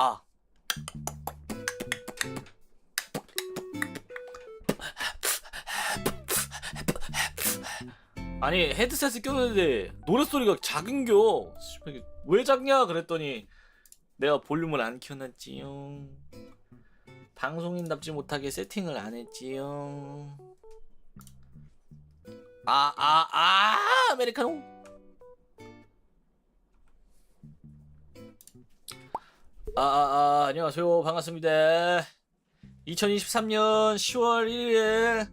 아. 아니 헤드셋을 꼈는데 노랫소리가 작은겨. 왜 작냐 그랬더니 내가 볼륨을 안 켜놨지요. 방송인답지 못하게 세팅을 안 했지요. 아메리카노. 안녕하세요. 반갑습니다. 2023년 10월 1일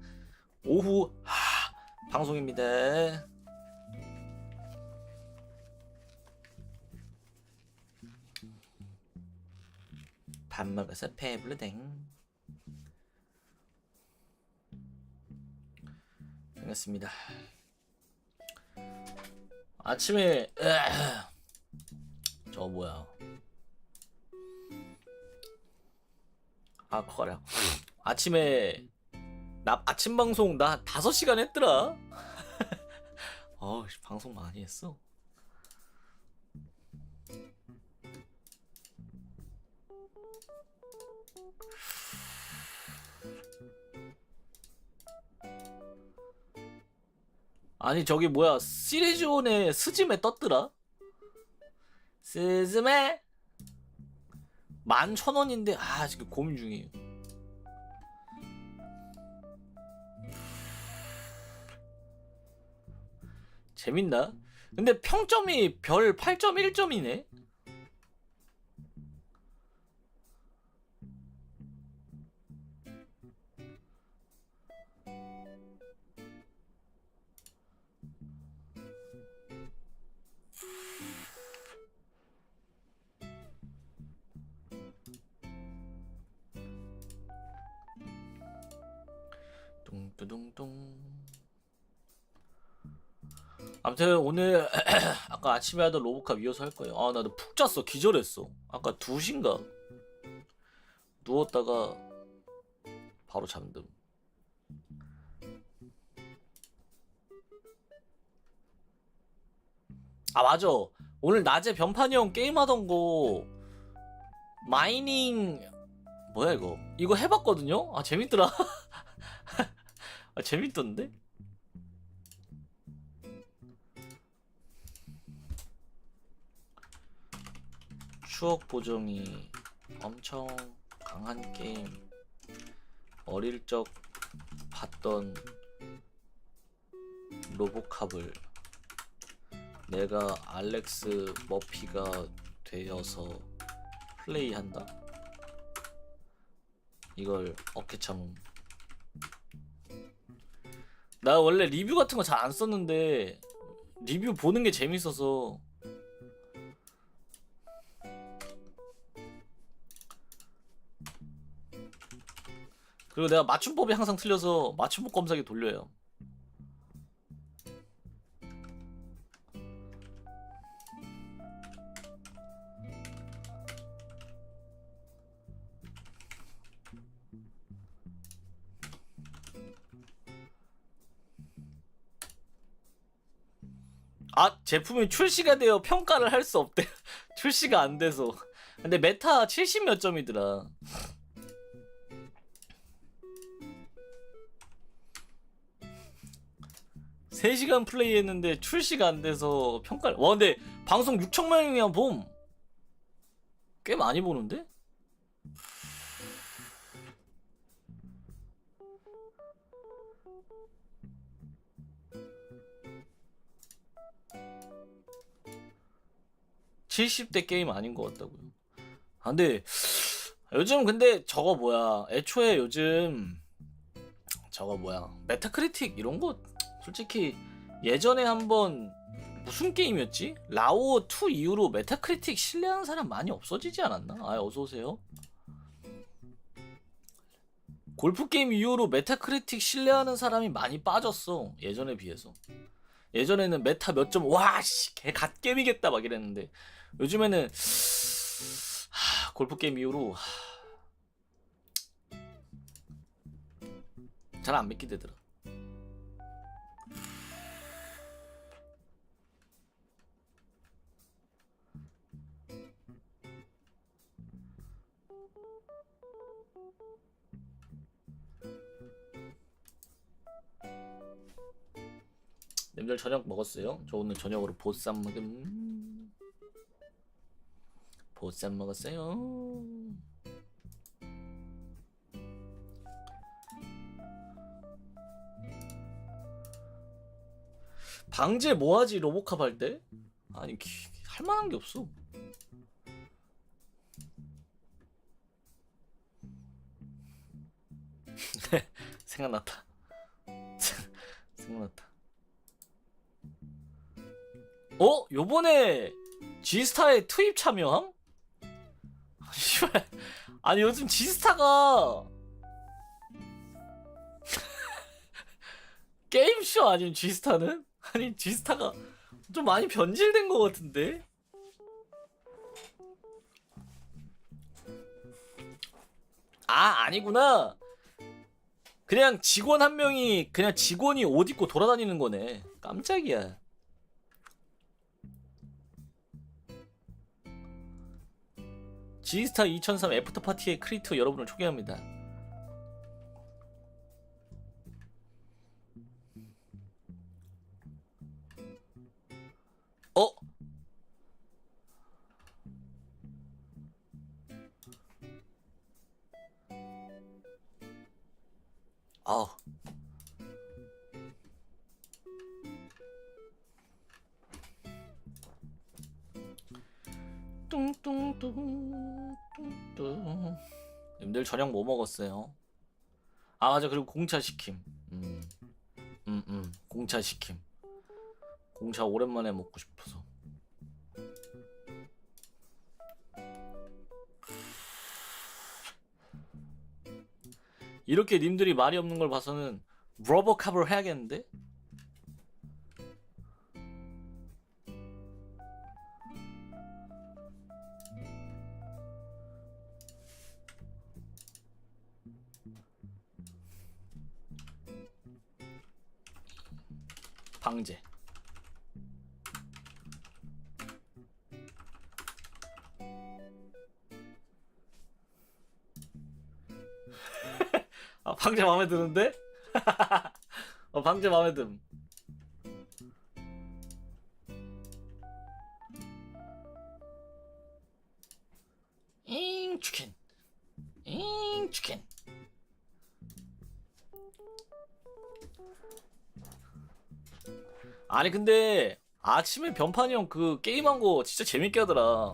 오후 방송입니다. 밥 먹어서 배불러댕. 반갑습니다. 아침에 저 뭐야? 커가려. 아침에 나 아침 방송 나 5시간 했더라. 방송 많이 했어. 아니 저기 뭐야 시리즈온에 스즈메 떴더라. 스즈메 11,000원인데 지금 고민 중이에요. 재밌나? 근데 평점이 별 8.1점이네. 뚱뚜둥뚱. 아무튼 오늘 아까 아침에 하던 로보캅 이어서 할 거예요. 나도 푹 잤어. 기절했어. 아까 2시인가 누웠다가 바로 잠듦. 맞아. 오늘 낮에 변판이 형 게임하던 거 마이닝 뭐야 이거 해봤거든요. 재밌더라. 재밌던데? 추억 보정이 엄청 강한 게임. 어릴 적 봤던 로보캅을 내가 알렉스 머피가 되어서 플레이한다. 이걸 어깨 참음. 나 원래 리뷰 같은 거 잘 안 썼는데 리뷰 보는 게 재밌어서. 그리고 내가 맞춤법이 항상 틀려서 맞춤법 검사기 돌려요. 제품이 출시가 되어 평가를 할 수 없대. 출시가 안 돼서. 근데 메타 70 몇 점이더라. 세 시간 플레이 했는데 출시가 안 돼서 평가를. 근데 방송 6천만 명이야 봄. 꽤 많이 보는데? (70대) 게임 아닌 것 같다고요. 근데 요즘 근데 저거 뭐야 애초에 요즘 저거 뭐야 메타크리틱 이런 거 솔직히 예전에 한번 무슨 게임이었지? 라오2 이후로 메타크리틱 신뢰하는 사람 많이 없어지지 않았나? 어서오세요. 골프게임 이후로 메타크리틱 신뢰하는 사람이 많이 빠졌어. 예전에 비해서. 예전에는 메타 몇 점, 개 갓게임이겠다 막 이랬는데 요즘에는 골프게임 이후로 잘 안 믿게 되더라. 님들 저녁 먹었어요? 저 오늘 저녁으로 보쌈 먹음. 보쌈 먹었어요. 방제 뭐하지 로보캅 할 때? 아니 할만한 게 없어. 생각났다. 생각났다. 요번에 G스타에 투입 참여함? 아니 요즘 G스타가 게임쇼 아니면 G스타는? 아니 G스타가 좀 많이 변질된 것 같은데? 아니구나. 그냥 직원 한 명이 그냥 직원이 옷 입고 돌아다니는 거네. 깜짝이야. G스타 2003 애프터 파티의 크리에이터 여러분을 초대합니다. 아우. 뚱뚱뚱뚱뚱. 님들 저녁 뭐 먹었어요? 아 맞아. 그리고 공차 시킴. 공차 시킴. 공차 오랜만에 먹고 싶어서. 이렇게 님들이 말이 없는 걸 봐서는 러버캅을 해야겠는데? 방제. 아 방제 마음에 드는데? 방제 마음에 듦. 치킨. 치킨. 아니 근데 아침에 변판이 형 그 게임한 거 진짜 재밌게 하더라.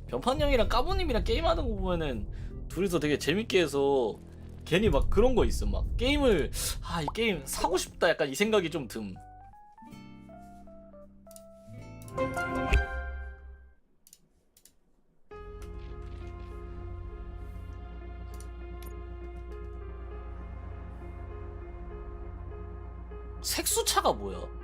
변판이 형이랑 까부님이랑 게임하는 거 보면은 둘이서 되게 재밌게 해서 괜히 막 그런 거 있어. 막 게임을 이 게임 사고 싶다 약간 이 생각이 좀 듦. 색수차가 뭐야?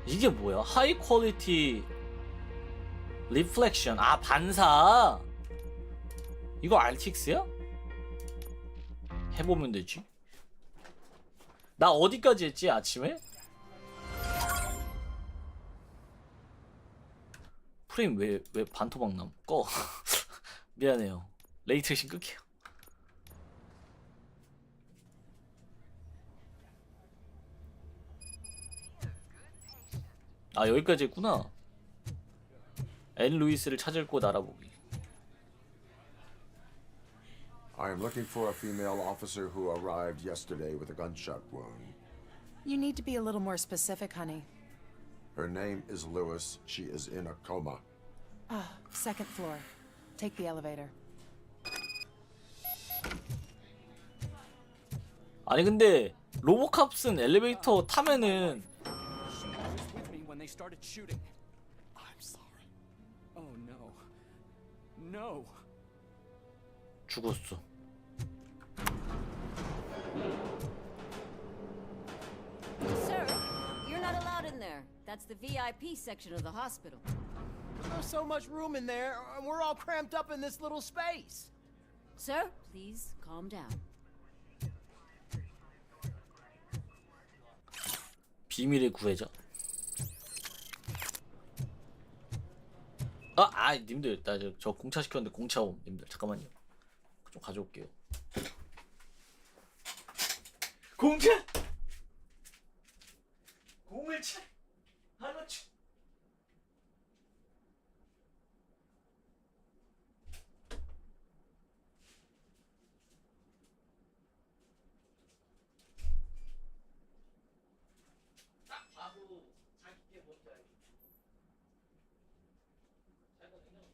이게 뭐야? 하이 퀄리티 리플렉션. 아 반사. 이거 RTX야? 해보면 되지. 나 어디까지 했지 아침에? 프레임 왜 반토막 남? 꺼. 미안해요. 레이트레이싱 끌게요. 아 여기까지 했구나. 앤 루이스를 찾을 곳 알아보기. I am looking for a female officer who arrived yesterday with a gunshot wound. You need to be a little more specific, honey. Her name is Lewis. She is in a coma. Second floor. Take the elevator. 아니 근데 로보캅슨 엘리베이터 타면은 when they started shooting. I'm sorry. Oh no. No. 죽었어. Sir, you're not allowed in there. That's the VIP section of the hospital. There's so much room in there, and we're all cramped up in this little space. Sir, please calm down. 비밀의 구해자. 님들 나 저 공차 시켰는데 공차 옴. 님들 잠깐만요. 좀 가져올게요. 공차 017 한우치. 딱 봐도 자기 게 뭔지 알겠지. 자기가 냉장고.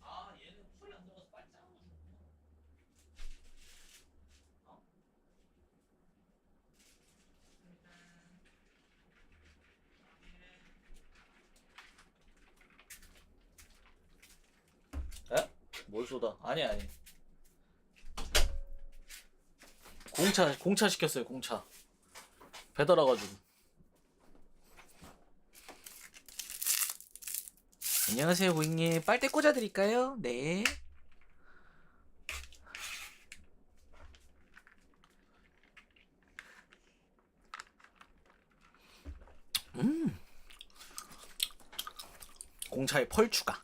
아 얘는 풀이 안 들어가서 빨리 자르고 에? 뭘 쏟아? 아니 공차 시켰어요. 공차 배달 와가지고. 안녕하세요 고객님, 빨대 꽂아드릴까요? 네. 공차에 펄 추가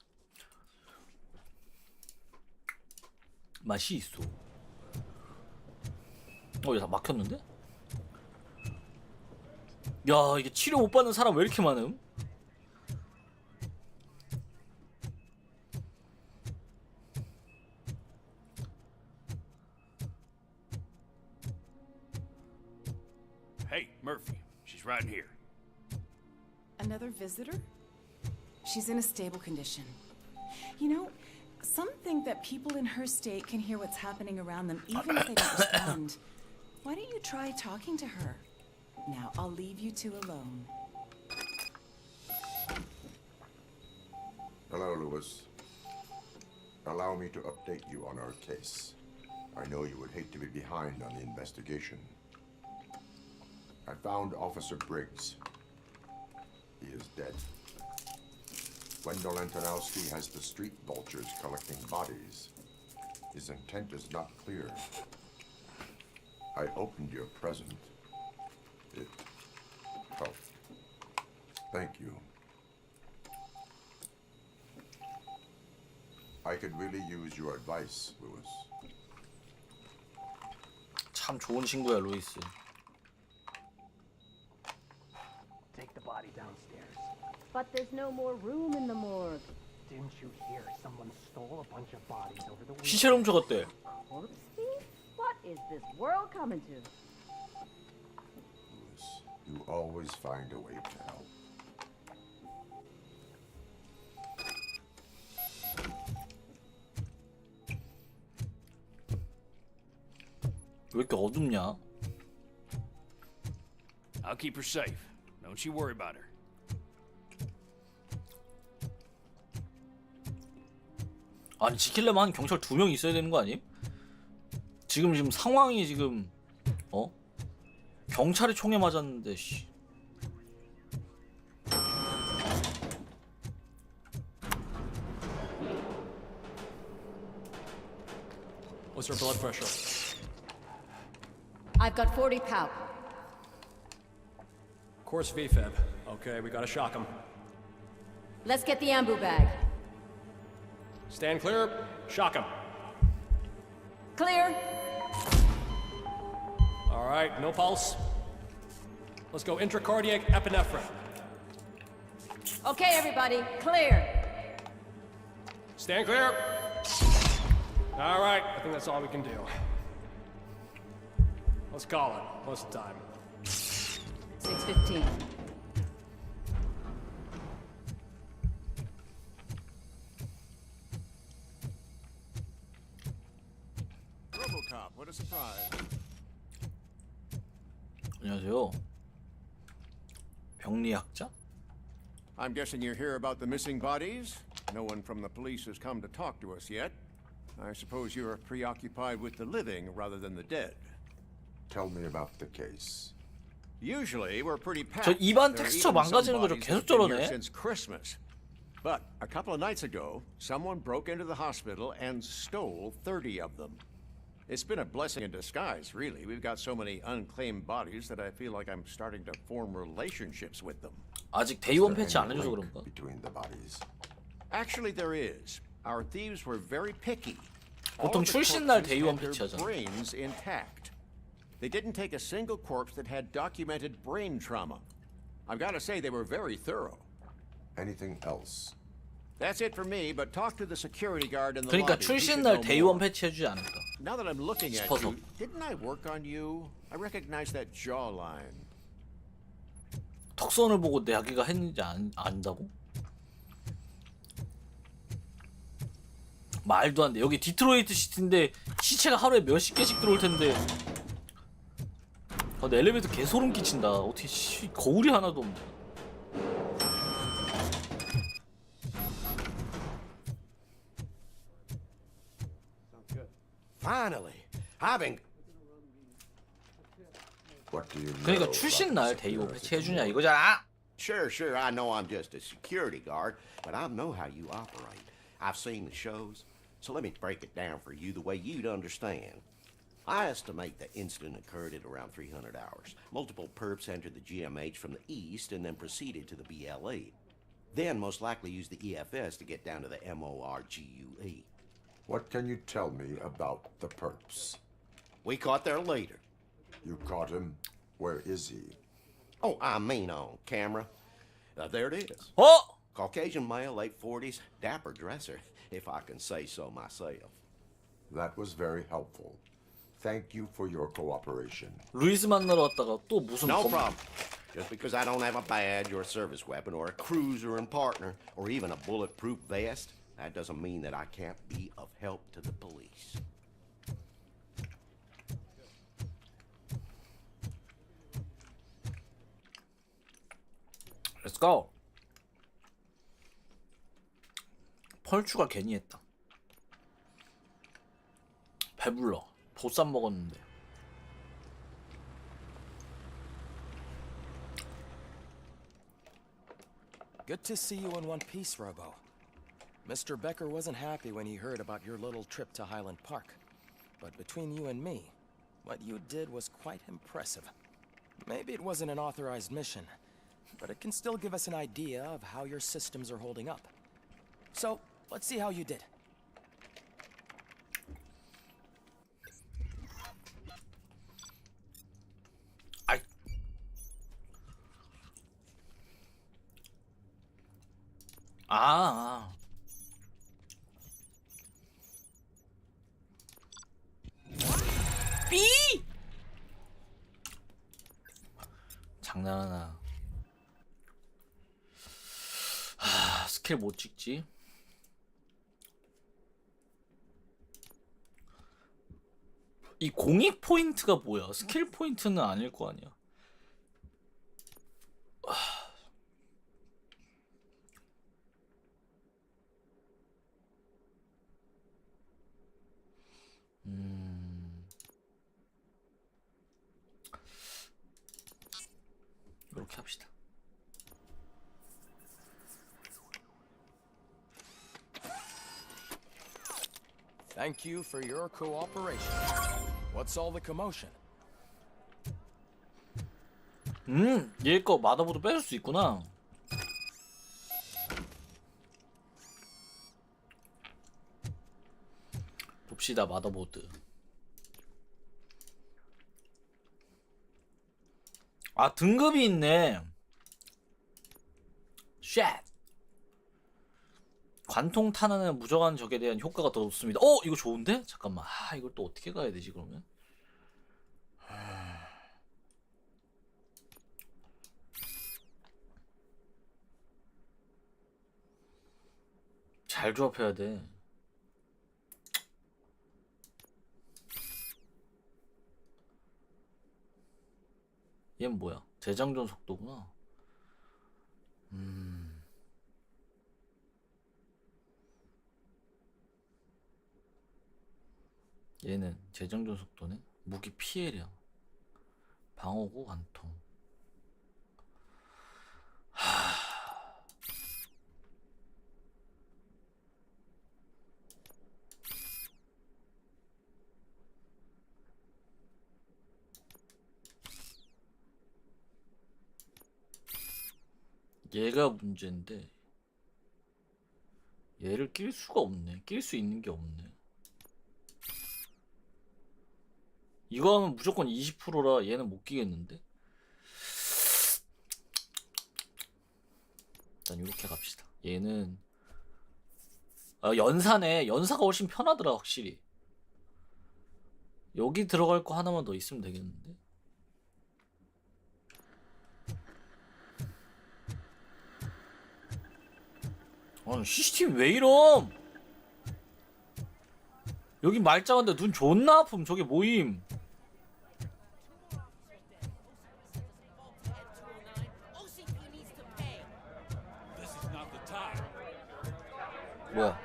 맛이 있어. 얘 다 막혔는데? 야 이게 치료 못 받는 사람 왜 이렇게 많음? Hey, Murphy. She's right here. Another visitor? She's in a stable condition. You know, some think that people in her state can hear what's happening around them even if they don't respond. Why don't you try talking to her? Now, I'll leave you two alone. Hello, Lewis. Allow me to update you on our case. I know you would hate to be behind on the investigation. I found Officer Briggs. He is dead. Wendell Antonowski has the street vultures collecting bodies. His intent is not clear. I opened your present. It helped. Thank you. I could really use your advice, Lewis. 참 좋은 친구야 루이스. Take the body downstairs. But there's no more room in the morgue. Didn't you hear someone stole a bunch of bodies over the weekend? 시체를 훔쳐갔대. Corpse thief? What is this world coming to? Lewis, you always find a way to help. 왜 이렇게 어둡냐? I'll keep her safe. Don't you worry about her. 아니 지키려면 한 경찰 2명 있어야 되는 거 아님? 지금 상황이 지금 경찰이 총에 맞았는데 씨. What's her blood pressure? I've got 40 pow. Course VFib. Okay, we gotta shock him. Let's get the ambu bag. Stand clear. Shock him. Clear. All right, no pulse. Let's go intracardiac epinephrine. Okay, everybody, clear. Stand clear. All right, I think that's all we can do. Let's call it. What's the time? 6:15. RoboCop, what a surprise. 안녕하세요. 병리학자? I'm guessing you're here about the missing bodies? No one from the police has come to talk to us yet. I suppose you're preoccupied with the living rather than the dead. Tell me about the case. Usually we're pretty packed. 저 입안 There are 텍스처 even some 망가지는 거죠. bodies 계속 that have been 저러네. here since Christmas. But a couple of nights ago, someone broke into the hospital and stole 30 of them. It's been a blessing in disguise, really. We've got so many unclaimed bodies that I feel like I'm starting to form relationships with them. 아직 Is 데이원 there 패치 안 any 해줘서 link 그런가? between the bodies? Actually, there is. Our thieves were very picky. 보통 All of the 출신 날 corpses 데이원 had their 패치하잖아. brains intact. They didn't take a single corpse that had documented brain trauma. I've got to say they were very thorough. Anything else? That's it for me, but talk to the security guard in the 그러니까 lobby. He 출신 should 날 know 데이원 more. 패치해주지 않을까? Now that I'm looking at 싶어서. you, didn't I work on you? I recognize that jawline. 턱선을 보고 내가 했는지 안다고? 말도 안 돼. 여기 디트로이트 시티인데 시체가 하루에 몇십 개씩 들어올 텐데. 아, 근데 엘리베이터 개 소름 끼친다. 어떻게 거울이 하나도 없네. Finally, I've been. What do you know? 그러니까 출신 날 데이원 패치 해주냐 이거잖아. Sure, I know I'm just a security guard, but I know how you operate. I've seen the shows, so let me break it down for you the way you'd understand. I estimate the incident occurred at around 300 hours. Multiple perps entered the GMH from the east and then proceeded to the BLE. Then most likely used the EFS to get down to the MORGUE. What can you tell me about the perps? We caught their leader. You caught him? Where is he? Oh, I mean on camera. There it is. 어? Caucasian male, late 40s, dapper dresser, if I can say so myself. That was very helpful. Thank you for your cooperation. 루이스 만나러 왔다가 또 무슨 No problem. Just because I don't have a badge or a service weapon or a cruiser and partner or even a bulletproof vest, that doesn't mean that I can't be of help to the police. Let's go. 펄추가 괜히 했다. 배불러. 보쌈 먹었는데. Good to see you in one piece, Robo. Mr. Becker wasn't happy when he heard about your little trip to Highland Park. But between you and me, what you did was quite impressive. Maybe it wasn't an authorized mission, but it can still give us an idea of how your systems are holding up. So, let's see how you did. 아이. 아. 삐! 장난하나. 스킬 못 찍지? 이 공익 포인트가 뭐야? 스킬 포인트는 아닐 거 아니야. 이렇게 합시다. Thank you for your cooperation. What's all the commotion? 얘 거 마더보드 뺏을 수 있구나. 봅시다 마더보드. 아 등급이 있네. 쉣. 관통 탄환은 무정한 적에 대한 효과가 더 높습니다. 이거 좋은데? 잠깐만. 이걸 또 어떻게 가야 되지 그러면? 잘 조합해야 돼. 얘는 뭐야? 재장전 속도구나. 얘는 재장전 속도네. 무기 피해량, 방어구 관통. 얘가 문제인데 얘를 낄 수가 없네. 낄 수 있는 게 없네. 이거 하면 무조건 20%라 얘는 못 끼겠는데? 일단 이렇게 갑시다. 얘는 연사네. 연사가 훨씬 편하더라 확실히. 여기 들어갈 거 하나만 더 있으면 되겠는데? 아니 CCTV 왜 이럼? 여기 말짱한데 눈 존나 아픔. 저게 뭐임? 뭐야?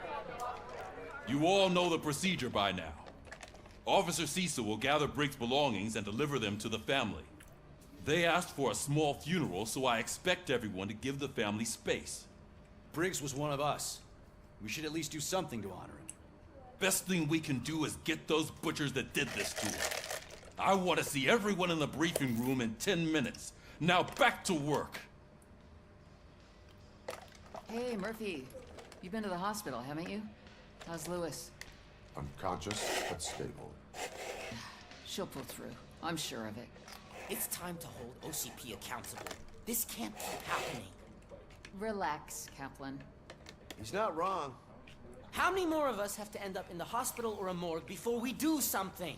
You all know the procedure by now. Officer Cecil will gather Briggs' belongings and deliver them to the family. They asked for a small funeral, so I expect everyone to give the family space. Briggs was one of us. We should at least do something to honor him. Best thing we can do is get those butchers that did this to him. I want to see everyone in the briefing room in 10 minutes. Now back to work. Hey, Murphy. You've been to the hospital, haven't you? How's Lewis? Unconscious but stable. She'll pull through. I'm sure of it. It's time to hold OCP accountable. This can't keep happening. Relax, Kaplan. He's not wrong. How many more of us have to end up in the hospital or a morgue before we do something?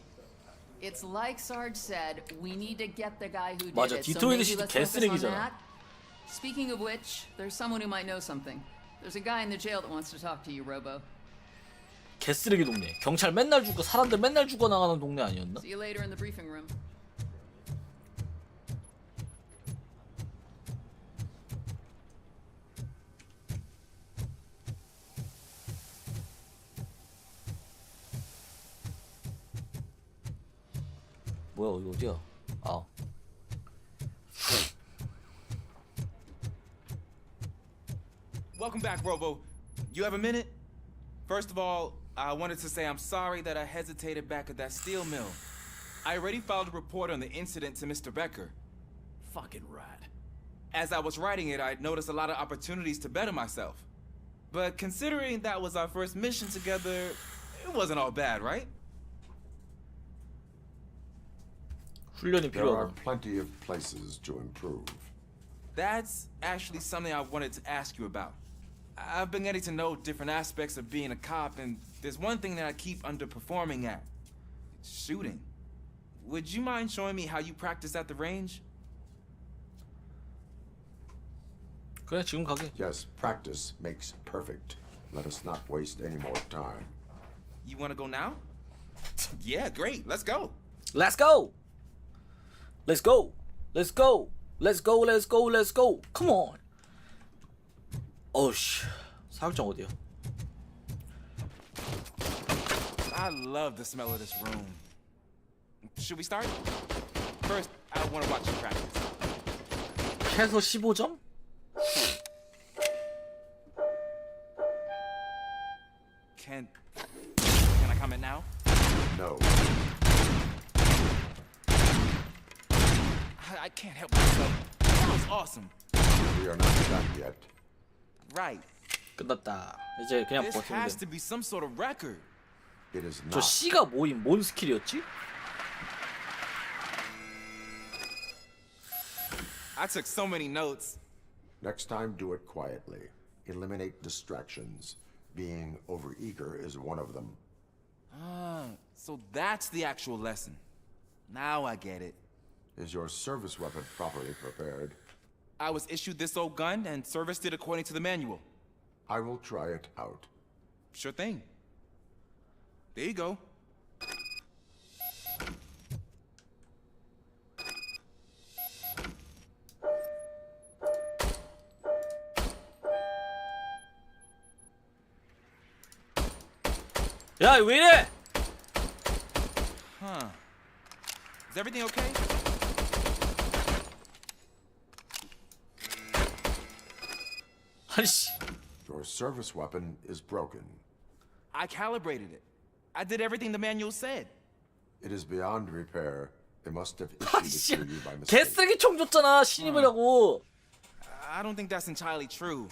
It's like Sarge said, we need to get the guy who did 맞아, it. So 디토이드 maybe 씨도 let's focus on 개쓰레기잖아. that. Speaking of which, there's someone who might know something. There's a guy in the jail that wants to talk to you, Robo. 개쓰레기 동네. 경찰 맨날 죽고 사람들 맨날 죽어 나가는 동네 아니었나? See you later in the briefing room. 뭐야 여기 어디야? 아. Welcome back, Robo. You have a minute? First of all, I wanted to say I'm sorry that I hesitated back at that steel mill. I already filed a report on the incident to Mr. Becker. Fucking rat. As I was writing it, I'd noticed a lot of opportunities to better myself. But considering that was our first mission together, it wasn't all bad, right? 훈련이 There are 필요하다. plenty of places to improve. That's actually something I wanted to ask you about. I've been getting to know different aspects of being a cop, and there's one thing that I keep underperforming at. Shooting. Would you mind showing me how you practice at the range? 그래 지금 가게. Yes, practice makes perfect. Let us not waste any more time. You want to go now? Yeah, great. Let's go. Let's go. Let's go. Let's go. Let's go. Let's go. Let's go. Come on. 어우씨. 사격장 어디야? I love the smell of this room. Should we start? First, I want to watch you practice. 최소 15점? Can I comment now? No. I can't help myself. That was awesome. We are not done yet. Right. 끝났다. 이제 그냥 This 버티면 has 돼. to be some sort of record. It is 저 not. C가 뭐임? 뭔 스킬이었지? I took so many notes. Next time, do it quietly. Eliminate distractions. Being overeager is one of them. Ah, so that's the actual lesson. Now I get it. Is your service weapon properly prepared? I was issued this old gun and serviced it according to the manual. I will try it out. Sure thing. There you go. 야, 왜 이래? Huh. Is everything okay? 아이씨. Your service weapon is broken. I calibrated it. I did everything the manual said. It is beyond repair. They must have issued it 아이씨. to you by mistake. 개쓰레기 총 줬잖아. 신입이라고. I don't think that's entirely true.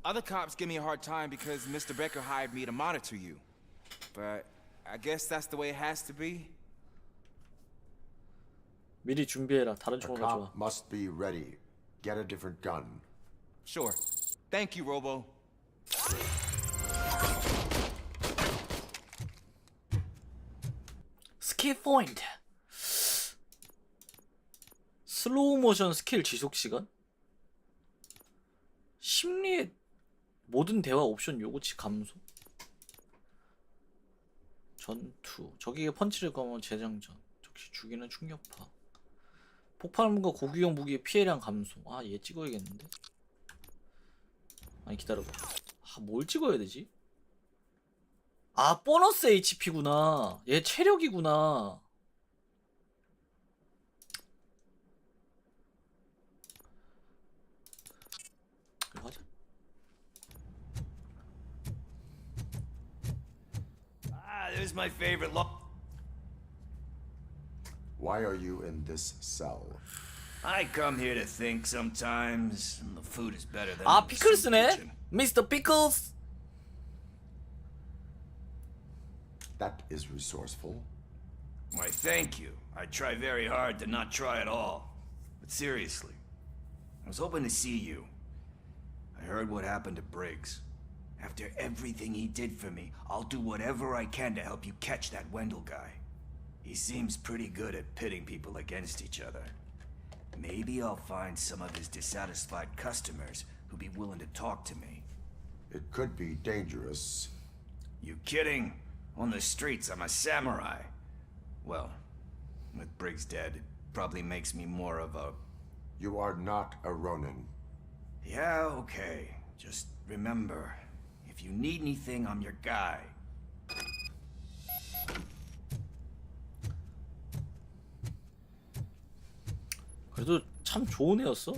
Other cops give me a hard time because Mr. Becker hired me to monitor you. But I guess that's the way it has to be. 미리 준비해라. 다른 The 총을 cop 가져와. must be ready. Get a different gun. Sure. Thank you, Robo. 스킬 포인트. 슬로우 모션 스킬 지속 시간. 심리의 모든 대화 옵션 요구치 감소. 전투. 적에게 펀치를 가면 재장전. 적시 죽이는 충격파. 폭발물과 고기용 무기의 피해량 감소. 아, 얘 찍어야겠는데. 아니, 기다려봐. 아, 뭘 찍어야 되지? 아, 보너스 HP구나. 얘 체력이구나. 이거 하자. Ah, there's my favorite Why are you in this cell? I come here to think sometimes. The food is better than 아, in the 피클스네? kitchen. 미스터 피클스. That is resourceful. Why, thank you. I try very hard to not try at all. But seriously, I was hoping to see you. I heard what happened to Briggs. After everything he did for me, I'll do whatever I can to help you catch that Wendell guy. He seems pretty good at pitting people against each other. Maybe I'll find some of his dissatisfied customers who'd be willing to talk to me. It could be dangerous. You kidding? On the streets, I'm a samurai. Well, with Briggs dead, it probably makes me more of a... You are not a Ronin. Yeah, okay. Just remember, if you need anything, I'm your guy. 그래도 참 좋은 애였어.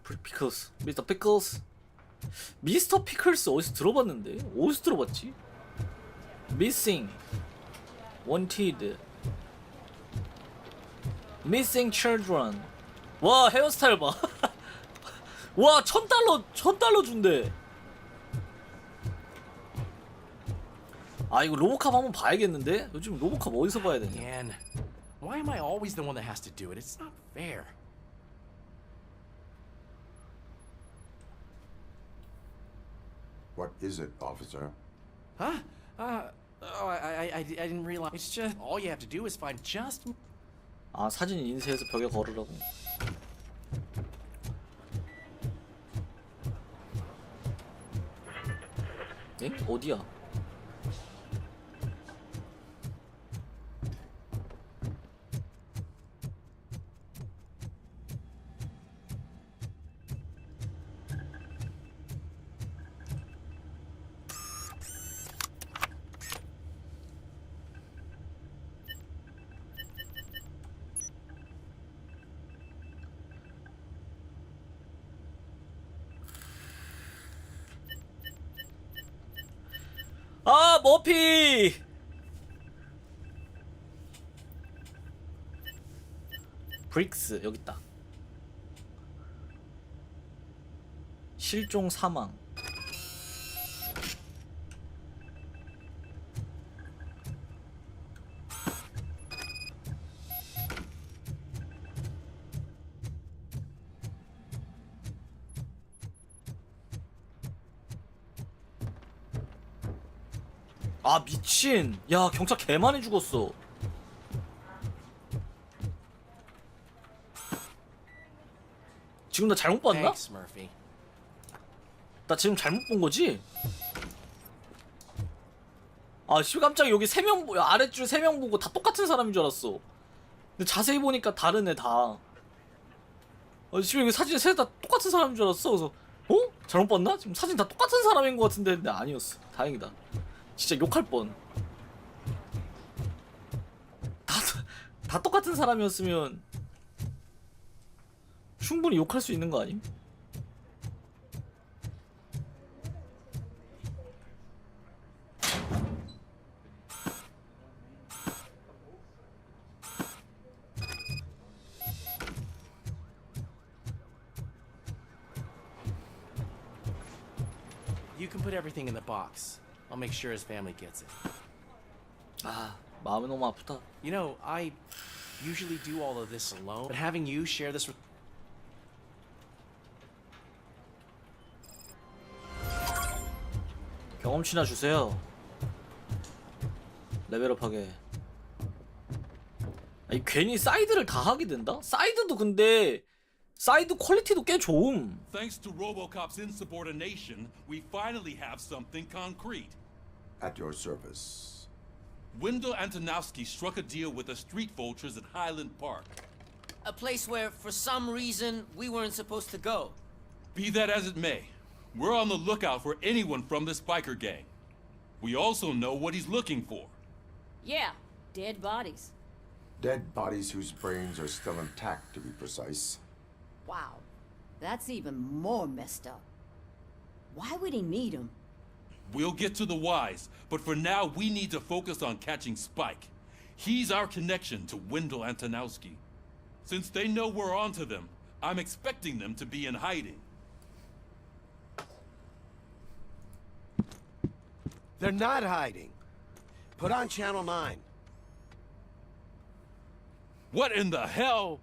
피클스. 미스터 피클스. 미스터 피클스 어디서 들어봤는데? 어디서 들어봤지? Missing Wanted Missing Children. 와, 헤어스타일 봐. 와, $1,000 준대. 아, 이거 로보캅 한번 봐야겠는데? 요즘 로보캅 어디서 봐야 되냐? Again. Why am I always the one that has to do it? It's not fair. What is it, officer? Huh? I didn't realize. It's just all you have to do is find just. 아, 사진 인쇄해서 벽에 걸으라고. 엥? 어디야? 아, 머피! 브릭스 여기 있다. 실종 사망. 아, 미친. 야, 경찰 개 많이 죽었어. 지금 나 잘못 봤나? Thanks, Murphy. 나 지금 잘못 본 거지? 아, 씨, 깜짝이야. 여기 3명, 아랫줄 3명 보고 다 똑같은 사람인 줄 알았어. 근데 자세히 보니까 다르네, 다. 아, 지금 여기 사진 셋 다 똑같은 사람인 줄 알았어. 그래서, 어? 잘못 봤나? 지금 사진 다 똑같은 사람인 것 같은데, 근데 아니었어. 다행이다. 진짜 욕할 뻔. 다 똑같은 사람이었으면 충분히 욕할 수 있는 거 아님? You can put everything in the box. I'll make sure his family gets it. 아, 마음이 너무 아프다. You know, I usually do all of this alone, but having you share this with... 경험치나 주세요. 레벨업하게. 아니 괜히 사이드를 다 하게 된다? 사이드도 근데 사이드 퀄리티도 꽤 좋음. Thanks to RoboCop's insubordination, we finally have something concrete. At your service. Wendell Antonowski struck a deal with the street vultures at Highland Park. A place where, for some reason, we weren't supposed to go. Be that as it may, we're on the lookout for anyone from this biker gang. We also know what he's looking for. Yeah, dead bodies. Dead bodies whose brains are still intact, to be precise. Wow, that's even more messed up. Why would he need them? We'll get to the whys, but for now we need to focus on catching Spike. He's our connection to Wendell Antonowski. Since they know we're onto them, I'm expecting them to be in hiding. They're not hiding. Put on Channel 9. What in the hell?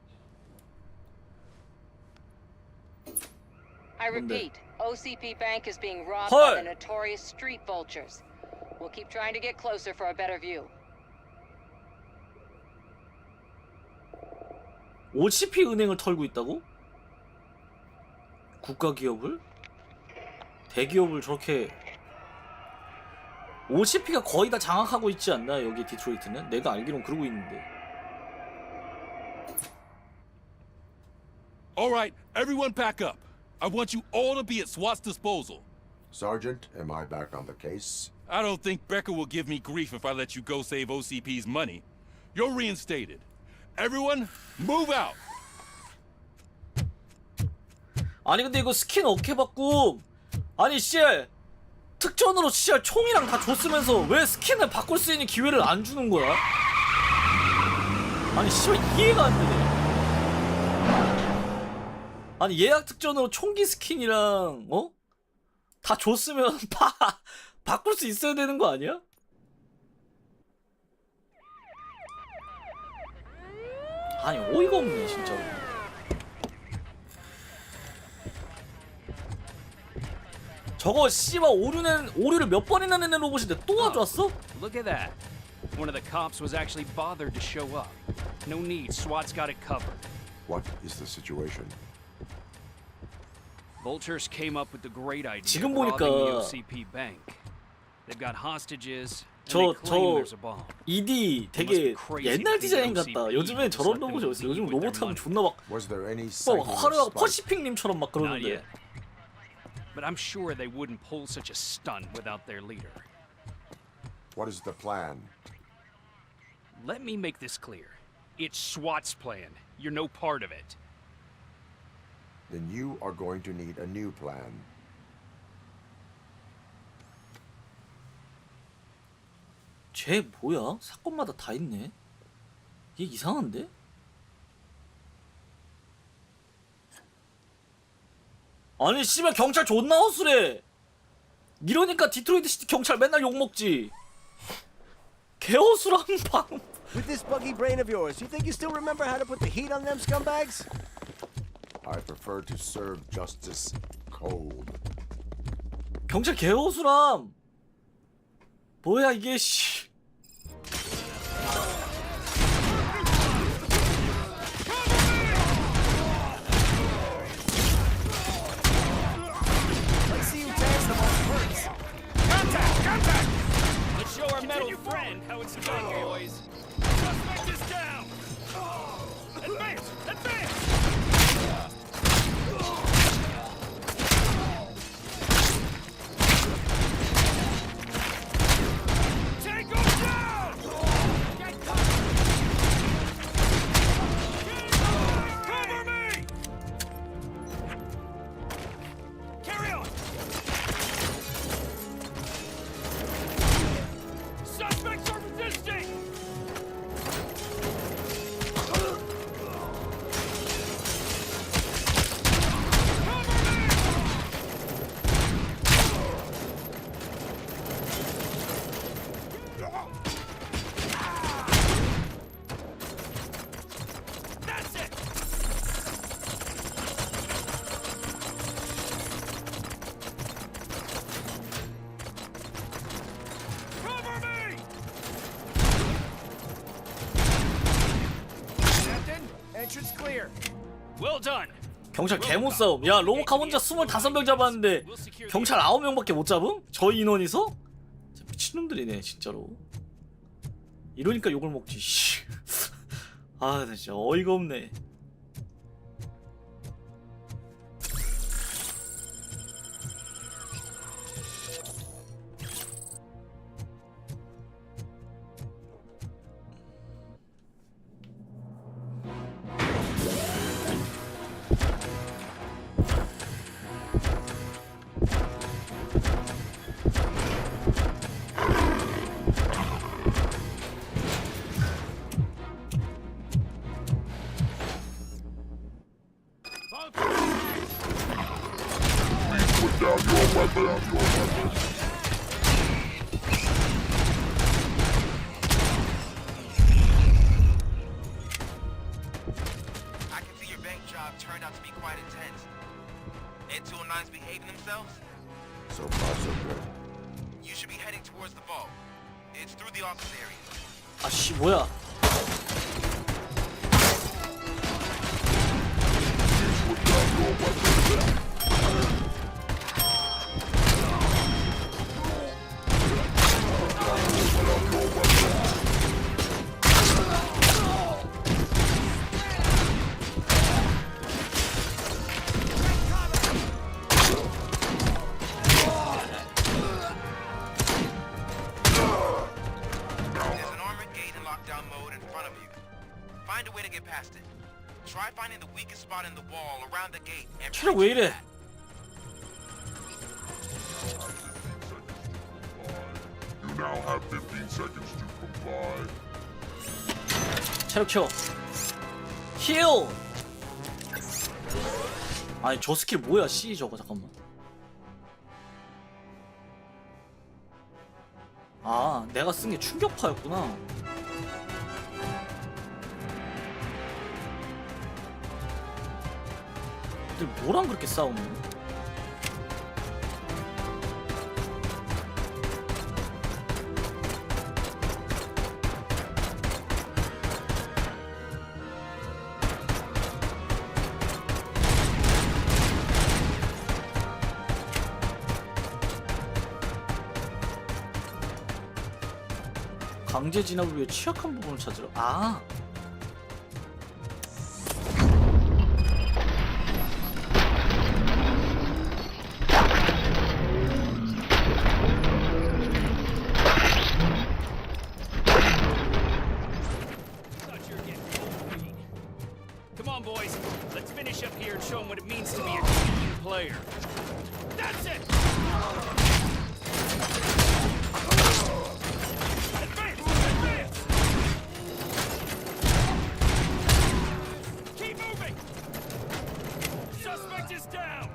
I repeat, OCP Bank is being robbed Hey! by the notorious street vultures. We'll keep trying to get closer for a better view. OCP 은행을 털고 있다고? 국가 기업을? 대기업을 저렇게 OCP가 거의 다 장악하고 있지 않나 여기 디트로이트는? 내가 알기론 그러고 있는데. All right, everyone pack up. I want you all to be at SWAT's disposal. Sergeant, am I back on the case? I don't think Becker will give me grief if I let you go save OCP's money. You're reinstated. Everyone, move out! 아니 근데 이거 스킨 어깨 바꿈 아니 씨알 특전으로 씨알 총이랑 다 줬으면서 왜 스킨을 바꿀 수 있는 기회를 안 주는 거야? 아니 씨발 이해가 안 되네. 아니 예약 특전으로 총기 스킨이랑 어? 다 줬으면 바꿀 수 있어야 되는 거 아니야? 아니 어이가 없네 진짜로. 저거 씨발 오류를 몇 번이나 내는 로봇인데 또 가져왔어? Look at that. One of the cops was actually bothered to show up. No need, SWAT's got it covered. What is the situation? Vultures came up with the great idea 지금 of robbing the 보니까 OCP bank. They've got hostages and 저 they claim there's a bomb. ED 되게 옛날 디자인 같다. 요즘에 저런 로봇이 어딨어? 요즘 로봇 하면 존나 막 Was there any sign of 화려하고 Spike? 퍼시픽님처럼 막 Not 그러는데. yet. But I'm sure they wouldn't pull such a stunt without their leader. What is the plan? Let me make this clear. It's SWAT's plan. You're no part of it. Then you are going to need a new plan. 쟤 뭐야? 사건마다 다 있네. 얘 이상한데? 아니 씨발 경찰 존나 허술해. 이러니까 디트로이트 시티 경찰 맨날 욕먹지. 개허술한 방. With this buggy brain of yours, you think you still remember how to put the heat on them scumbags? I prefer to serve justice cold. 경찰 개허술함. 뭐야 이게 씨. Let's see who tears the most hurts. Contact! Let's show our metal friend how it's done, boys. Suspect is down! Advance! Advance! Take him down! Get cover! Cover me! Carry on! Suspects are resisting! Entrance clear. Well done. 경찰 개못 싸움. 야 로보캅 혼자 25명 잡았는데 경찰 9명밖에 못 잡음? 저희 인원이서? 진짜 미친놈들이네 진짜로. 이러니까 욕을 먹지. 씨. 아 진짜 어이가 없네. I can see your bank job turned out to be quite intense. Ed 209's behaving themselves? So far, so good. You should be heading towards the vault. It's through the office area. 아씨 뭐야? There's an armored gate in lockdown mode in front of you. Find a way to get past it. Try finding the weakest spot in the wall around the gate and 체력 왜 이래? You now have 15 seconds to comply. 체력 채워. 힐! 아니 저 스킬 뭐야 C 저거 잠깐만. 아 내가 쓴 게 충격파였구나. 애들 뭐랑 그렇게 싸우는? 강제 진압을 위해 취약한 부분을 찾으러. 아. Come on, boys. Let's finish up here and show them what it means to be a team player. That's it. Advance! Advance! Keep moving. Suspect is down.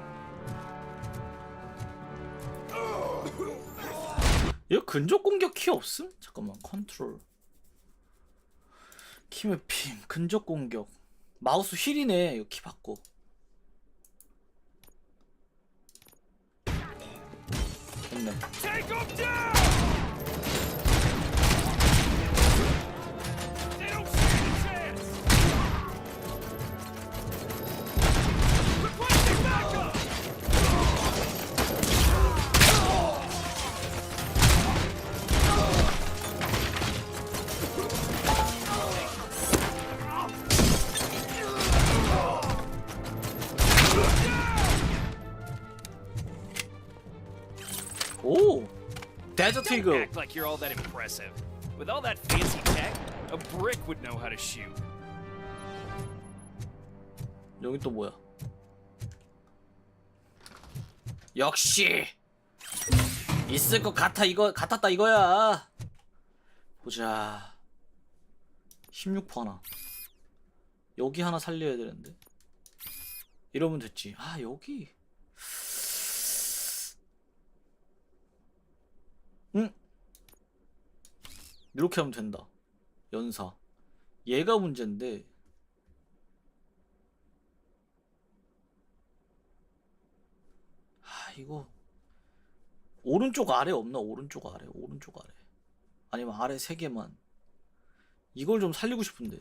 이거 근접 공격 키 없음? 잠깐만 컨트롤 키 매핑 근접 공격 마우스 휠이네. 이거 키 바꿔. 됐네. Take them down. They don't stand a chance. Requesting backup. 오! 데저트 Don't 이글. act like you're all that impressive. With all that fancy tech, a brick would know how to shoot. 여기 또 뭐야? 역시 있을 것 같아. 이거 같았다 이거야. 보자. 16% 하나. 여기 하나 살려야 되는데. 이러면 됐지. 아 여기. 응? 이렇게 하면 된다. 연사. 얘가 문제인데. 아 이거 오른쪽 아래 없나? 오른쪽 아래. 오른쪽 아래. 아니면 아래 3개만. 이걸 좀 살리고 싶은데.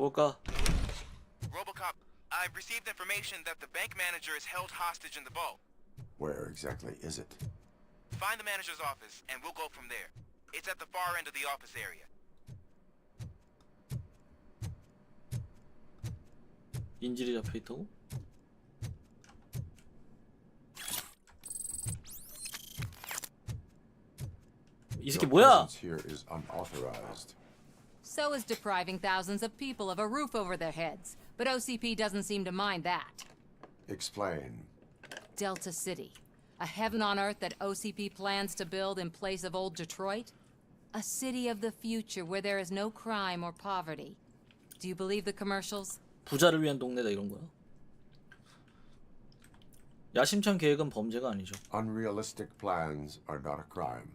가볼까? RoboCop, I've received information that the bank manager is held hostage in the vault. Where exactly is it? Find the manager's office, and we'll go from there. It's at the far end of the office area. 인질이 잡혀 있다고? 이 새끼 Your 뭐야? presence here is unauthorized. So is depriving thousands of people of a roof over their heads. But OCP doesn't seem to mind that. Explain. Delta City. A heaven on earth that OCP plans to build in place of old Detroit? A city of the future where there is no crime or poverty. Do you believe the commercials? 부자를 위한 동네다 이런 거야. 야심찬 계획은 범죄가 아니죠. Unrealistic plans are not a crime.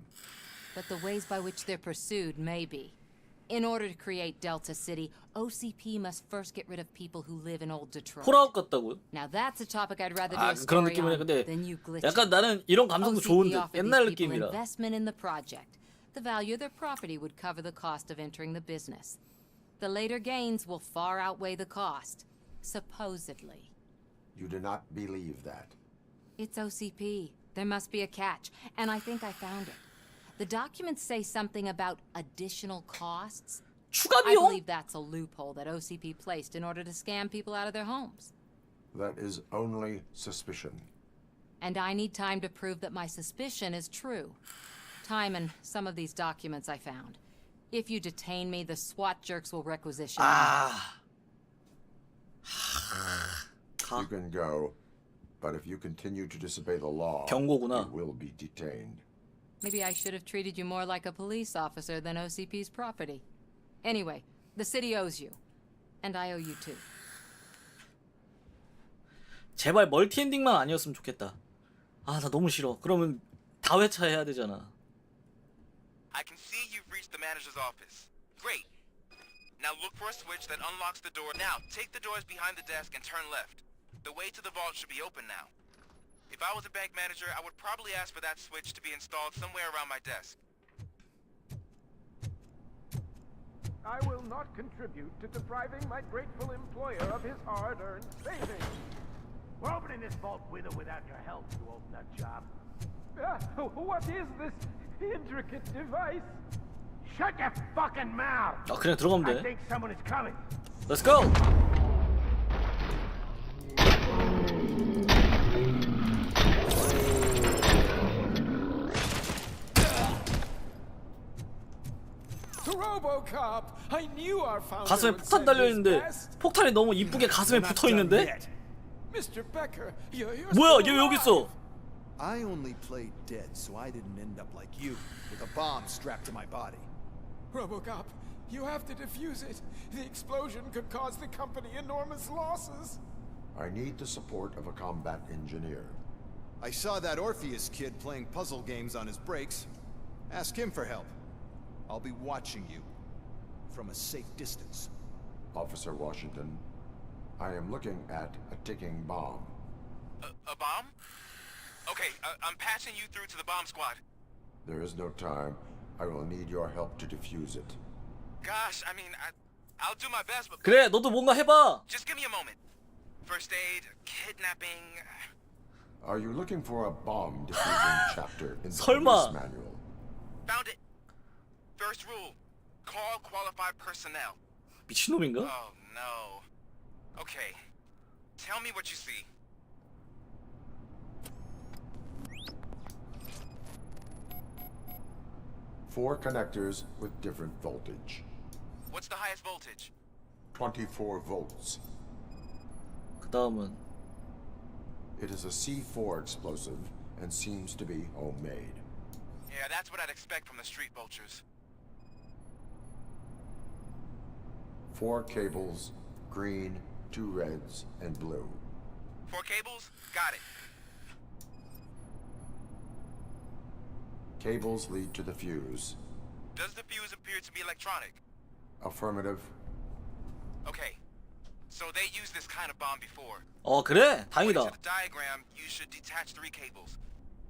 But the ways by which they're pursued may be. In order to create Delta City, OCP must first get rid of people who live in old Detroit. 폴아웃 같다고요? Now that's a topic I'd rather do 아 a 그런 story 느낌이네. on 근데 than you glitch. 약간 나는 이런 감성도 OCP 좋은데 offered 옛날 these people 느낌이라. investment in the project. The value of their property would cover the cost of entering the business. The later gains will far outweigh the cost, supposedly. You do not believe that. It's OCP. There must be a catch, and I think I found it. The documents say something about additional costs. 추가 I 비용? believe that's a loophole that OCP placed in order to scam people out of their homes. That is only suspicion. And I need time to prove that my suspicion is true. Time and some of these documents I found. If you detain me, the SWAT jerks will requisition me. You can go, but if you continue to disobey the law, 경고구나. you will be detained. Maybe I should have treated you more like a police officer than OCP's property. Anyway, the city owes you. And I owe you too. 제발 멀티 엔딩만 아니었으면 좋겠다. 아, 나 너무 싫어. 그러면 다 회차해야 되잖아. I can see you've reached the manager's office. Great. Now look for a switch that unlocks the door. Now, take the doors behind the desk and turn left. The way to the vault should be open now. If I was a bank manager, I would probably ask for that switch to be installed somewhere around my desk. I will not contribute to depriving my grateful employer of his hard-earned savings. We're opening this vault with or without your help, you old nut job. What is this intricate device? Shut your fucking mouth! 아, 그냥 들어가면 I 돼. think someone is coming. Let's go. RoboCop, I knew our founder 가슴에 would 폭탄 send 달려 his 있는데 best. 폭탄이 너무 이쁘게 가슴에 붙어 있는데? Mr. Becker, you're 뭐야, still 얘 왜 여기 있어? I only played dead, so I didn't end up like you, with a bomb strapped to my body. RoboCop, you have to defuse it. The explosion could cause the company enormous losses. I need the support of a combat engineer. I saw that Orpheus kid playing puzzle games on his breaks. Ask him for help. I'll be watching you from a safe distance. Officer Washington, I am looking at a ticking bomb. A bomb? Okay, I'm passing you through to the bomb squad. There is no time. I will need your help to defuse it. Gosh, I mean, I'll do my best, but... 그래, 너도 뭔가 해봐. Just give me a moment. First aid, kidnapping... Are you looking for a bomb defusing chapter in the 설마. police manual? Found it. First rule, call qualified personnel. 미친놈인가? Oh, no. Okay, tell me what you see. Four connectors with different voltage. What's the highest voltage? 24 volts. 그 다음은 It is a C4 explosive and seems to be homemade. Yeah, that's what I'd expect from the street vultures. 4 cables, green, 2 reds, and blue. 4 cables? Got it. Cables lead to the fuse. Does the fuse appear to be electronic? Affirmative. Okay. So they used this kind of bomb before. 그래? According 다행이다. to the diagram, you should detach 3 cables.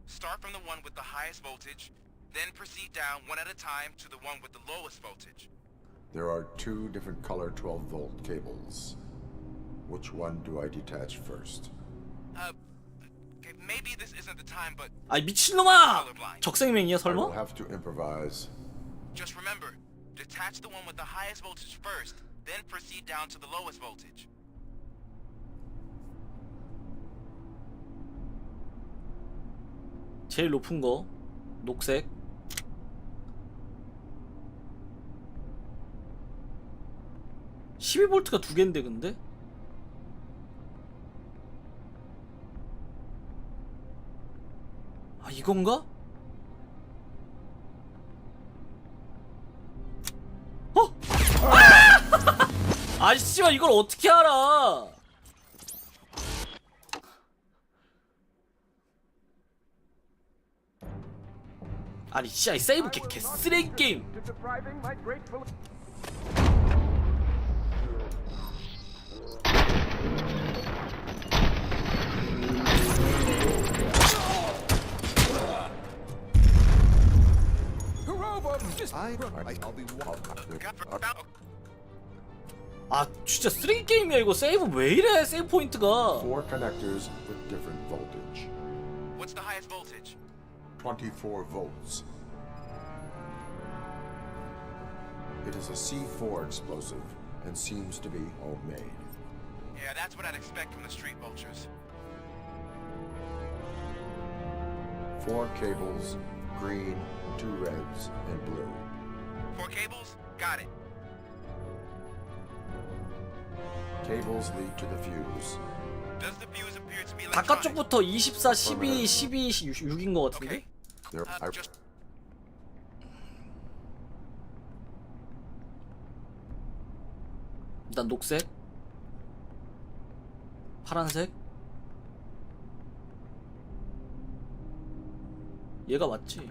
Start from the one with the highest voltage, then proceed down one at a time to the one with the lowest voltage. There are two different color 12-volt cables. Which one do I detach first? Maybe this isn't the time, but 아 미친놈아! 적생맹이야 I 설마? will have to improvise. just remember, detach the one with the highest voltage first, then proceed down to the lowest voltage. 제일 높은 거 녹색. (12V가) 두 개인데 근데? 아 이건가? 어? 아! 아니 씨발 이걸 어떻게 알아? 아니 진짜 이 세이브 개쓰레기 게임. To depriving my grateful. 아 진짜 쓰레기 게임이야 이거. 세이브 왜 이래 세이브 포인트가. 4 connectors with different voltage. What's the highest voltage? 24 volts. It is a C4 explosive and seems to be homemade. Yeah, that's what I'd expect from the street vultures. 4 cables, green, 2 reds, and blue. 4 cables? Got it. Cables lead to the fuse. Does the fuse appear to be 바깥쪽부터 24, 12, 12, 6인 것 같은데? 일단 녹색, 파란색. 얘가 맞지?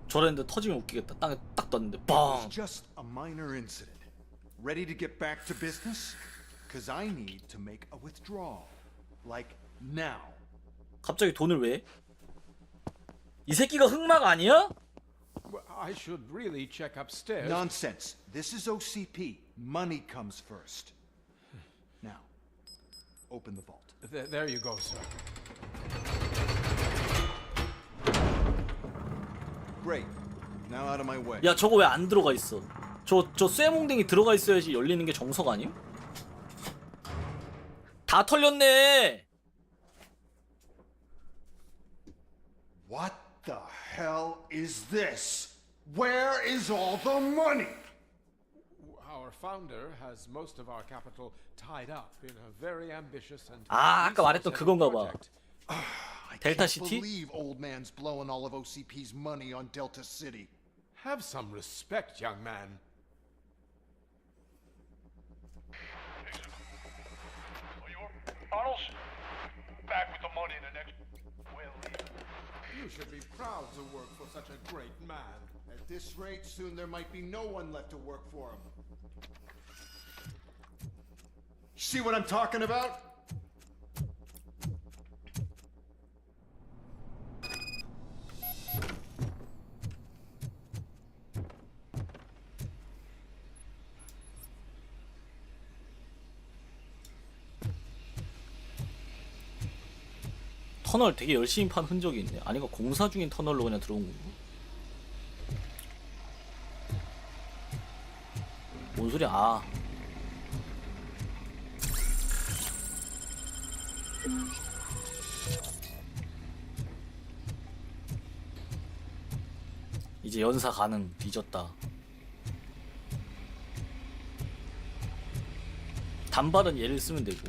저랬는데 터지면 웃기겠다. 땅에 딱 떴는데 빵. Just a minor incident. Ready to get back to business? Cause I need to make a withdrawal. Like now. 갑자기 돈을 왜? 이 새끼가 흑막 아니야? I should really check upstairs. Nonsense. This is OCP. Money comes first. Now, open the vault. There you go, sir. Great. Now out of my way. 야 저거 왜 안 들어가 있어? 저 쇠몽댕이 들어가 있어야지 열리는 게 정석 아님? 다 털렸네. What the hell is this? Where is all the money? Our founder has most of our capital tied up in a very ambitious and 아 아까 말했던 그건가 봐. 델타 I 시티? can't believe old man's blowing all of OCP's money on Delta City. Have some respect, young man. Arnold, back with the money in the next. You should be proud to work for such a great man. At this rate, soon there might be no one left to work for him. See what I'm talking about? 터널 되게 열심히 판 흔적이 있네. 아니가 공사 중인 터널로 그냥 들어온 건가? 뭔 소리야? 아. 이제 연사 가능. 뒤졌다. 단발은 얘를 쓰면 되고.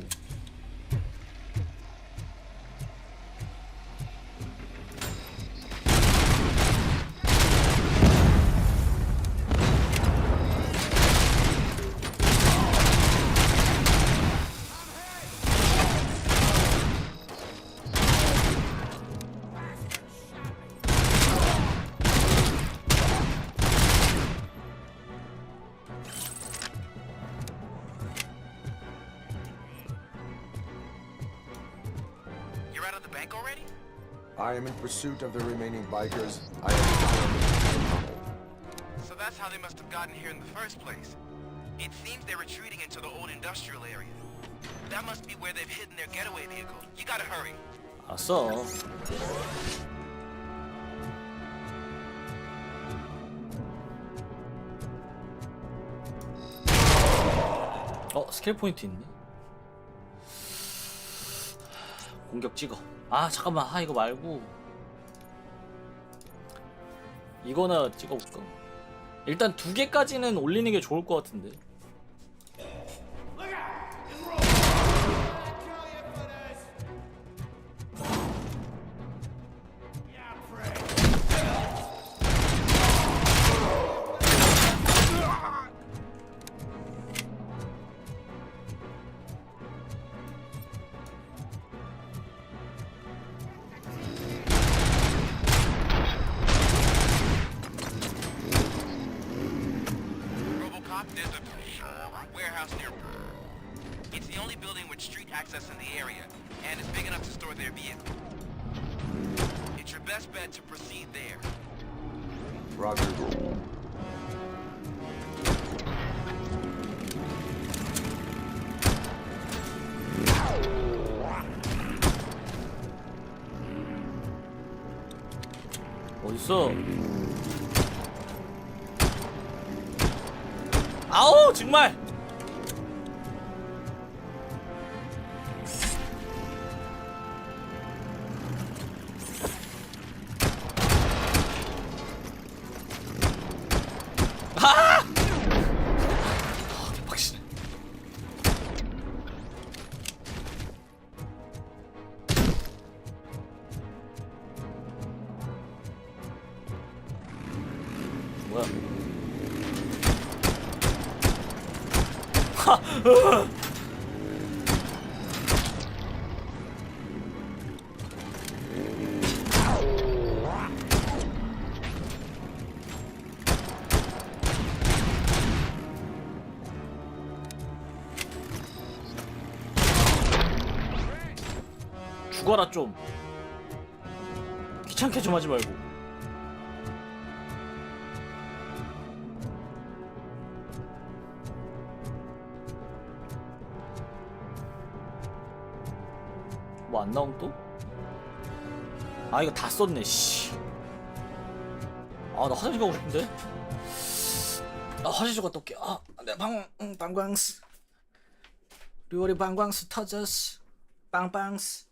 bank already? I am in pursuit of the remaining bikers. I am So that's how they must have gotten here in the first place. It seems they're retreating into the old industrial area. That must be where they've hidden their getaway vehicle. You gotta hurry. 알았어. 스킬 포인트 있네. 공격 찍어. 아 잠깐만. 이거 말고 이거나 찍어볼까? 일단 2개까지는 올리는 게 좋을 것 같은데. There's a warehouse near. It's the only building with street access in the area, and it's big enough to store their vehicle. It's your best bet to proceed there. Roger. 어딨어? 아우 정말. 대박이네. 뭐야? 죽어라 좀. 귀찮게 좀 하지 말고. 뭐 안 나옴 또? 아 이거 다 썼네 씨. 아 나 화장실 가고 싶은데. 아 화장실 좀 갔다 올게. 아 내 방광스. 류월의 방광스 터졌어. 빵빵스.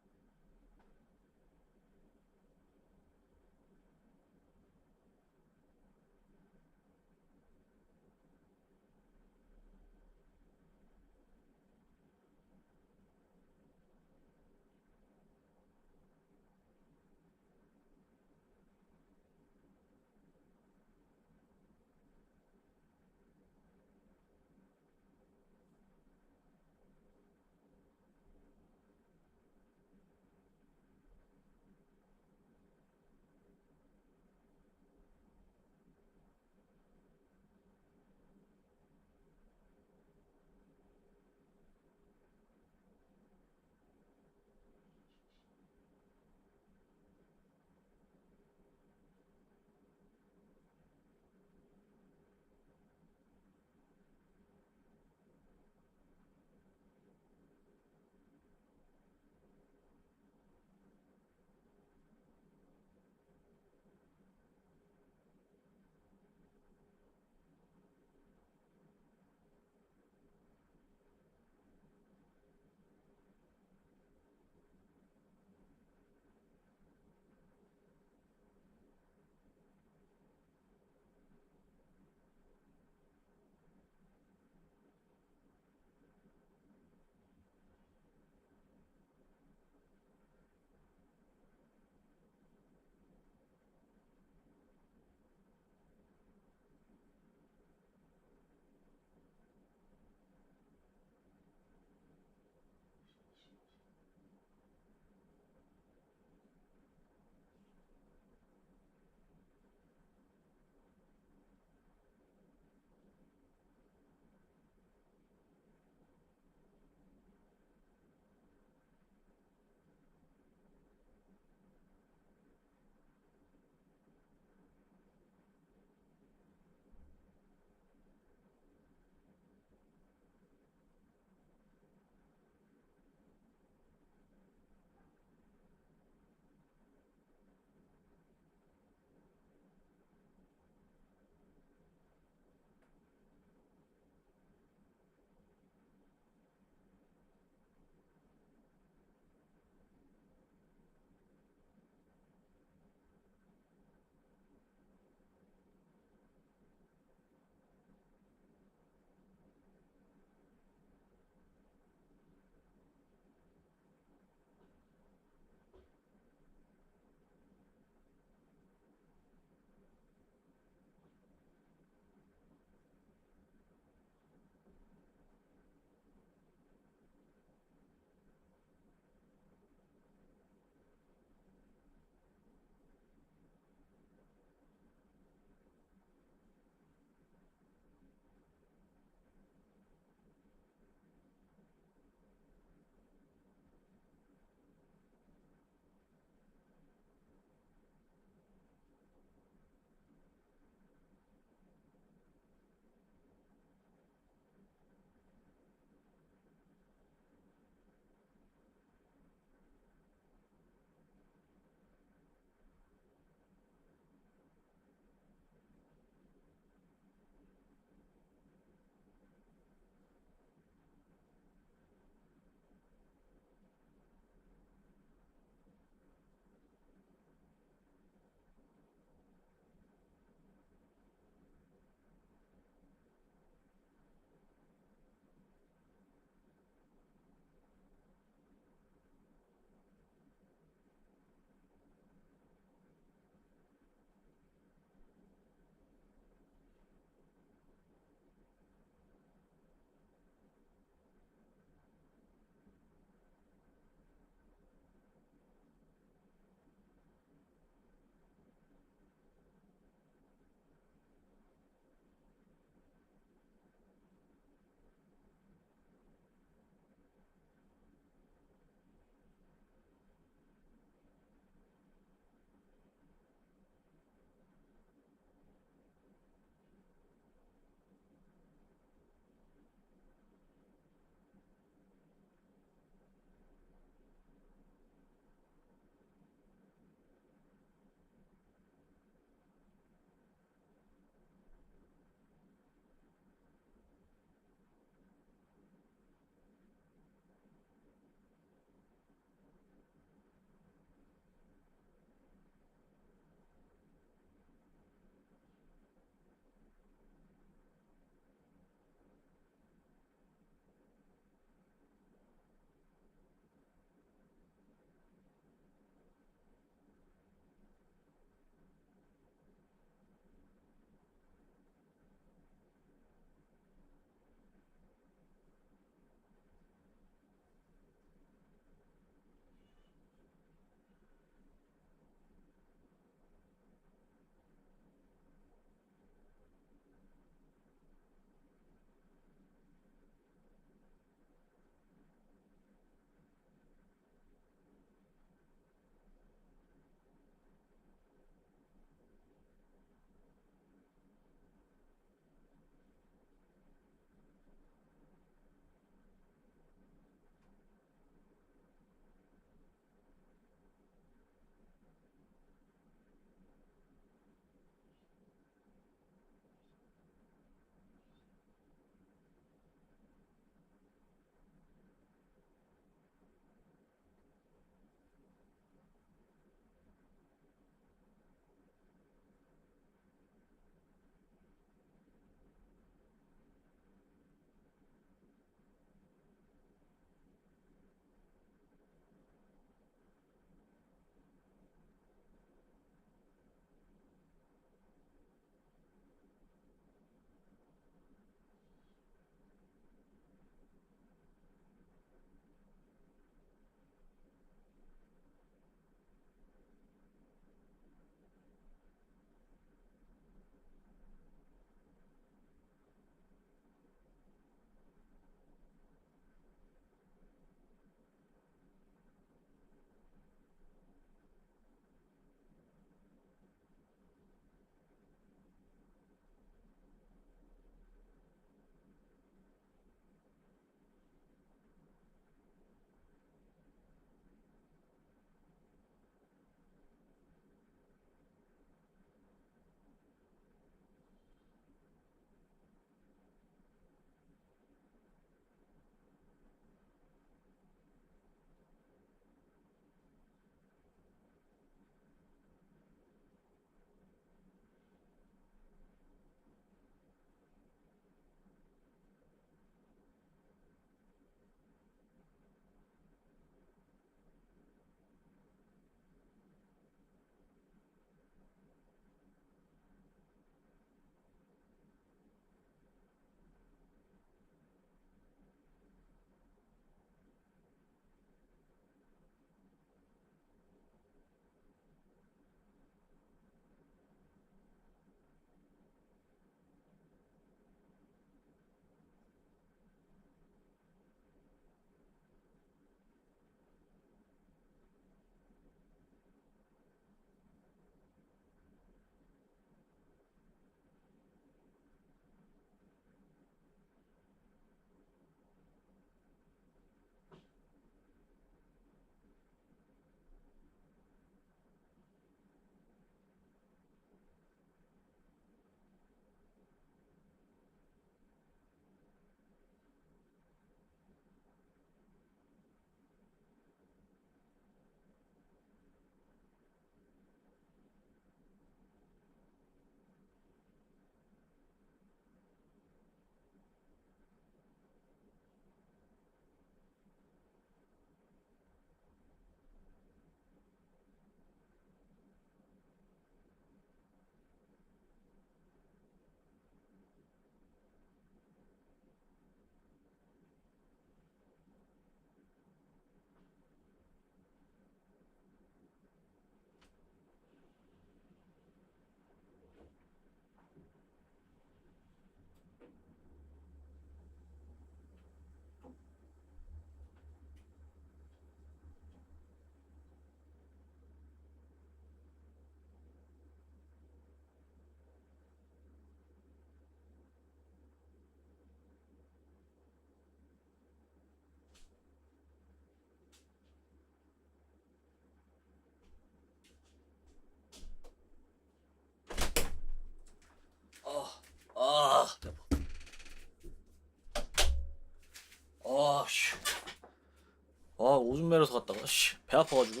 오줌 매려서 갔다가 배 아파가지고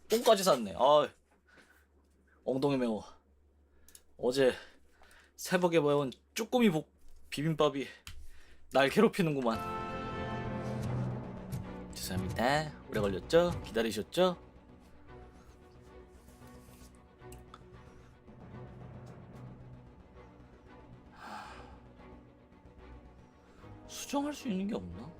똥까지 샀네. 엉덩이 매워. 어제 새벽에 먹은 쭈꾸미 비빔밥이 날 괴롭히는구만. 죄송합니다. 오래 걸렸죠? 기다리셨죠? 수정할 수 있는 게 없나?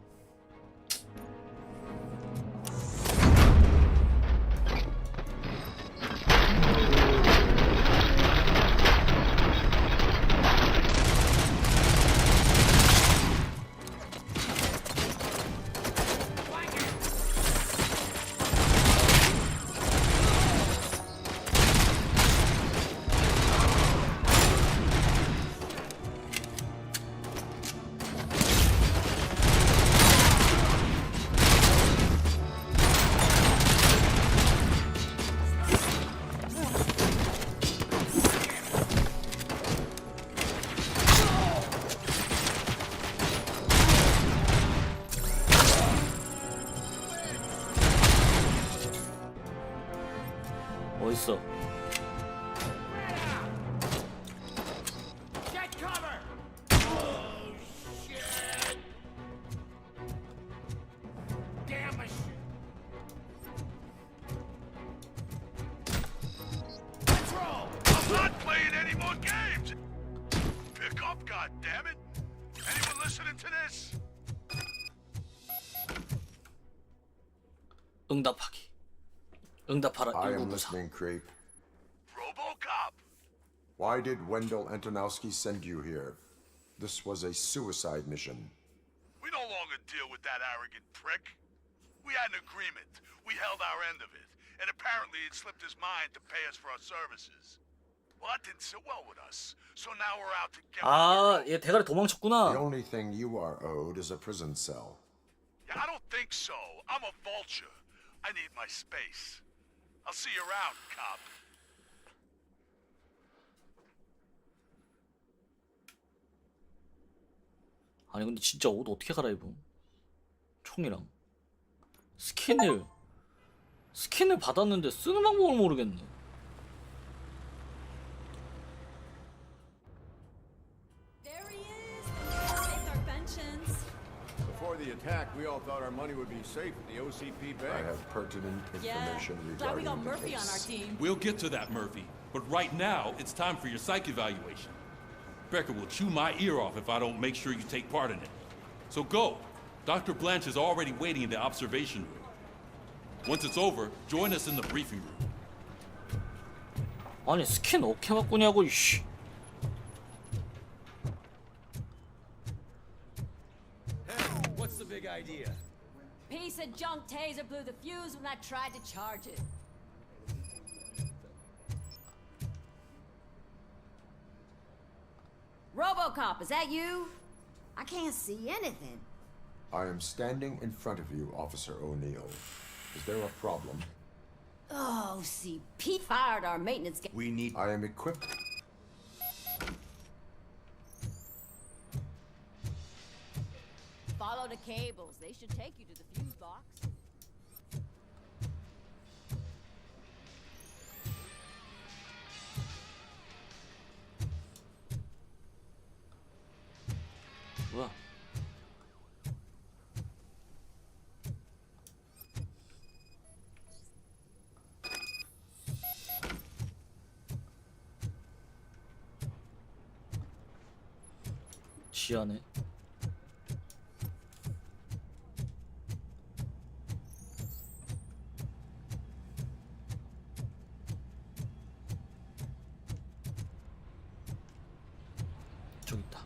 어딨어? Get cover! Shit! Damn it! Let's roll! I'm not playing any more games! Pick up, goddammit! Anyone listening to this? 응답하기. 응답하라. I am 1994. listening, Creep. RoboCop! Why did Wendell Antonowski send you here? This was a suicide mission. We no longer deal with that arrogant prick. We had an agreement. We held our end of it. And apparently it slipped his mind to pay us for our services. Well, that didn't sit well with us. So now we're out to get... 얘 대가리 도망쳤구나. The only thing you are owed is a prison cell. Yeah, I don't think so. I'm a vulture. I need my space. I'll see you around, cop. 아니 근데 진짜 옷 어떻게 갈아입음? 총이랑 스킨을 받았는데 쓰는 방법을 모르겠네. There he is. With our pensions. Before the attack, we all thought our money would be safe at the OCP I bank. have pertinent Yeah. information Glad we regarding got the Murphy on our case. team. We'll get to that, Murphy. But right now, it's time for your psych evaluation. Becker will chew my ear off if I don't make sure you take part in it. So go. Dr. Blanche is already waiting in the observation room. Once it's over, join us in the briefing room. 아니 스킨 어떻게 바꾸냐고 이씨. What's the big idea? Piece of junk taser blew the fuse when I tried to charge it. RoboCop, is that you? I can't see anything. I am standing in front of you, Officer O'Neill. Is there a problem? Oh, see, Pete fired our maintenance guy. We need... I am equipped... Follow the cables. They should take you to the fuse box. 뭐야? 지하네. 저기 있다.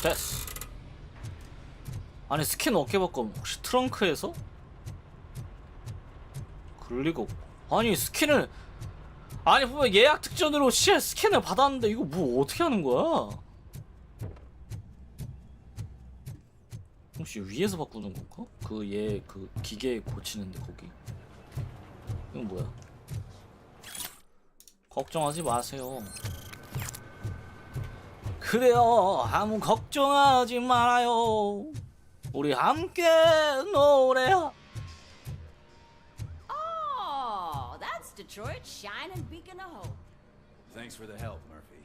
됐어. 아니 스킨 어깨 바꿈 혹시 트렁크에서? 그럴 리가 없고. 아니 스킨을 아니 보면 예약 특전으로 스킨을 받았는데 이거 뭐 어떻게 하는 거야? 혹시 위에서 바꾸는 건가? 그 기계 고치는데 거기 이건 뭐야? 걱정하지 마세요. 그래요, 아무 걱정하지 말아요. 우리 함께 노래하. Oh, that's Detroit's shining beacon of hope. Thanks for the help, Murphy.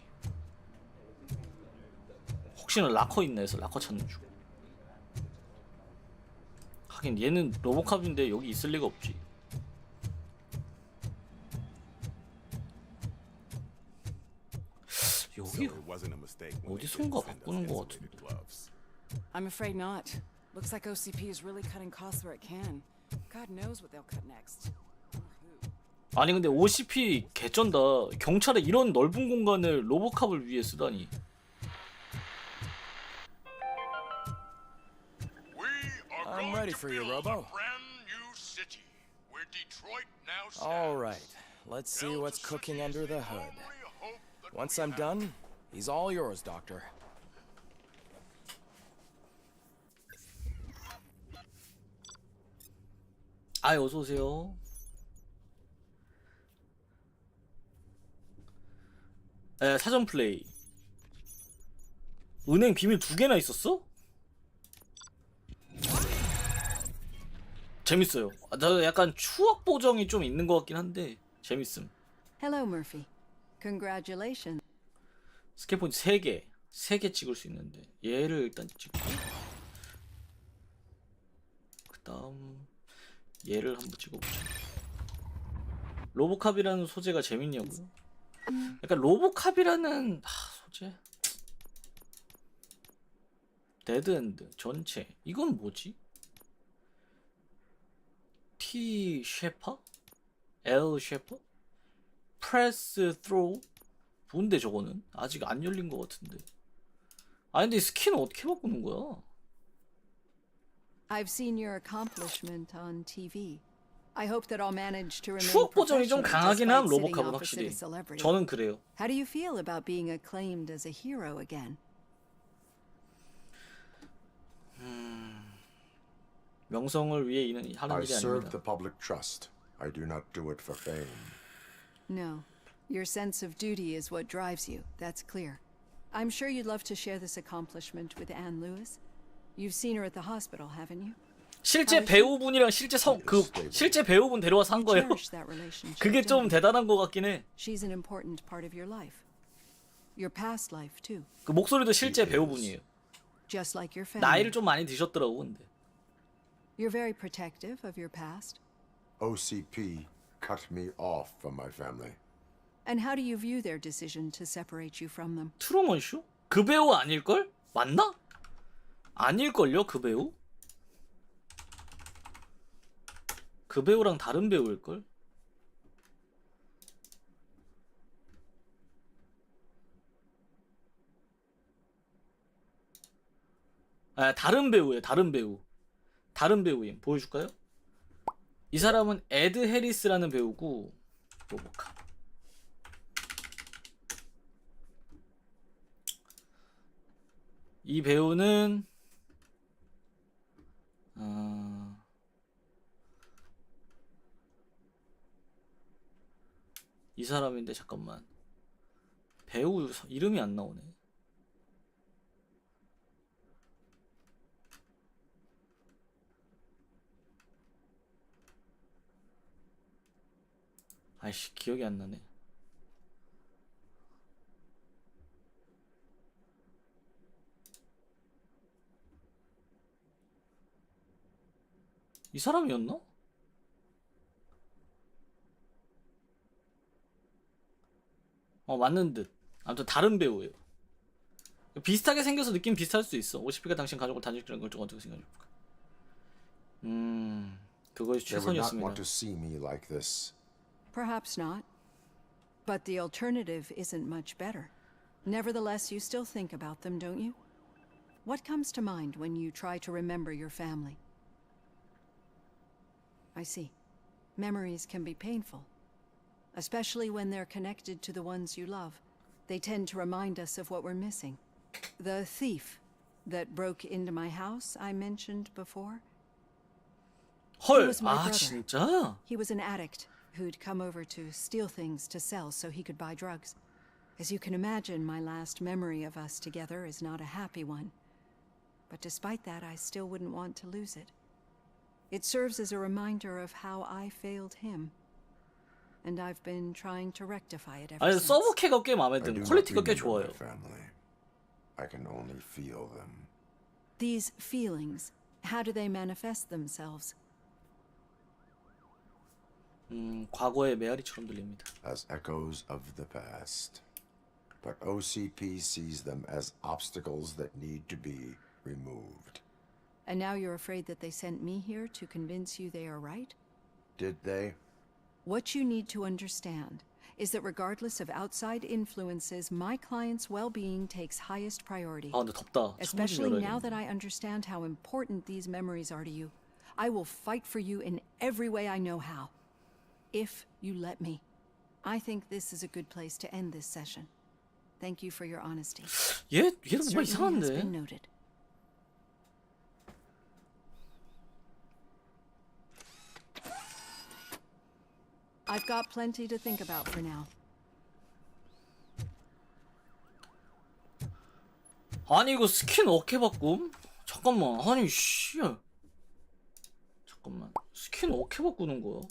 혹시나 락커 있나 해서 락커 찾는 중. 하긴 얘는 로보캅인데 여기 있을 리가 없지. 여기 어디선가 바꾸는 거 같은데. I'm afraid not. Looks like OCP is really cutting costs where it can. God knows what they'll cut next. 아니 근데 OCP 개쩐다. 경찰에 이런 넓은 공간을 로보캅을 위해 쓰다니. I'm ready for you, Robo. All right, let's see what's cooking under the hood. Once I'm done, he's all yours, Doctor. 아, 어서 오세요. 에, 사전 플레이. 은행 비밀 2개나 있었어? 재밌어요. 나 약간 추억 보정이 좀 있는 것 같긴 한데 재밌음. Hello, Murphy. Congratulations. 스캔 포인트 3개 찍을 수 있는데 얘를 일단 찍고 그 다음 얘를 한번 찍어보자. 로보캅이라는 소재가 재밌냐고요? 약간 로보캅이라는 소재? 데드엔드 전체 이건 뭐지? T 쉐퍼? L 쉐퍼? 프레스 throw? 뭔데 저거는? 아직 안 열린 것 같은데. 아 근데 스킨은 어떻게 바꾸는 거야? I've seen your accomplishment on TV. I hope that I'll manage to remain 추억 보정이 좀 professional 강하긴 함 despite sitting 로보캅은 opposite 확실히. a celebrity. 저는 그래요. How do you feel about being acclaimed as a hero again? 명성을 위해 하는 I 일이 serve 아닙니다. the public trust. I do not do it for fame. No. Your sense of duty is what drives you. That's clear. I'm sure you'd love to share this accomplishment with Anne Lewis. You've seen her at the hospital, haven't you? 실제 배우분이랑 실제 배우분 데려와서 한 거예요. 그게 좀 대단한 것 같긴 해. She's an important part of your life. Your past life too. 그 목소리도 실제 배우분이에요. Just like your family. 나이를 좀 많이 드셨더라고 근데. You're very protective of your past. OCP cut me off from my family. And how do you view their decision to separate you from them? 트루먼 쇼? 그 배우 아닐걸? 맞나? 아닐걸요 그 배우? 그 배우랑 다른 배우일걸? 아 다른 배우예요 다른 배우. 다른 배우임. 보여줄까요? 이 사람은 에드 해리스라는 배우고 로보캅. 이 배우는 이 사람인데 잠깐만 배우 이름이 안 나오네. 아이씨 기억이 안 나네. 이 사람이었나? 맞는 듯. 아무튼 다른 배우예요. 비슷하게 생겨서 느낌 비슷할 수 있어. 50피가 당신 가족을 단식하는 걸 좀 어떻게 생각해볼까? 그것이 They would not 최선이었습니다. want to see me like this. Perhaps not. But the alternative isn't much better. Nevertheless, you still think about them, don't you? What comes to mind when you try to remember your family? I see. Memories can be painful, especially when they're connected to the ones you love. They tend to remind us of what we're missing. The thief that broke into my house I mentioned before. He 헐, was my 아 brother. 진짜? He was an addict who'd come over to steal things to sell so he could buy drugs. As you can imagine, my last memory of us together is not a happy one. But despite that, I still wouldn't want to lose it. It serves as a reminder of how I failed him. And I've been trying to rectify it ever 아니 since. 서브캐가 꽤 마음에 I do 든 not 퀄리티가 꽤 remember 좋아요. my family. I can only feel them. These feelings, how do they manifest themselves? 과거의 메아리처럼 들립니다. As echoes of the past. But OCP sees them as obstacles that need to be removed. And now you're afraid that they sent me here to convince you they are right? Did they? What you need to understand is that regardless of outside influences, my client's well-being takes highest priority. 아 근데 덥다. Especially now that I understand how important these memories are to you. I will fight for you in every way I know how. If you let me. I think this is a good place to end this session. Thank you for your honesty. 얘는 It 뭔가 certainly has been 이상한데? noted. I've got plenty to think about for now. 아니 이거 스킨 어깨 바꿈? 잠깐만. 아니 씨. 잠깐만. 스킨 어깨 바꾸는 거야?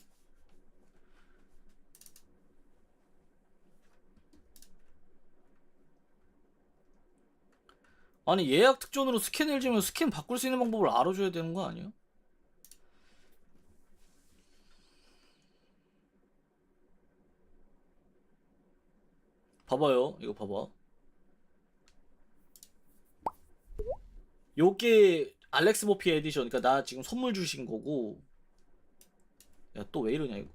아니 예약 특전으로 스킨을 지면 스킨 바꿀 수 있는 방법을 알아줘야 되는 거 아니야? 봐봐요. 이거 봐봐. 요게 알렉스 모피 에디션. 그러니까 나 지금 선물 주신 거고. 야 또 왜 이러냐 이거.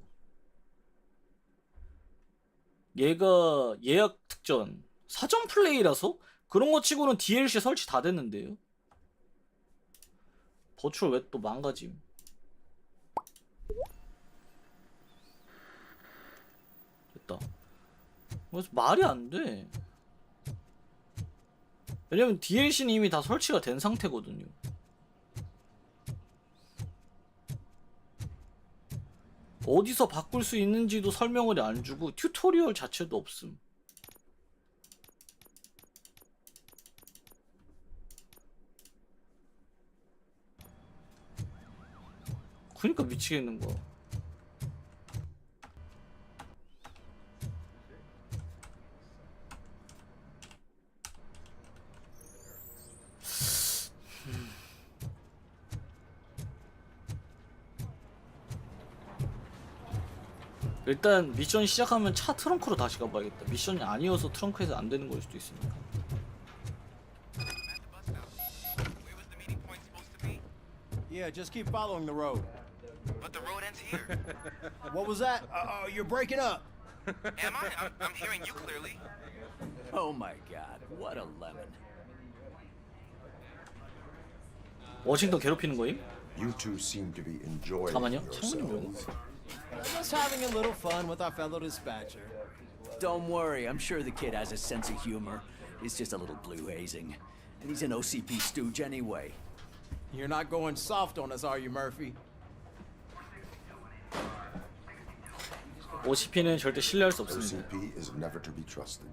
얘가 예약 특전 사전 플레이라서 그런 거 치고는 DLC 설치 다 됐는데요. 버추얼 왜 또 망가짐? 됐다. 그래서 말이 안 돼. 왜냐면 DLC는 이미 다 설치가 된 상태거든요. 어디서 바꿀 수 있는지도 설명을 안 주고 튜토리얼 자체도 없음. 그러니까 미치겠는 거야. 일단 미션 시작하면 차 트렁크로 다시 가봐야겠다. 미션이 아니어서 트렁크에서 안 되는 걸 수도 있으니까. Yeah, just keep following the road. But the road ends here. What was that? You're breaking up. Am I? I'm hearing you clearly. Oh my god, what a lemon. 워싱턴 괴롭히는 거임? You two seem to be enjoying 잠깐만요. 창문이 왜 yourselves. Just having a little fun with our fellow dispatcher. Don't worry, I'm sure the kid has a sense of humor. It's just a little blue hazing. And he's an OCP stooge anyway. You're not going soft on us, are you, Murphy? OCP는 절대 신뢰할 수 없습니다. OCP is never to be trusted.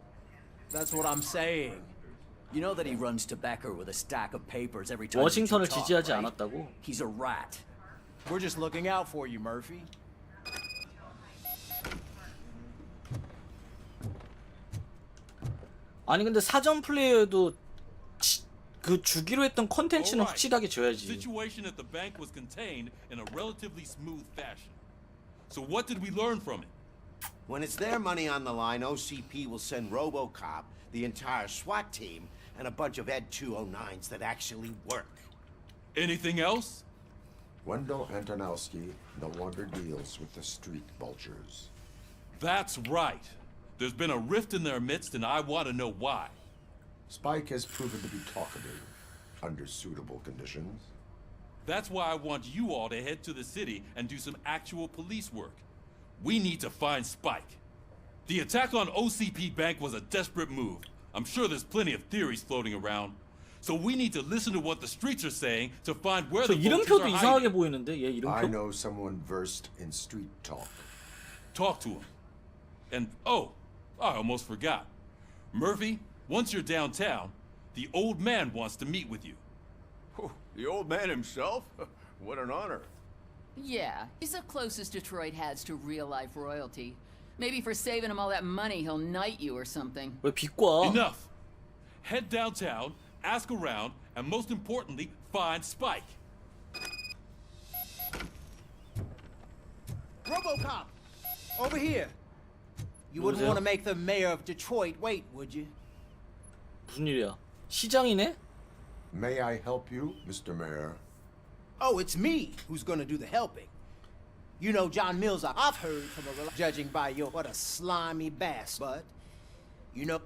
That's what I'm saying. You know that he runs to Becker with a stack of papers every time 워싱턴을 you talk, 지지하지 right? 않았다고? He's a rat. We're just looking out for you, Murphy. 아니 근데 사전 플레이어도 그 주기로 했던 컨텐츠는 Alright. 확실하게 줘야지. Situation at the bank was contained in a relatively smooth fashion. So what did we learn from it? When it's their money on the line, OCP will send RoboCop, the entire SWAT team, and a bunch of Ed 209s that actually work. Anything else? Wendell Antonowski no longer deals with the street vultures. That's right. There's been a rift in their midst, and I want to know why. Spike has proven to be talkative under suitable conditions. That's why I want you all to head to the city and do some actual police work. We need to find Spike. The attack on OCP Bank was a desperate move. I'm sure there's plenty of theories floating around. So we need to listen to what the streets are saying to find where 저 the vultures 이름표도 are 이상하게 hiding. 보이는데 얘 I 이름표? know someone versed in street talk. Talk to him. And oh, I almost forgot. Murphy, once you're downtown, the old man wants to meet with you. The old man himself? What an honor. Yeah, he's the closest Detroit has to real-life royalty. Maybe for saving him all that money, he'll knight you or something. 왜 비꼬아? Enough. Head downtown, ask around, and most importantly, find Spike. RoboCop, over here. You wouldn't 누구세요? want to make the mayor of Detroit wait, would you? 무슨 일이야? 시장이네? May I help you, Mr. Mayor? Oh, it's me who's gonna do the helping. You know John Mills, I've heard from a judging by your what a slimy bass, but you know.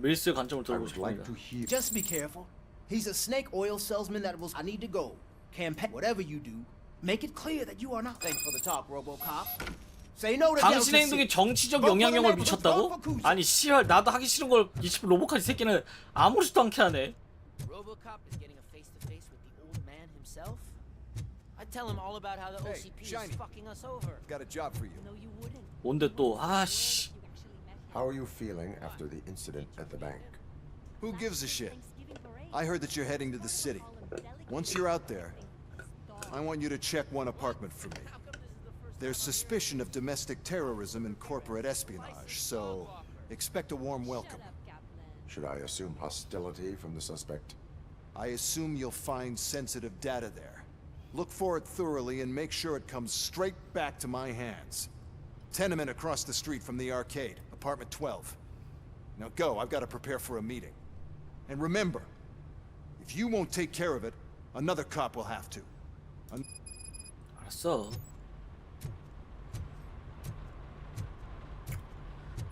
밀스의 관점을 I 들어보고 would like 싶습니다. to hear. Just be careful. He's a snake oil salesman that will. I need to go. Campaign. Whatever you do, make it clear that you are not. Thanks for the talk, RoboCop. Say no to 당신의 행동이 정치적 영향력을 미쳤다고? 아니 씨발 나도 하기 싫은 걸 이 로봇카이 새끼는 아무렇지도 않게 하네. RoboCop is getting a face-to-face with the old man himself. I tell him all about how the OCP Shiny. is fucking us over. Got a job for you. No, you wouldn't. 뭔데 또? 아씨. How are you feeling after the incident at the bank? Who gives a shit? I heard that you're heading to the city. Once you're out there, I want you to check one apartment for me. There's suspicion of domestic terrorism and corporate espionage, so expect a warm welcome. Should I assume hostility from the suspect? I assume you'll find sensitive data there. Look for it thoroughly and make sure it comes straight back to my hands. Tenement across the street from the arcade, apartment 12. Now go, I've got to prepare for a meeting. And remember, if you won't take care of it, another cop will have to. 알았어.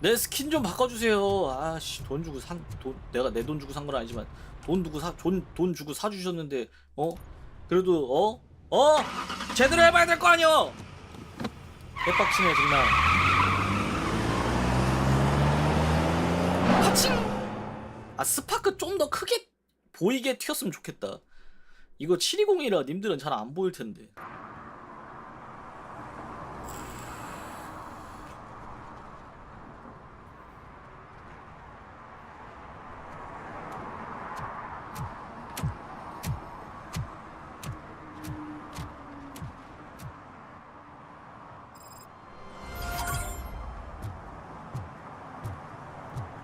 내 스킨 좀 바꿔주세요. 아씨 돈 주고 내가 내 돈 주고 산 건 아니지만 돈 주고 사 주셨는데 그래도 제대로 해봐야 될 거 아니여. 개빡치네 정말. 파칭. 스파크 좀 더 크게 보이게 튀었으면 좋겠다. 이거 720이라 님들은 잘 안 보일 텐데.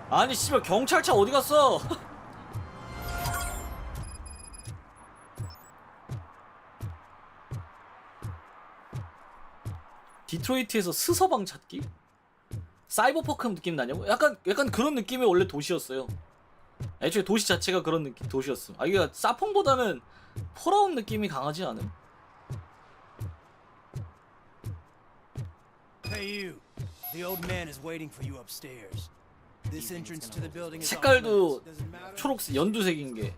아니 씨발 경찰차 어디 갔어? 디트로이트에서 스서방 찾기? 사이버펑크 느낌 나냐고? 약간 그런 느낌의 원래 도시였어요. 애초에 도시 자체가 그런 느낌 도시였음. 이게 사펑보다는 폴아웃 느낌이 강하지 않음? Hey you. The old man is waiting for you upstairs. This entrance to the building is 색깔도 초록색 연두색인 게.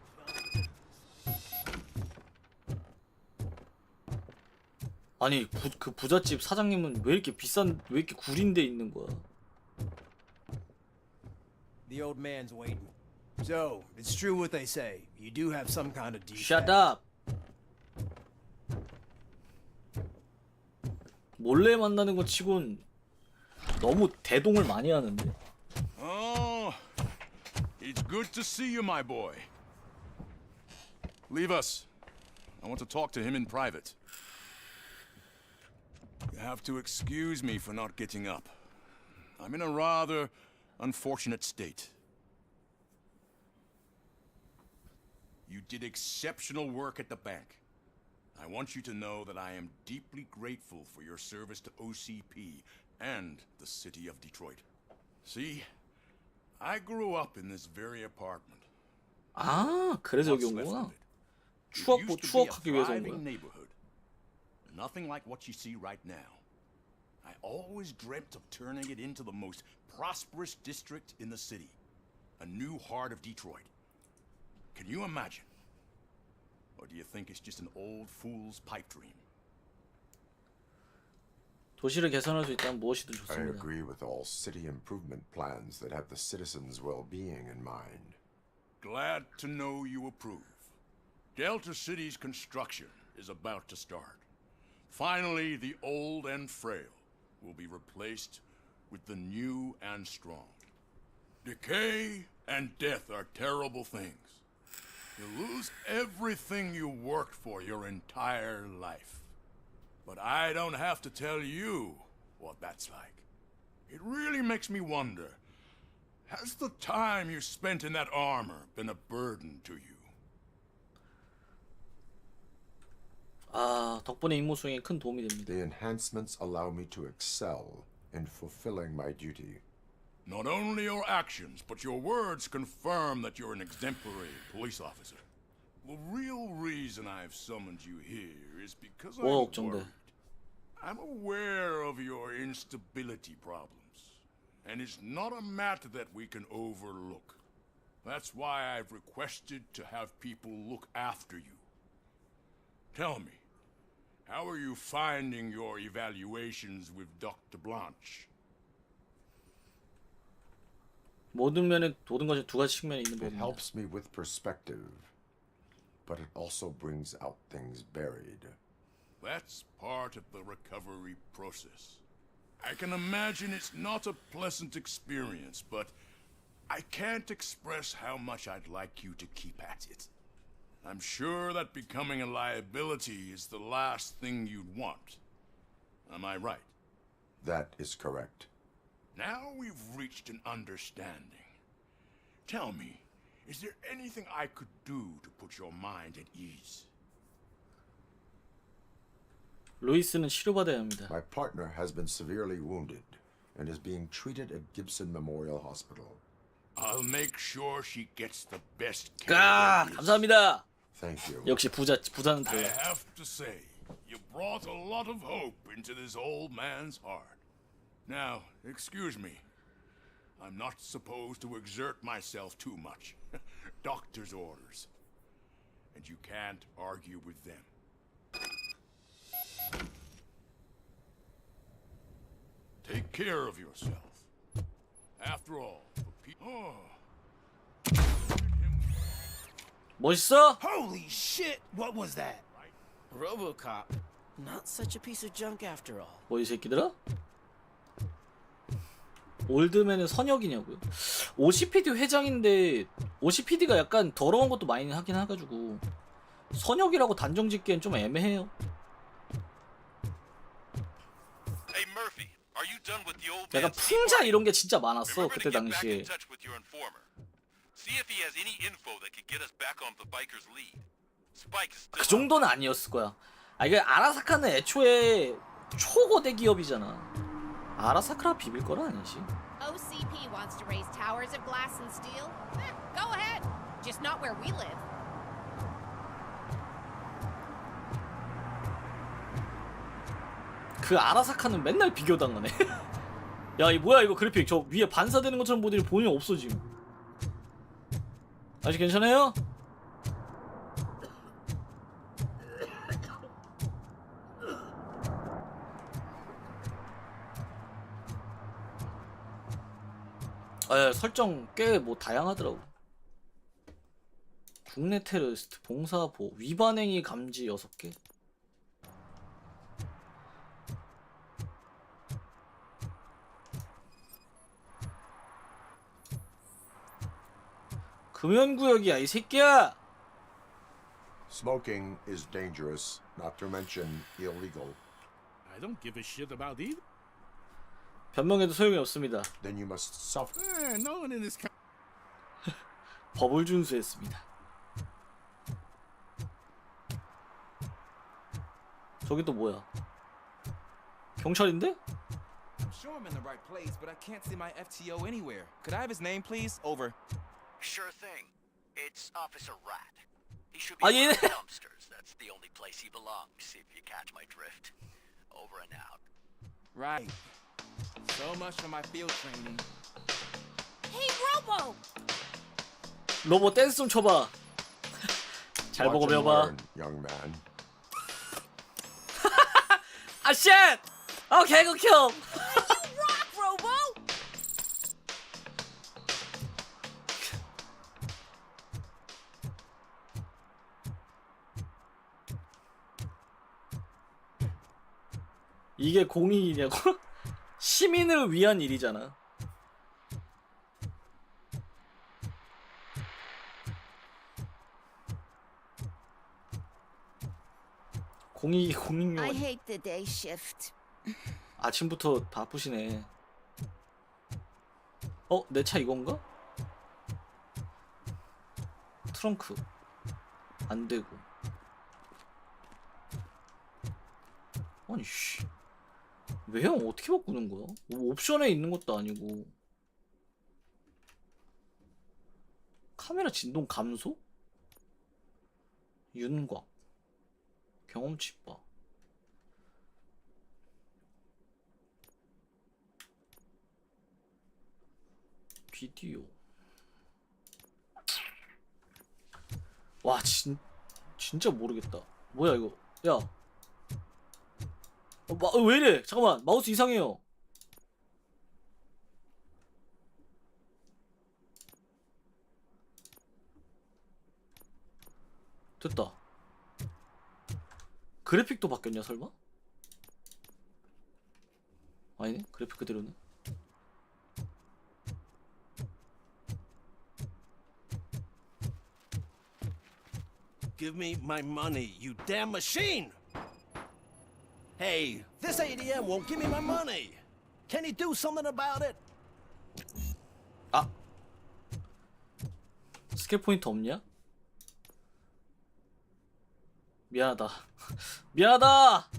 아니 그 부잣집 사장님은 왜 이렇게 왜 이렇게 구린데 있는 거야? The old man's waiting. So, it's true what they say. You do have some kind of defect. Shut up. 몰래 만나는 거 치곤 너무 대동을 많이 하는데. Oh, it's good to see you, my boy. Leave us. I want to talk to him in private. You have to excuse me for not getting up. I'm in a rather unfortunate state. You did exceptional work at the bank. I want you to know that I am deeply grateful for your service to OCP and the city of Detroit. See, I grew up in this very apartment. 그래서 여기 온 거구나. 추억하기 위해서 온 거야. Neighborhood. Nothing like what you see right now. I always dreamt of turning it into the most prosperous district in the city. A new heart of Detroit. Can you imagine? Or do you think it's just an old fool's pipe dream? 도시를 개선할 수 있다면 무엇이든 I 좋습니다. agree with all city improvement plans that have the citizens' well-being in mind. Glad to know you approve. Delta City's construction is about to start. Finally, the old and frail will be replaced with the new and strong. Decay and death are terrible things. You lose everything you worked for your entire life. But I don't have to tell you what that's like. It really makes me wonder, has the time you spent in that armor been a burden to you? 아, 덕분에 임무 수행에 큰 도움이 됩니다. The enhancements allow me to excel in fulfilling my duty. Not only your actions, but your words confirm that you're an exemplary police officer. The real reason I've summoned you here is because I'm worried. I'm aware of your instability problems, and it's not a matter that we can overlook. That's why I've requested to have people look after you. Tell me, how are you finding your evaluations with Dr. Blanche? 모든 면에 모든 것이 두 가지 측면이 있는 It 법입니다. helps me with perspective, but it also brings out things buried. That's part of the recovery process. I can imagine it's not a pleasant experience, but I can't express how much I'd like you to keep at it. I'm sure that becoming a liability is the last thing you'd want. Am I right? That is correct. Now we've reached an understanding. Tell me, is there anything I could do to put your mind at ease? 루이스는 치료받아야 합니다. My partner has been severely wounded and is being treated at Gibson Memorial Hospital. I'll make sure she gets the best care. 아, 감사합니다. Thank you. 역시 부자는 I 들어요. have to say, you brought a lot of hope into this old man's heart. Now, excuse me. I'm not supposed to exert myself too much. Doctor's orders. And you can't argue with them. Take care of yourself. After all, 멋있어? Holy shit! What was that? RoboCop. Not such a piece of junk after all. 뭐 이 새끼들아? 올드맨은 선역이냐고요? OCPD 회장인데 OCPD가 약간 더러운 것도 많이 하긴 해가지고 선역이라고 단정 짓기엔 좀 애매해요. Hey Murphy, are you done with the old 약간 man's 풍자 이런 게 진짜 많았어 Remember 그때 to get back in 당시에. touch with your informer. See if he has any info that could get us back on the biker's lead. Spike is 그 still 정도는 아니었을 거야. 아 이게 아라사카는 애초에 초거대 기업이잖아. 아라사카라 비빌 거는 아니지. OCP wants to raise towers of glass and steel? Go ahead. Just not where we live. 그 아라사카는 맨날 비교당하네. 야, 이 뭐야 이거 그래픽 저 위에 반사되는 것처럼 보더니 보이면 없어 지금. 아직 괜찮아요? 아, 설정 꽤 뭐 다양하더라고. 국내 테러리스트 봉사보 위반행위 감지 6개. 금연구역이야 이 새끼야. Smoking is dangerous, not to mention illegal. I don't give a shit about either. 변명해도 소용이 없습니다. Then you must suffer. No one in this 법을 준수했습니다. 저기 또 뭐야? 경찰인데? I'm sure I'm in the right place, but I can't see my FTO anywhere. Could I have his name, please? Over. Sure thing. It's Officer Rat. He should 아, be in 얘네. the dumpsters. That's the only place he belongs, if you catch my drift. Over and out. Right. So much for my field training. Hey, Robo! 로봇 댄스 좀 쳐봐. 잘 보고 Watch and 배워봐. learn. young man. 아 쉣! 아 개극혐! Rock, Robo! 이게 공익이냐고? 시민을 위한 일이잖아. 공익용. I hate the day shift. 아침부터 바쁘시네. 내 차 이건가? 트렁크 안 되고. 아니 씨. 외형 어떻게 바꾸는 거야? 뭐 옵션에 있는 것도 아니고. 카메라 진동 감소? 윤곽 경험치 바. 비디오. 와 진짜 모르겠다. 뭐야 이거? 야. 왜 이래? 잠깐만, 마우스 이상해요. 됐다. 그래픽도 바뀌었냐 설마? 아니네, 그래픽 그대로네. Give me my money, you damn machine! Hey, this ATM won't give me my money. Can you do something about it? 아, 스킬 포인트 없냐? 미안하다. 미안하다.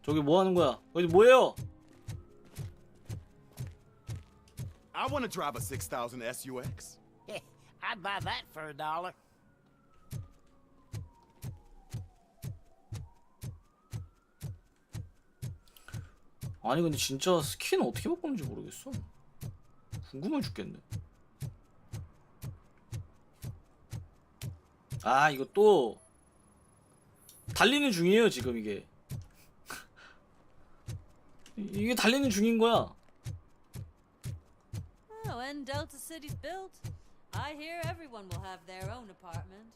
저기 뭐 하는 거야? 어디 뭐예요? I want to drive a 6000 SUX. I'd buy that for $1. 아니 근데 진짜 스킨 어떻게 바꾸는지 모르겠어. 궁금해 죽겠네. 아 이거 또 달리는 중이에요 지금 이게. 이게 달리는 중인 거야. When Delta City's built, I hear everyone will have their own apartment.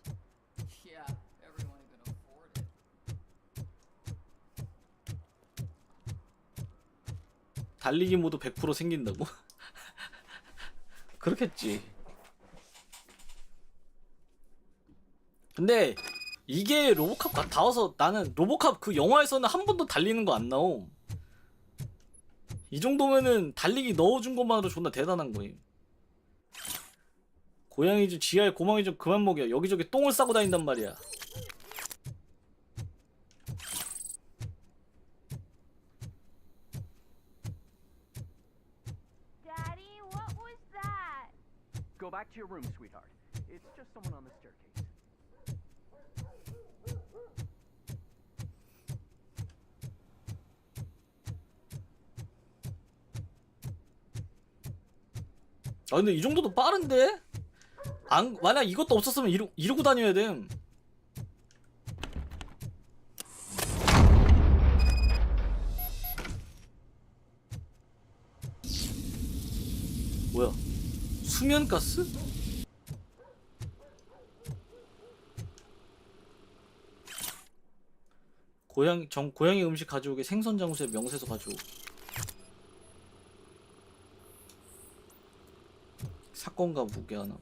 Yeah, everyone can afford it. 달리기 모드 100% 생긴다고? 그렇겠지. 근데 이게 로보캅 같아서 나는 로보캅 그 영화에서는 한 번도 달리는 거 안 나옴. 이 정도면은 달리기 넣어준 것만으로 존나 대단한 거임. 고양이 좀 지하에 고망이 좀 그만 먹여. 여기저기 똥을 싸고 다닌단 말이야. Daddy, what was that? Go back to your room, sweetheart. It's just someone on the staircase. 아 근데 이 정도도 빠른데? 만약 이것도 없었으면 이러고 다녀야 됨. 뭐야? 수면가스? 고양이 음식 가져오게 생선 장수의 명세서 가져오. 사건과 무관함.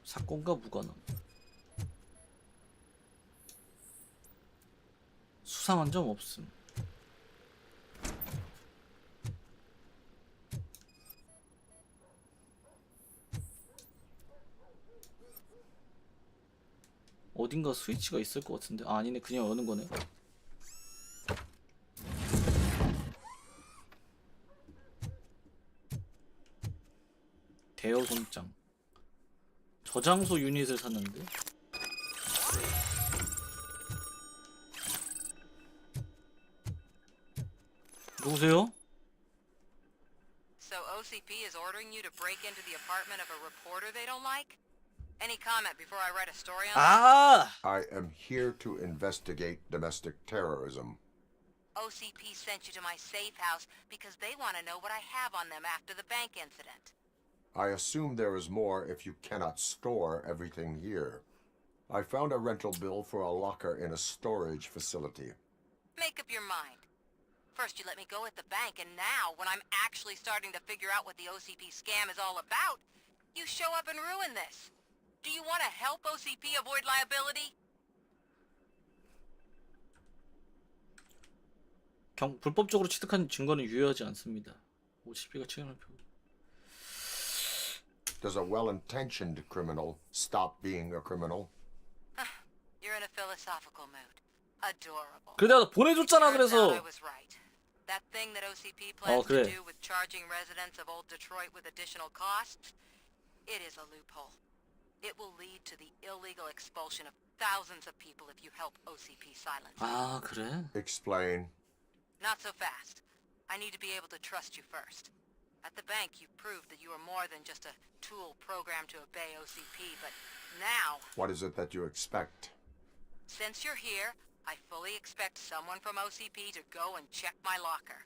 사건과 무관함. 수상한 점 없음. 어딘가 스위치가 있을 것 같은데. 아, 아니네, 그냥 여는 거네. 대여 공장. 저장소 유닛을 샀는데. 누구세요? So OCP is ordering you to break into the apartment of a reporter they don't like? Any comment before I write a story on that? I am here to investigate domestic terrorism. OCP sent you to my safe house because they want to know what I have on them after the bank incident. I assume there is more if you cannot store everything here. I found a rental bill for a locker in a storage facility. Make up your mind. First you let me go at the bank, and now, when I'm actually starting to figure out what the OCP scam is all about, you show up and ruin this. Do you want to help OCP avoid liability? 불법적으로 취득한 증거는 유효하지 않습니다. OCP가 책임을 펴고. Does a well-intentioned criminal stop being a criminal? You're in a philosophical mood. Adorable. 그래 내가 보내줬잖아. 그래서. I was right. That thing that OCP plans 그래. to do with charging residents of old Detroit with additional costs, it is a loophole. It will lead to the illegal expulsion of thousands of people if you help OCP silence. 그래? Explain. Not so fast. I need to be able to trust you first. At the bank, you proved that you are more than just a tool programmed to obey OCP, but now... What is it that you expect? Since you're here, I fully expect someone from OCP to go and check my locker.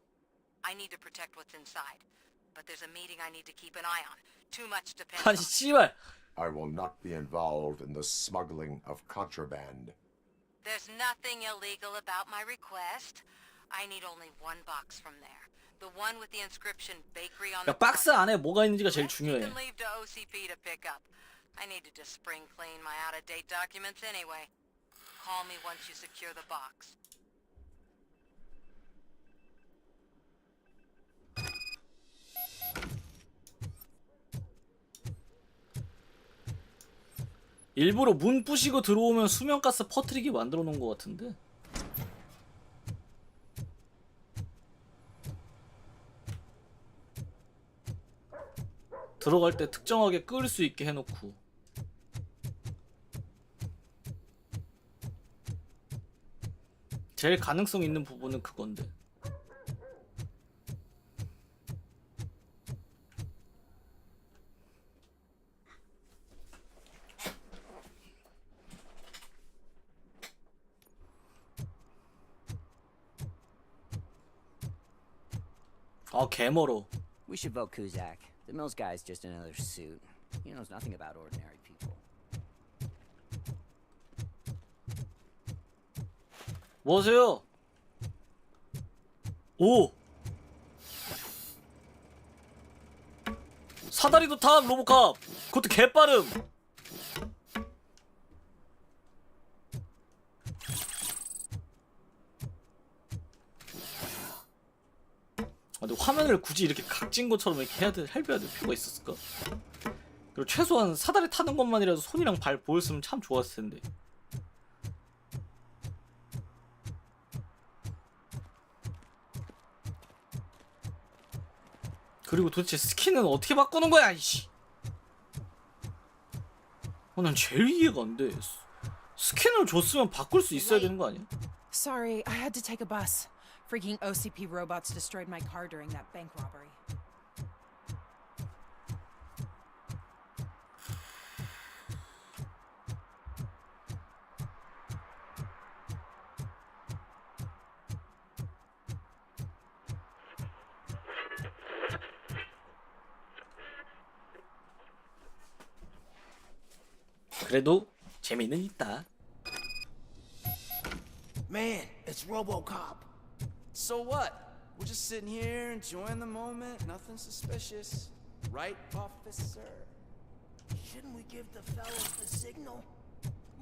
I need to protect what's inside, but there's a meeting I need to keep an eye on. Too much depends 아니 on... 씨발. I will not be involved in the smuggling of contraband. There's nothing illegal about my request. I need only one box from there. The one with the inscription bakery on the 박스 안에 뭐가 있는지가 제일 You 중요해. can leave to OCP to pick up. I need to just spring clean my out-of-date documents anyway. Call me once you secure the box. 일부러 문 부시고 들어오면 수면가스 퍼뜨리게 만들어 놓은 것 같은데. 들어갈 때 특정하게 끌 수 있게 해놓고. 제일 가능성 있는 부분은 그건데. 개멀어. We should vote Kuzak. The Mills guy's just another suit. He knows nothing about ordinary people. 뭐하세요? 오! 사다리도 타 로보캅! 그것도 개빠름! 근데 화면을 굳이 이렇게 각진 것처럼 이렇게 해야 될 필요가 있었을까? 그리고 최소한 사다리 타는 것만이라도 손이랑 발 보였으면 참 좋았을 텐데. 그리고 도대체 스킨은 어떻게 바꾸는 거야, 이씨. 난 제일 이해가 안 돼. 스킨을 줬으면 바꿀 수 있어야 되는 거 아니야? Sorry, I had to take a bus. Freaking OCP robots destroyed my car during that bank robbery. 그래도 재미는 있다. Man, it's RoboCop. So what? We're just sitting here enjoying the moment, nothing suspicious. Right, officer? Shouldn't we give the fellows the signal?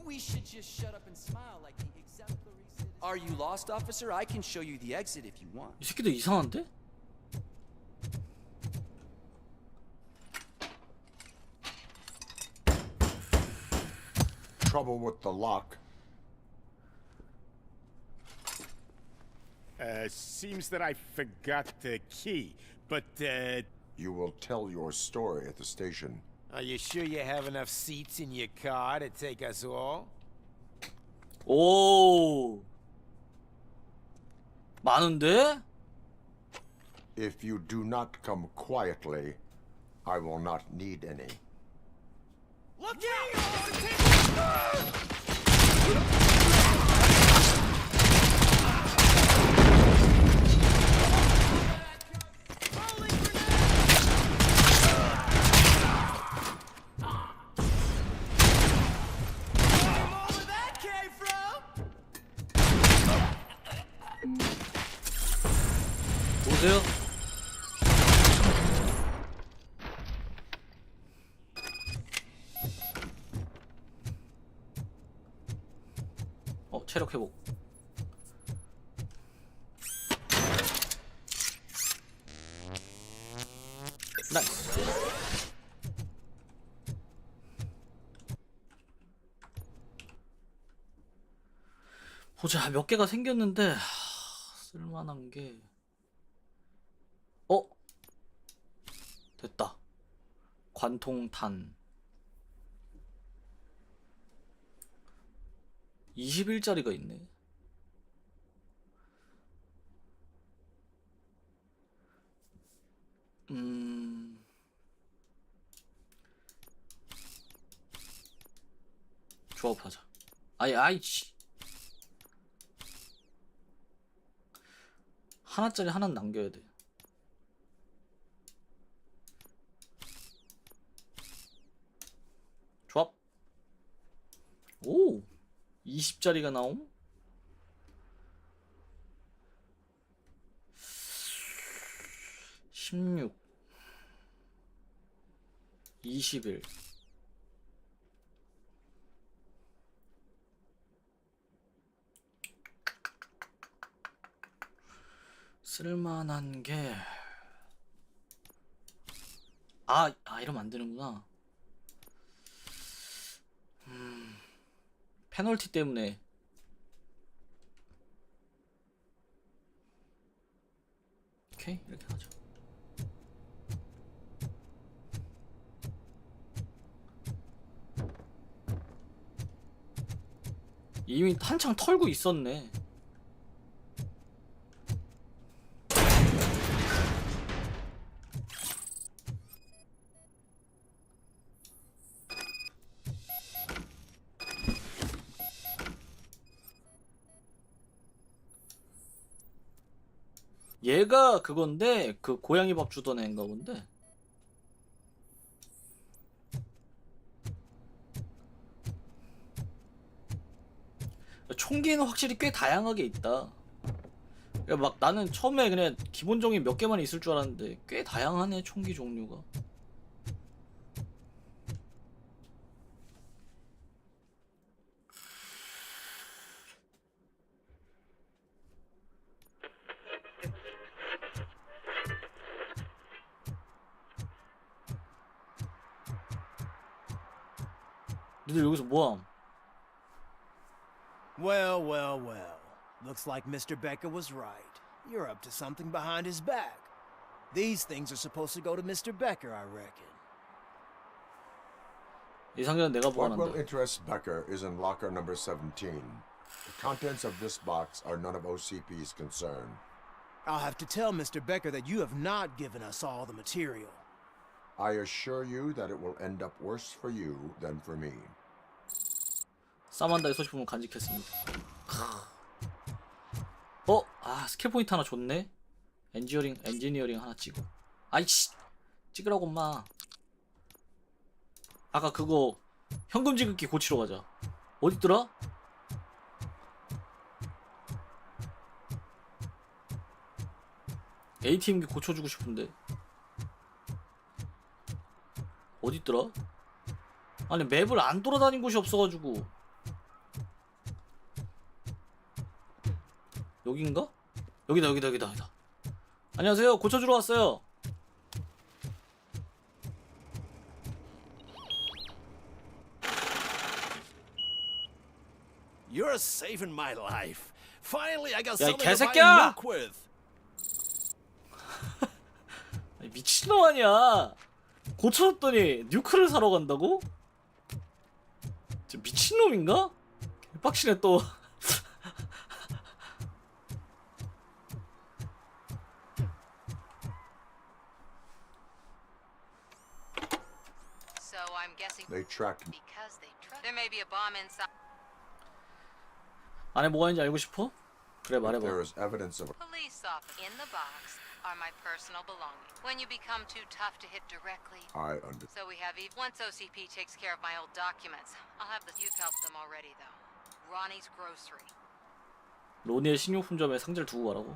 We should just shut up and smile like the exemplary citizen. Are you lost, officer? I can show you the exit if you want. 이 새끼들 이상한데? Trouble with the lock. Seems that I forgot the key, but, You will tell your story at the station. Are you sure you have enough seats in your car to take us all? 오. 많은데? If you do not come quietly, I will not need any. Look out! 보세요. 체력 회복. 나이스. 보자, 몇 개가 생겼는데 쓸만한 게 됐다. 관통탄 20일짜리가 있네. 조합하자. 아이씨. 하나짜리 하나는 남겨야 돼. 조합. 오, 20짜리가 나옴. 16 21 쓸만한 게 이러면 안 되는구나. 페널티 때문에 오케이, 이렇게 하죠. 이미 한창 털고 있었네. 얘가 그건데, 그 고양이 밥 주던 애인가 본데. 총기는 확실히 꽤 다양하게 있다. 막 나는 처음에 그냥 기본적인 몇 개만 있을 줄 알았는데 꽤 다양하네, 총기 종류가. 니들 여기서 뭐함? Well, well, well. Looks like Mr. Becker was right. You're up to something behind his back. These things are supposed to go to Mr. Becker, I reckon. 이 상자는 내가 What will 보관한다. interest Becker is in locker number 17. The contents of this box are none of OCP's concern. I'll have to tell Mr. Becker that you have not given us all the material. I assure you that it will end up worse for you than for me. 사만다의 소식품을 간직했습니다. 스킬 포인트 하나 줬네. 엔지니어링 하나 찍어. 아이씨, 찍으라고 엄마. 아까 그거 현금 지급기 고치러 가자. 어딨더라? ATM기 고쳐주고 싶은데 어딨더라? 아니 맵을 안 돌아다닌 곳이 없어가지고. 여긴가? 여기다. 안녕하세요, 고쳐주러 왔어요. You're saving my life. Finally, I got 야, 이 something to buy 개새끼야! milk with. 미친놈 아니야. 고쳐줬더니 뉴크를 사러 간다고? 진짜 미친놈인가? 빡치네 또. I'm guessing They tracked me. because they trust. There may be a bomb inside. 안에 뭐가 있는지 알고 싶어? 그래 If 말해봐. there is evidence of Police officer in the box are my personal belongings. When you become too tough to hit directly, so we have once OCP takes care of my old documents, I'll have the. You've helped them already though. Ronnie's grocery. 로니의 식료품점에 상자를 두고 가라고.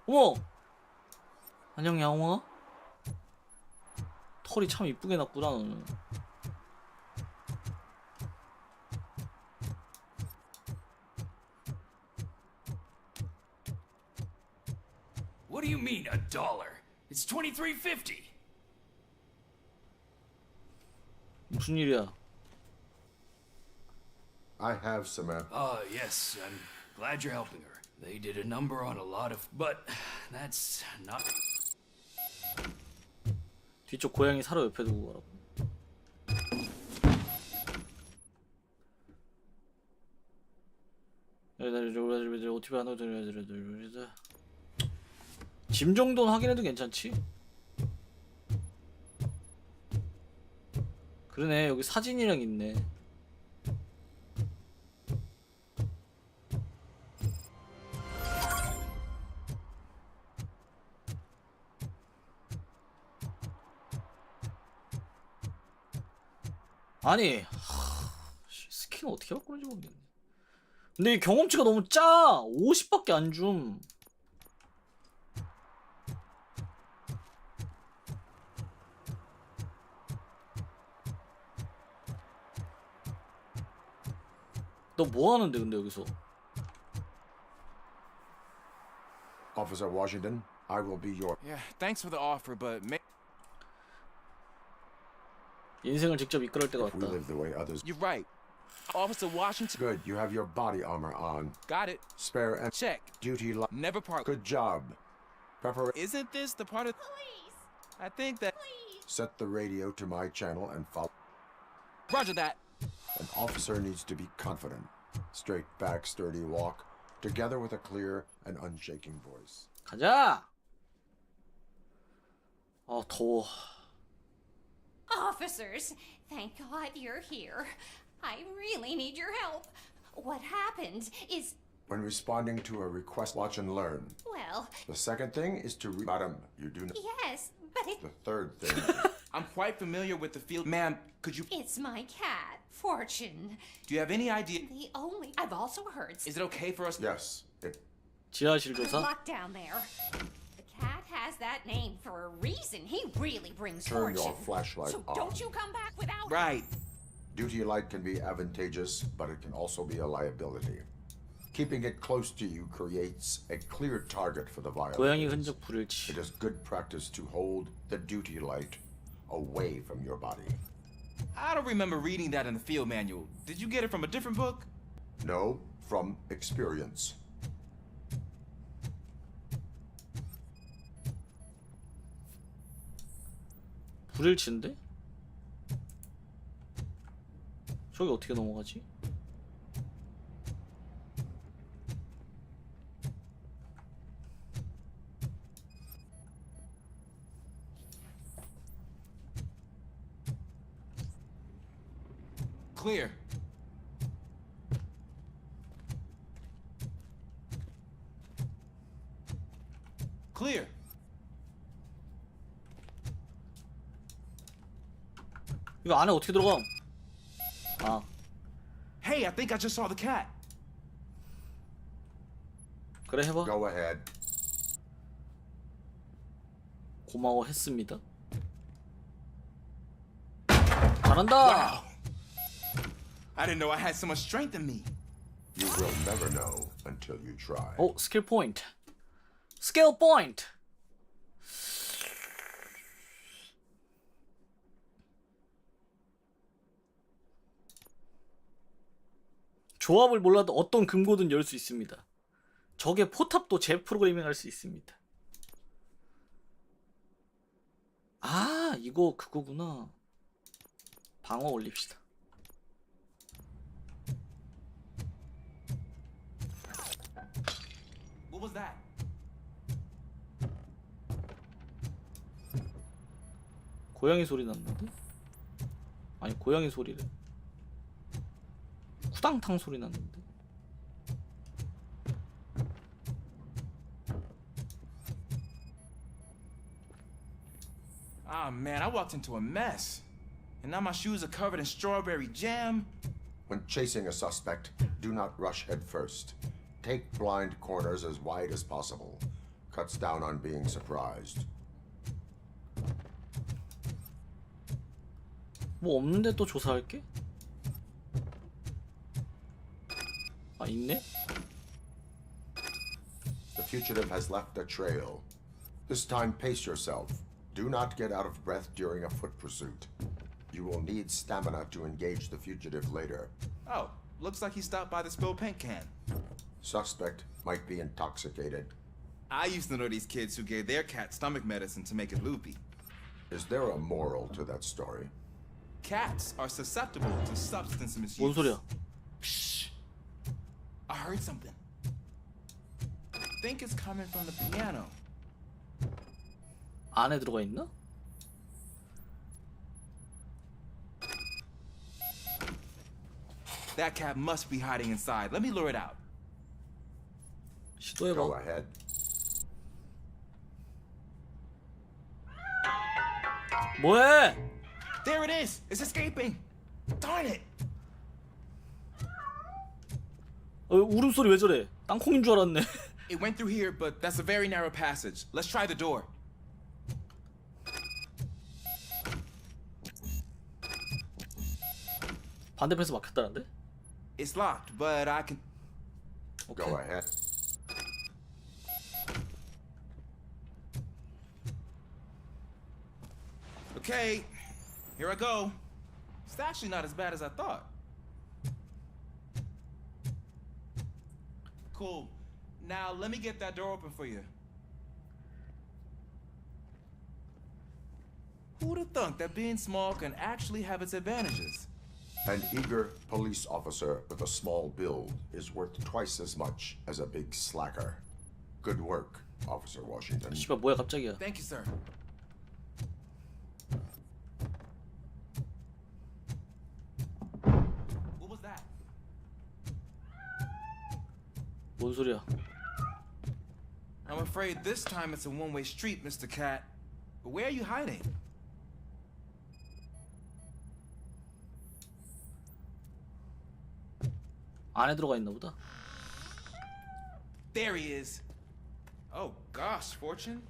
어머! 안녕 야옹아? 털이 참 이쁘게 났구나 너는. What do you mean, $1? It's $23.50. 무슨 일이야? I have Samantha. Yes, I'm glad you're helping her. They did a number on a lot of... But that's not... 뒤쪽 고양이 사료 옆에 두고 가라고. OTP 하나 짐 정도는 확인해도 괜찮지? 그러네 여기 사진이랑 있네. 아니 스킨 어떻게 바꾸는지 모르겠네. 근데 이 경험치가 너무 짜. 50밖에 안 줌. 너 뭐 하는데 근데 여기서? Officer Washington, I will be your. Yeah, thanks for the offer, but 인생을 직접 이끌을 때가 We 왔다. live the way others. you're right. Officer Washington. Good. You have your body armor on. Got it. Spare and Check. duty light. Never park. Good job. Isn't this the part of... Police! I think that... Please! Set the radio to my channel and follow. Roger that. An officer needs to be confident. Straight back, sturdy walk, together with a clear and unshaking voice. 가자. 아 더워. Officers, thank God you're here. I really need your help. What happened is... When responding to a request, watch and learn. Well... The second thing is to Madam, you do not. Yes, but it... The third thing. I'm quite familiar with the field. Ma'am, could you... It's my cat, Fortune. Do you have any idea... The only... I've also heard... Is it okay for us... Yes. 지하실 Good 조사. luck down there. The cat has that name for a reason. He really brings Turn fortune. your flashlight so on. don't you come back without... Right. Duty light can be advantageous, but it can also be a liability. Keeping it close to you creates a clear target for the 고양이 violators. 흔적 불일치. It is good practice to hold the duty light away from your body. I don't remember reading that in the field manual. Did you get it from a different book? No, from experience. 불일치인데? 저기 어떻게 넘어가지? Clear. Clear. 이거 안에 어떻게 들어가? 아, Hey, I think I just saw the cat. 그래 해봐. Go ahead. 고마워했습니다. 잘한다. I didn't know I had so much strength in me. You will never know until you try. 오, 스킬 포인트. 스킬 포인트. 조합을 몰라도 어떤 금고든 열 수 있습니다. 적의 포탑도 재프로그래밍 할 수 있습니다. 아, 이거 그거구나. 방어 올립시다. What was that? 고양이 소리 났는데? 아니 고양이 소리래. 쿠당탕 소리 났는데. Ah, man, I walked into a mess. And now my shoes are covered in strawberry jam. When chasing a suspect, do not rush head first. Take blind corners as wide as possible. Cuts down on being surprised. 뭐 없는데 또 조사할게? 아 있네? The fugitive has left a trail. This time pace yourself. Do not get out of breath during a foot pursuit. You will need stamina to engage the fugitive later. Oh, looks like he stopped by the spilled paint can. Suspect might be intoxicated. I used to know these kids who gave their cat stomach medicine to make it loopy. Is there a moral to that story? Cats are susceptible to substance misuse. 뭔 소리야? Shh. I heard something. I think it's coming from the piano. 안에 들어가 있나? That cat must be hiding inside. Let me lure it out. 시도해봐. Go ahead. 뭐해? There it is. It's escaping. Darn it. 울음소리 왜 저래? 땅콩인 줄 알았네. It went through here, but that's a very narrow passage. Let's try the door. 반대편에서 막혔다는데? It's locked, but I can... Okay. Go ahead. Okay, here I go. It's actually not as bad as I thought. Cool. Now let me get that door open for you. Who'd have thunk that being small can actually have its advantages? An eager police officer with a small build is worth twice as much as a big slacker. Good work, Officer Washington. 씨발 뭐야 갑자기야. Thank you, sir. What was that? 뭔 소리야? I'm afraid this time it's a one-way street, Mr. Cat. But where are you hiding? 안에 들어가 있나 보다. There he is. Oh gosh, Fortune.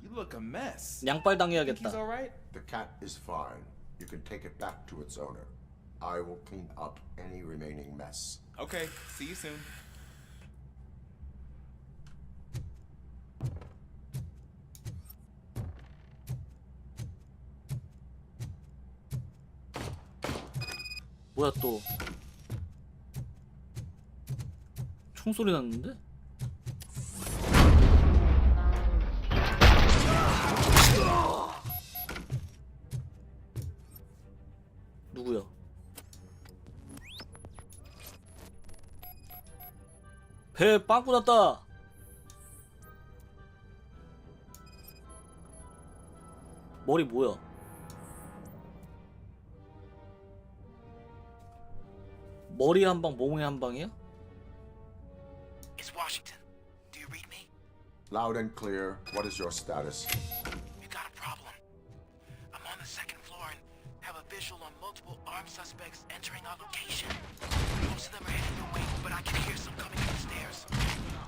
You look a mess. 양빨 Think 당해야겠다. he's all right? The cat is fine. You can take it back to its owner. I will clean up any remaining mess. Okay, see you soon. 뭐야 또? 총소리 났는데? 누구야? 배에 빵꾸 났다. 머리 뭐야? 머리 한 방, 몸에 한 방이야? It's Washington. Do you read me? Loud and clear. What is your status? We got a problem. I'm on the second floor and have a visual on multiple armed suspects entering our location. Most of them are heading your way, but I can hear some coming up the stairs.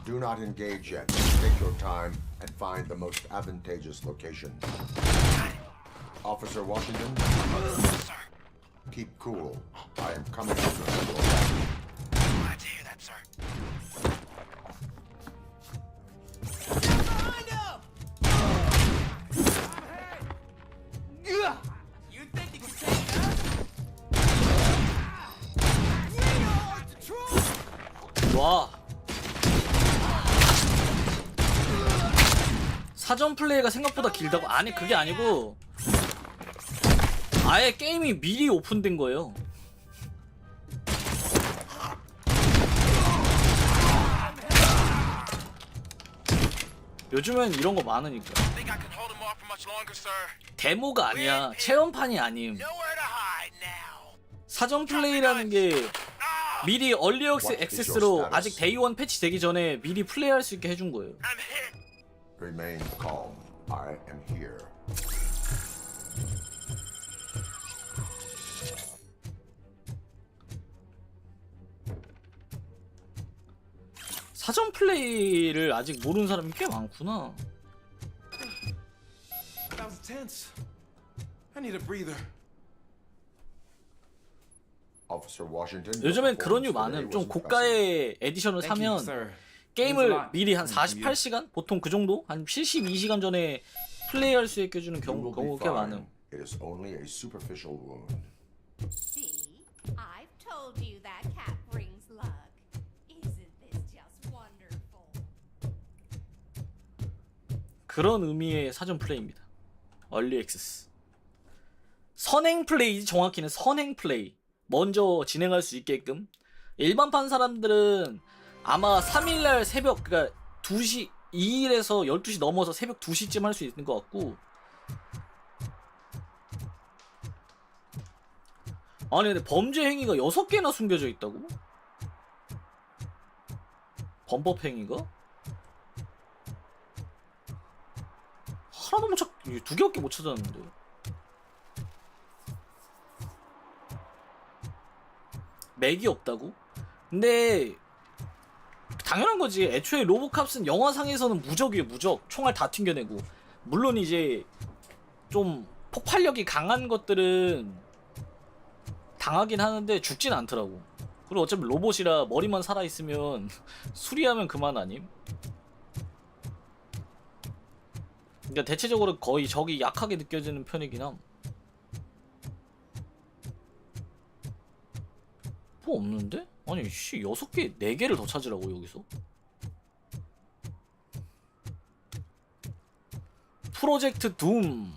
Do not engage yet. Take your time and find the most advantageous location. Officer Washington? Sir. Keep cool. I am coming after you. Glad to hear that, sir. You think you can take us? 와. 사전 플레이가 생각보다 길다고? 아니 그게 아니고 아예 게임이 미리 오픈된 거예요. 요즘엔 이런 거 많으니까. Think I can hold him off for much longer, sir? 데모가 아니야. 체험판이 아님. Nowhere to hide now. 사전 플레이라는 게 미리 얼리 액세스로 아직 데이1 패치 되기 전에 미리 플레이할 수 있게 해준 거예요. Remain calm. I am here. 사전 플레이를 아직 모르는 사람이 꽤 많구나. That was tense. I need a breather. Officer Washington. 요즘엔 그런 류 많음. 좀 고가의 에디션을 사면 게임을 미리 한 48시간? 보통 그 정도? 한 72시간 전에 플레이할 수 있게 해주는 경우가 꽤 많음. It is only a superficial wound. See? I've told you that cat brings luck. Isn't this just wonderful? 그런 의미의 사전 플레이입니다. 얼리 액세스. 선행 플레이지, 정확히는 선행 플레이. 먼저 진행할 수 있게끔. 일반판 사람들은 아마 3일날 새벽, 그니까 2시, 2일에서 12시 넘어서 새벽 2시쯤 할 수 있는 것 같고. 아니 근데 범죄 행위가 6개나 숨겨져 있다고? 범법 행위가? 하나도 못 찾, 2개밖에 못 찾았는데. 맥이 없다고? 근데 당연한 거지. 애초에 로보캅은 영화상에서는 무적이에요. 무적. 총알 다 튕겨내고. 물론 이제 좀 폭발력이 강한 것들은 당하긴 하는데 죽진 않더라고. 그리고 어차피 로봇이라 머리만 살아있으면 수리하면 그만 아님? 그러니까 대체적으로 거의 적이 약하게 느껴지는 편이긴 함. 뭐 없는데? 아니 씨 6개 4개를 더 찾으라고 여기서? 프로젝트 둠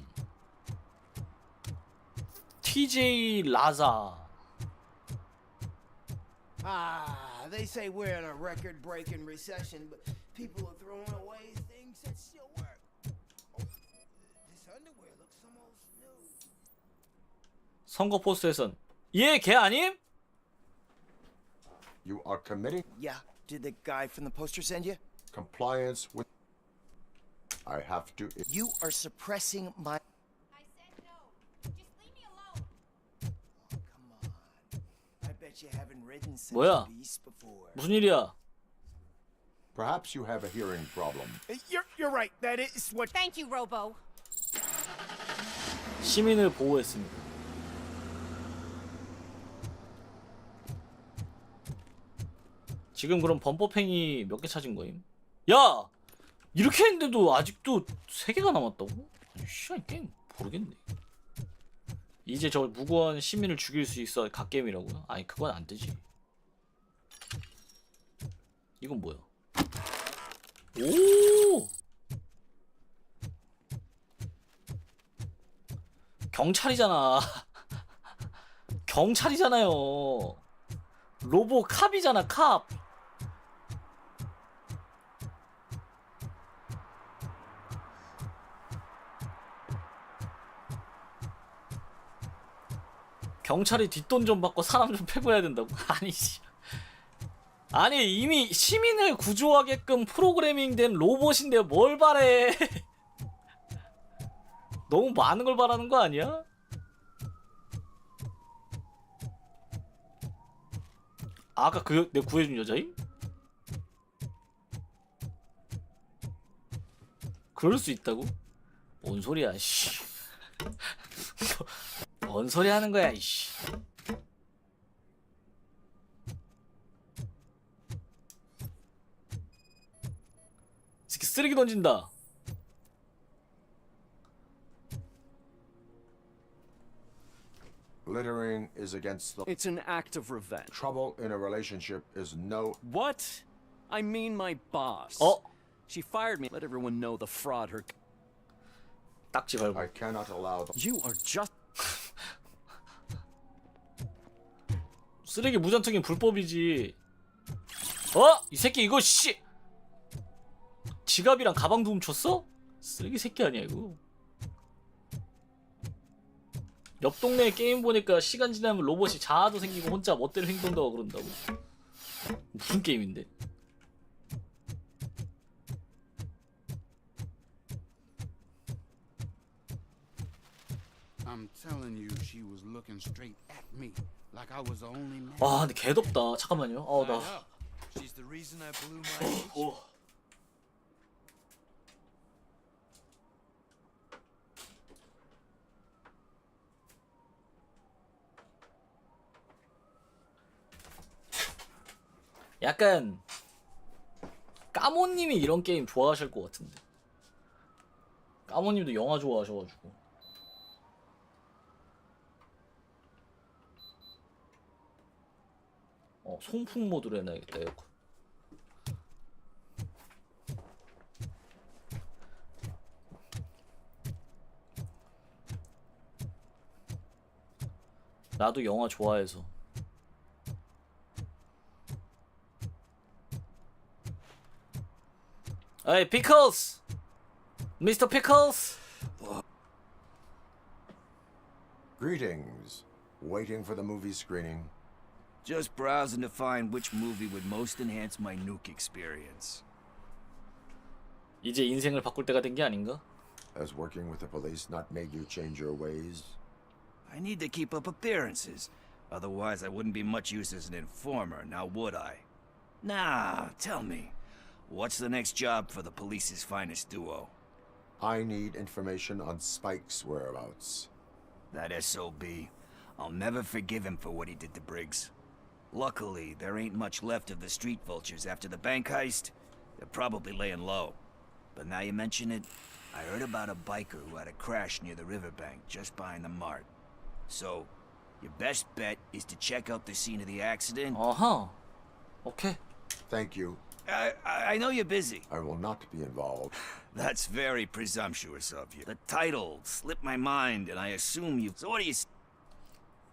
TJ 라자. Ah, they say we're in a record-breaking recession, but people are throwing away things that still work. Oh, this underwear looks almost new. 선거 포스터에선 얘 걔 아님? You are committing Yeah, did the guy from the poster send you? compliance with. I have to. You are suppressing my... I said no. Just leave me alone. Oh, come on. I bet you haven't ridden such 뭐야? a beast before. 무슨 일이야? Perhaps you have a hearing problem. You're right. That is what... Thank you, Robo. 시민을 보호했습니다. 지금 그럼 범법행위 몇 개 찾은 거임? 야! 이렇게 했는데도 아직도 3개가 남았다고? 씨, 게임 모르겠네. 이제 저 무고한 시민을 죽일 수 있어 갓게임이라고요? 아니 그건 안 되지. 이건 뭐야? 오! 경찰이잖아. 경찰이잖아요. 로보 캅이잖아, 캅. 경찰이 뒷돈 좀 받고 사람 좀 패고해야 된다고? 아니 씨. 아니 이미 시민을 구조하게끔 프로그래밍된 로봇인데 뭘 바래? 너무 많은 걸 바라는 거 아니야? 아까 그 내가 구해준 여자임? 그럴 수 있다고? 뭔 소리야, 씨. 뭔 소리 하는 거야, 이씨. 새끼 쓰레기 던진다. Littering is against the. It's an act of revenge. Trouble in a relationship is no. What? I mean my boss. Oh. She fired me. Let everyone know the fraud her. 딱지 걸고. I cannot allow the. You are just. 쓰레기 무전투기 불법이지. 어? 이 새끼 이거 씨. 지갑이랑 가방도 훔쳤어? 쓰레기 새끼 아니야 이거. 옆 동네에 게임 보니까 시간 지나면 로봇이 자아도 생기고 혼자 멋대로 행동도 하고 그런다고? 무슨 게임인데? I'm telling you, she was looking straight at me, like I was the only man. 와 근데 개덥다. 잠깐만요. 나. She's the reason I blew my 오. 약간 까모님이 이런 게임 좋아하실 것 같은데. 까모님도 영화 좋아하셔가지고. 송풍 모드로 해놔야겠다 에어컨. 나도 영화 좋아해서. Hey, Pickles! Mr. Pickles! Greetings. Waiting for the movie screening. Just browsing to find which movie would most enhance my nuke experience. 이제 인생을 바꿀 때가 된 게 아닌가? Has working with the police not made you change your ways? I need to keep up appearances. Otherwise, I wouldn't be much use as an informer, now would I? Now, tell me, what's the next job for the police's finest duo? I need information on Spike's whereabouts. That SOB. I'll never forgive him for what he did to Briggs. Luckily, there ain't much left of the street vultures after the bank heist. They're probably laying low. But now you mention it, I heard about a biker who had a crash near the riverbank just behind the mart. So, your best bet is to check out the scene of the accident. Uh-huh. Okay. Thank you. I know you're busy. I will not be involved. That's very presumptuous of you. The title slipped my mind, and I assume you... So what do you...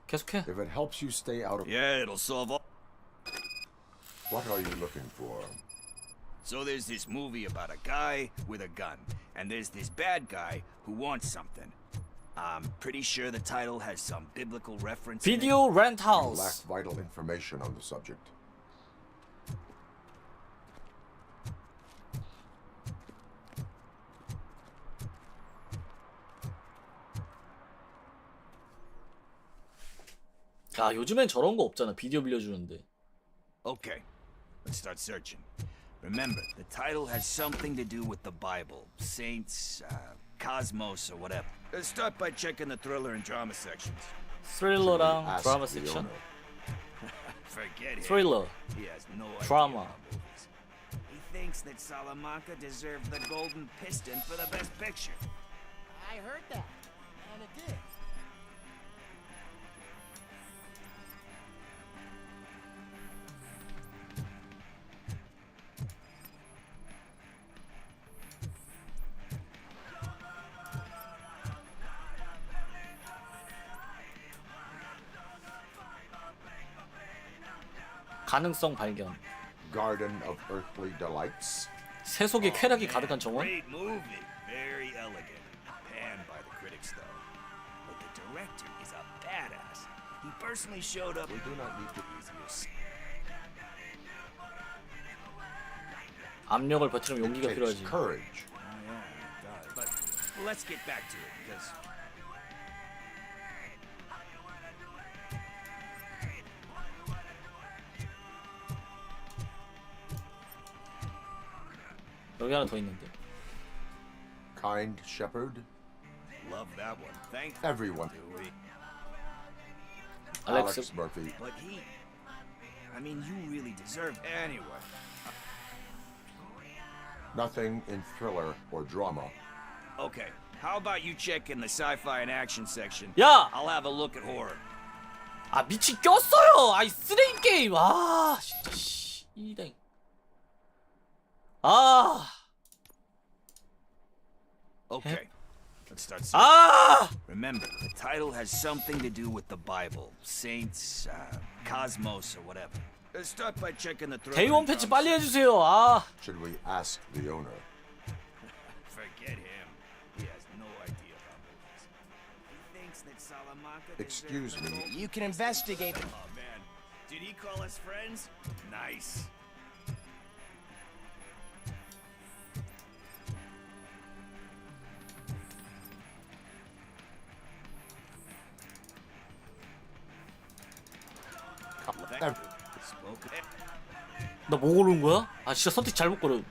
계속해. If it helps you stay out of... Yeah, it'll solve all... What are you looking for? So there's this movie about a guy with a gun, and there's this bad guy who wants something. I'm pretty sure the title has some biblical reference. Video rent You lack house. vital information on the subject. 아 요즘엔 저런 거 없잖아. 비디오 빌려주는데. Okay, let's start searching. Remember, the title has something to do with the Bible, saints, cosmos, or whatever. Let's start by checking the thriller and drama sections. 스릴러랑 드라마 섹션. Forget it. Thriller. He has no idea Drama. about movies. He thinks that Salamanca deserved the Golden Piston for the Best Picture. I heard that, and it did. 가능성 발견. Garden of Earthly Delights. 세속의 쾌락이 가득한 정원. Great movie, very elegant. Panned by the critics, though. But the director is a badass. He personally showed up. We do not need to 압력을 버티려면 용기가 필요하지. courage. Oh yeah, it does. But let's get back to it, because 여기 하나 더 있는데. Kind shepherd. love that one. Thank Everyone. Dewey. Alex Murphy. But I mean, you really deserve anyway. Nothing in thriller or drama. Okay, how about you check in the sci-fi and action section? 야! I'll have a look at horror. 아 미치 꼈어요. 아이 쓰레기 게임. 아 진짜 씨 이랭. 아. Okay, let's start. 아! Remember, the title has something to do with the Bible, saints, cosmos, or whatever. Let's start by checking the. 데이원 패치 빨리 해주세요. 아. Should we ask the owner? Excuse me. You can investigate. Oh man, did he call us friends? Nice. 나 뭐 고르는 거야? 아 진짜 선택 잘못 고른.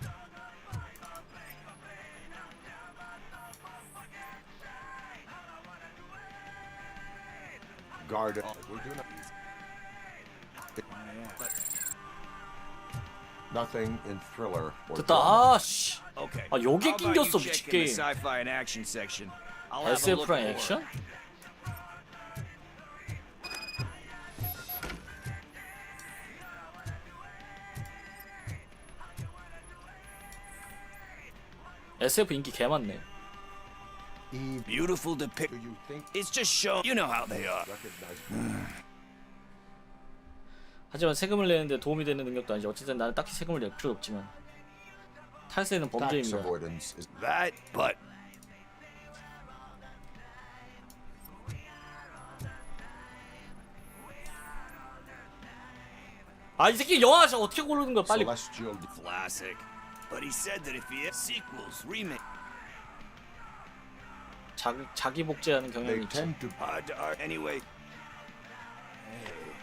Guard. We're doing nothing in thriller or 됐다. drama. 아 씨. Okay. 아 여기에 How about 낑겼어 you 미친 check in the 게임. sci-fi and action section? I'll have a look SF랑 over. 액션? SF 인기 개 많네. Beautiful depict. It's just show. You know how they are. 하지만 세금을 내는데 도움이 되는 능력도 아니지. 어쨌든 나는 딱히 세금을 낼 필요 없지만 탈세는 Tax 범죄입니다. avoidance is That, but 아 이 새끼 영화 어떻게 고르는 거야 빨리. celestial. classic. But he said that if he has sequels, remake. 자기 복제하는 경향이 They 있지. tend to Anyway. Hey,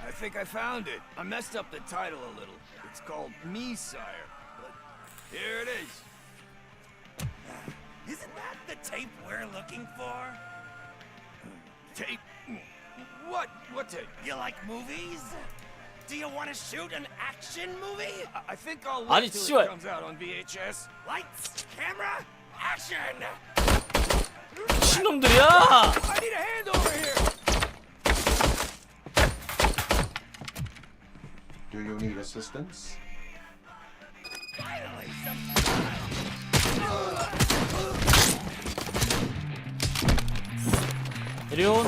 I think I found it. I messed up the title a little. It's called Me, Sire. But here it is. Isn't that the tape we're looking for? Tape? What? What tape? You like movies? Do you want to shoot an action movie? I think I'll 아니, wait till 씨발. it comes out on VHS. Lights, camera, action! 미친놈들이야! I need a hand over here! Do you need assistance? Finally, 이리 온.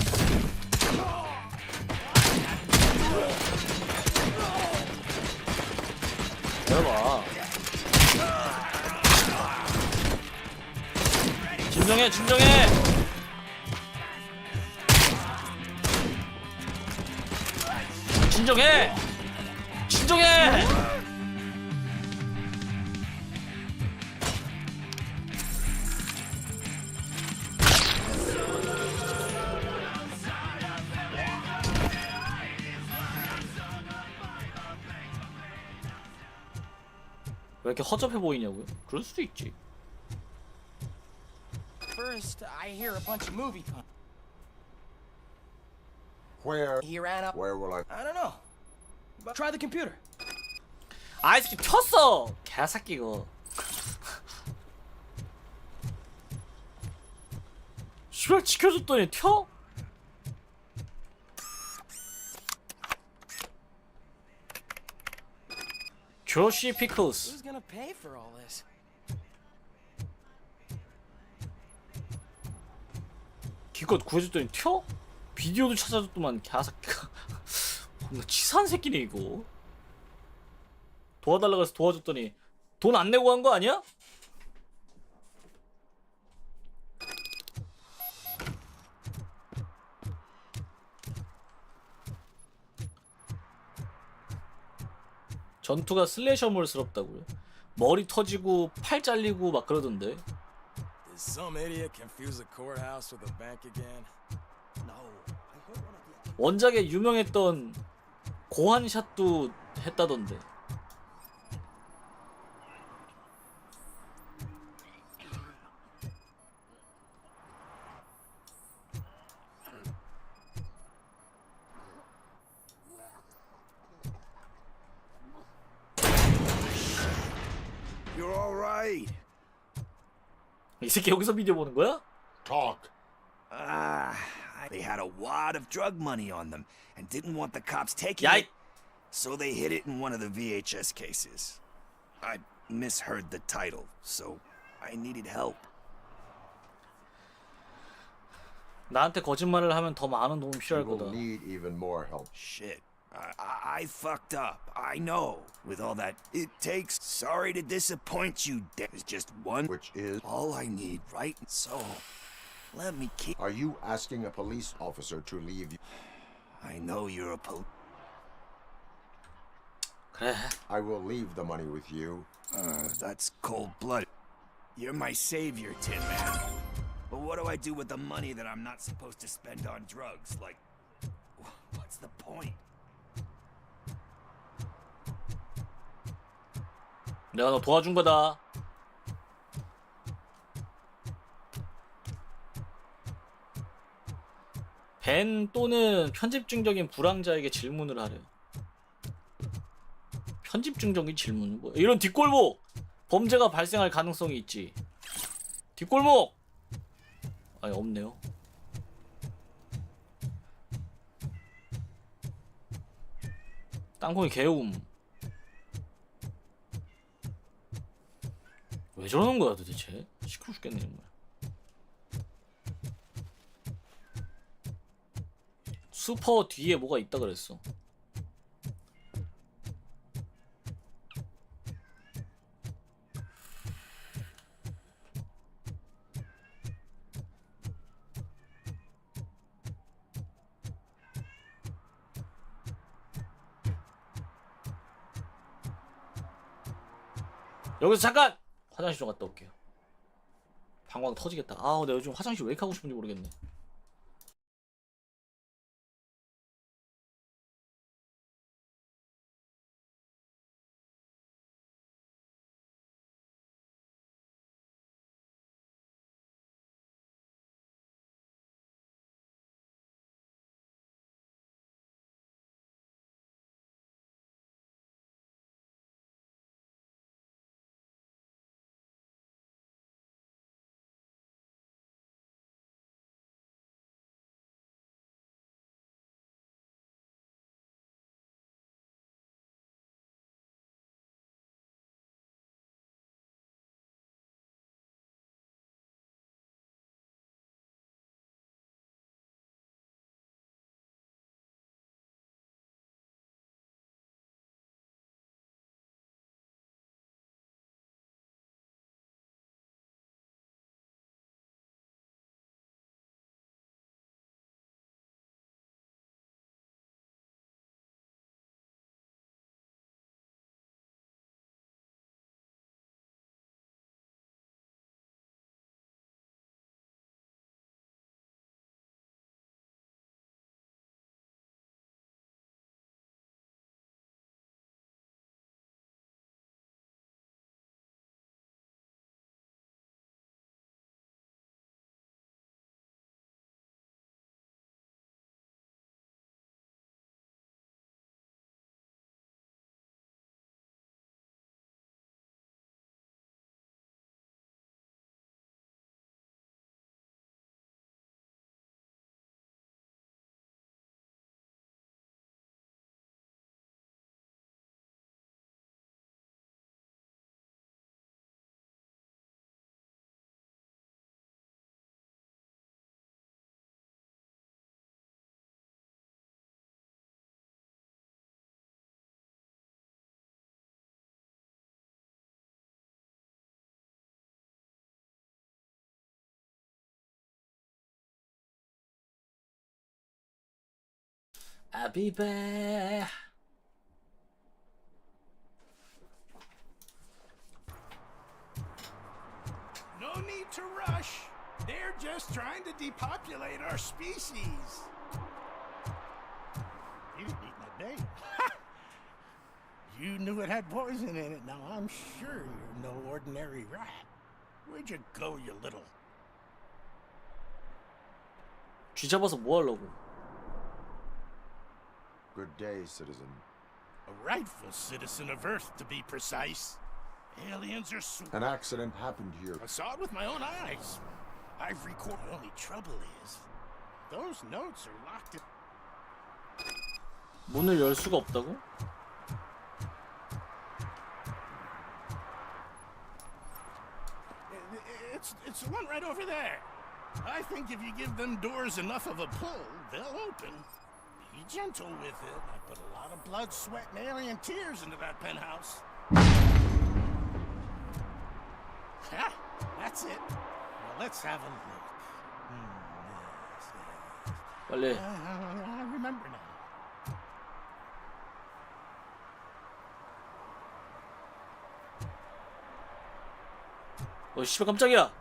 열어봐. 진정해, 진정해. 진정해. 진정해. 왜 이렇게 허접해 보이냐고요? 그럴 수도 있지. First, I hear a bunch of movie con. Where? He ran up. Where will I? I don't know. But try the computer. 아, 이 새끼 켰어. 개새끼 이거. 씨발 지켜줬더니 튀어? 조시 피클스. Who's gonna pay for all this? 기껏 구해줬더니 튀어? 비디오도 찾아줬더만 개새끼가. 겁나 치사한 새끼네 이거. 도와달라고 해서 도와줬더니 돈 안 내고 간 거 아니야? 전투가 슬래셔물스럽다고요? 머리 터지고 팔 잘리고 막 그러던데. Did some idiot confuse the courthouse with a bank again? 원작에 유명했던 고환샷도 했다던데. You're all right. 이 새끼 여기서 비디오 보는 거야? Talk. They had a wad of drug money on them and didn't want the cops taking 야, it, so they hid it in one of the VHS cases. I misheard the title, so I needed help. 나한테 거짓말을 하면 더 많은 도움 필요할 You 거다. will need even more help. Shit. I fucked up. I know. With all that it takes. Sorry to disappoint you. There's just one. Which is? All I need, right? So, Let me keep... Are you asking a police officer to leave you? I know you're a police... 그래. I will leave the money with you. That's cold-blooded. You're my savior, Tin Man. But what do I do with the money that I'm not supposed to spend on drugs? Like, what's the point? 내가 너 도와준 거다. 벤 또는 편집증적인 불황자에게 질문을 하래요. 편집증적인 질문? 뭐 이런 뒷골목! 범죄가 발생할 가능성이 있지. 뒷골목! 아니 없네요. 땅콩이 개움. 왜 저러는 거야 도대체? 시끄러 죽겠네 정말. 슈퍼 뒤에 뭐가 있다 그랬어. 여기서 잠깐 화장실 좀 갔다 올게요. 방광 터지겠다. 아, 내가 요즘 화장실 왜 이렇게 가고 싶은지 모르겠네. I'll be back. No need to rush. They're just trying to depopulate our species. You didn't eat my bait. You knew it had poison in it. Now I'm sure you're no ordinary rat. Where'd you go, you little... 쥐 잡아서 뭐 하려고? Good day, citizen. A rightful citizen of Earth, to be precise. Aliens are An accident happened here. I saw it with my own eyes. I've recorded. The only trouble is, those notes are locked in. 문을 열 수가 없다고? It's the one right over there. I think if you give them doors enough of a pull, they'll open. Be gentle with it. I put a lot of blood, sweat, and alien tears into that penthouse. Ha! That's it. Well, let's have a look. 빨리. I remember now. 씨발 깜짝이야.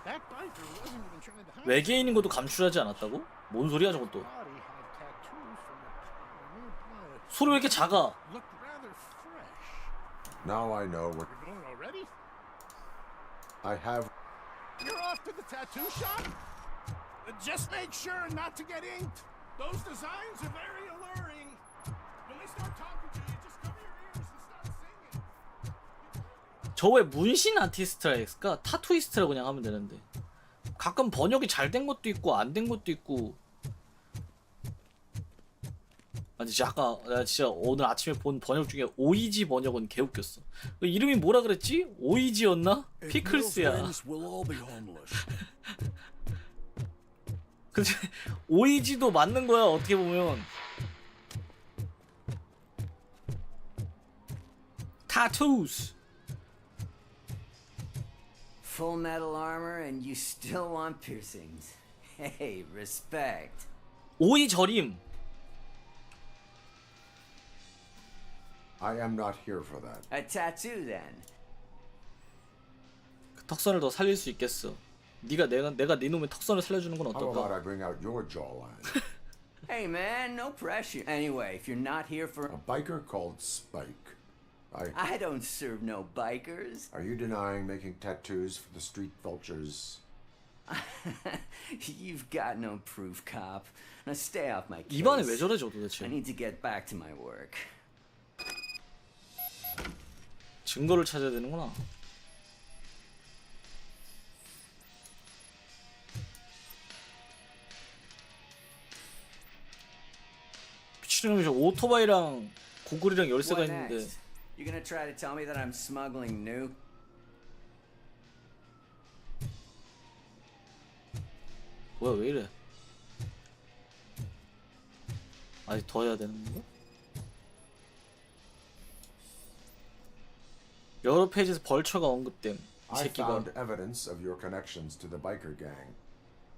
That biker wasn't even trying to hide. 외계인인 것도 감출하지 않았다고? 뭔 소리야 저것도? Body had tattoos from a nearby. 소리 왜 이렇게 작아? Looked rather fresh. Now I know what You're going already? I have. You're off to the tattoo shop? Just make sure not to get inked. Those designs are very alluring. When they start talking to you, just cover your ears and start singing. 저 왜 문신 아티스트라 했을까? 타투이스트라고 그냥 하면 되는데. 가끔 번역이 잘 된 것도 있고 안 된 것도 있고. 아니 진짜 아까 나 진짜 오늘 아침에 본 번역 중에 오이지 번역은 개웃겼어. 그 이름이 뭐라 그랬지? 오이지였나? 피클스야. 근데 오이지도 맞는 거야 어떻게 보면. Tattoos. Full metal armor and you still want piercings. Hey, respect. 오이 절임. I am not here for that. A tattoo then. 그 턱선을 더 살릴 수 있겠어. 내가 네 놈의 턱선을 살려주는 건 How about 어떨까? I bring out your jawline? Hey man, no pressure. Anyway, if you're not here for A biker called Spike. I don't serve no bikers. Are you denying making tattoos for the street vultures? You've got no proof, cop. Now stay off my case. 입안에 왜 저래 저 도대체? I need to get back to my work. 증거를 찾아야 되는구나. 미친놈이 저 오토바이랑 고글이랑 열쇠가 What 있는데. next? You gonna try to tell me that I'm smuggling new? 뭐야 왜 이래? 아직 더 해야 되는 건가? 여러 페이지에서 벌처가 언급됨. 이 I 새끼가. found evidence of your connections to the biker gang.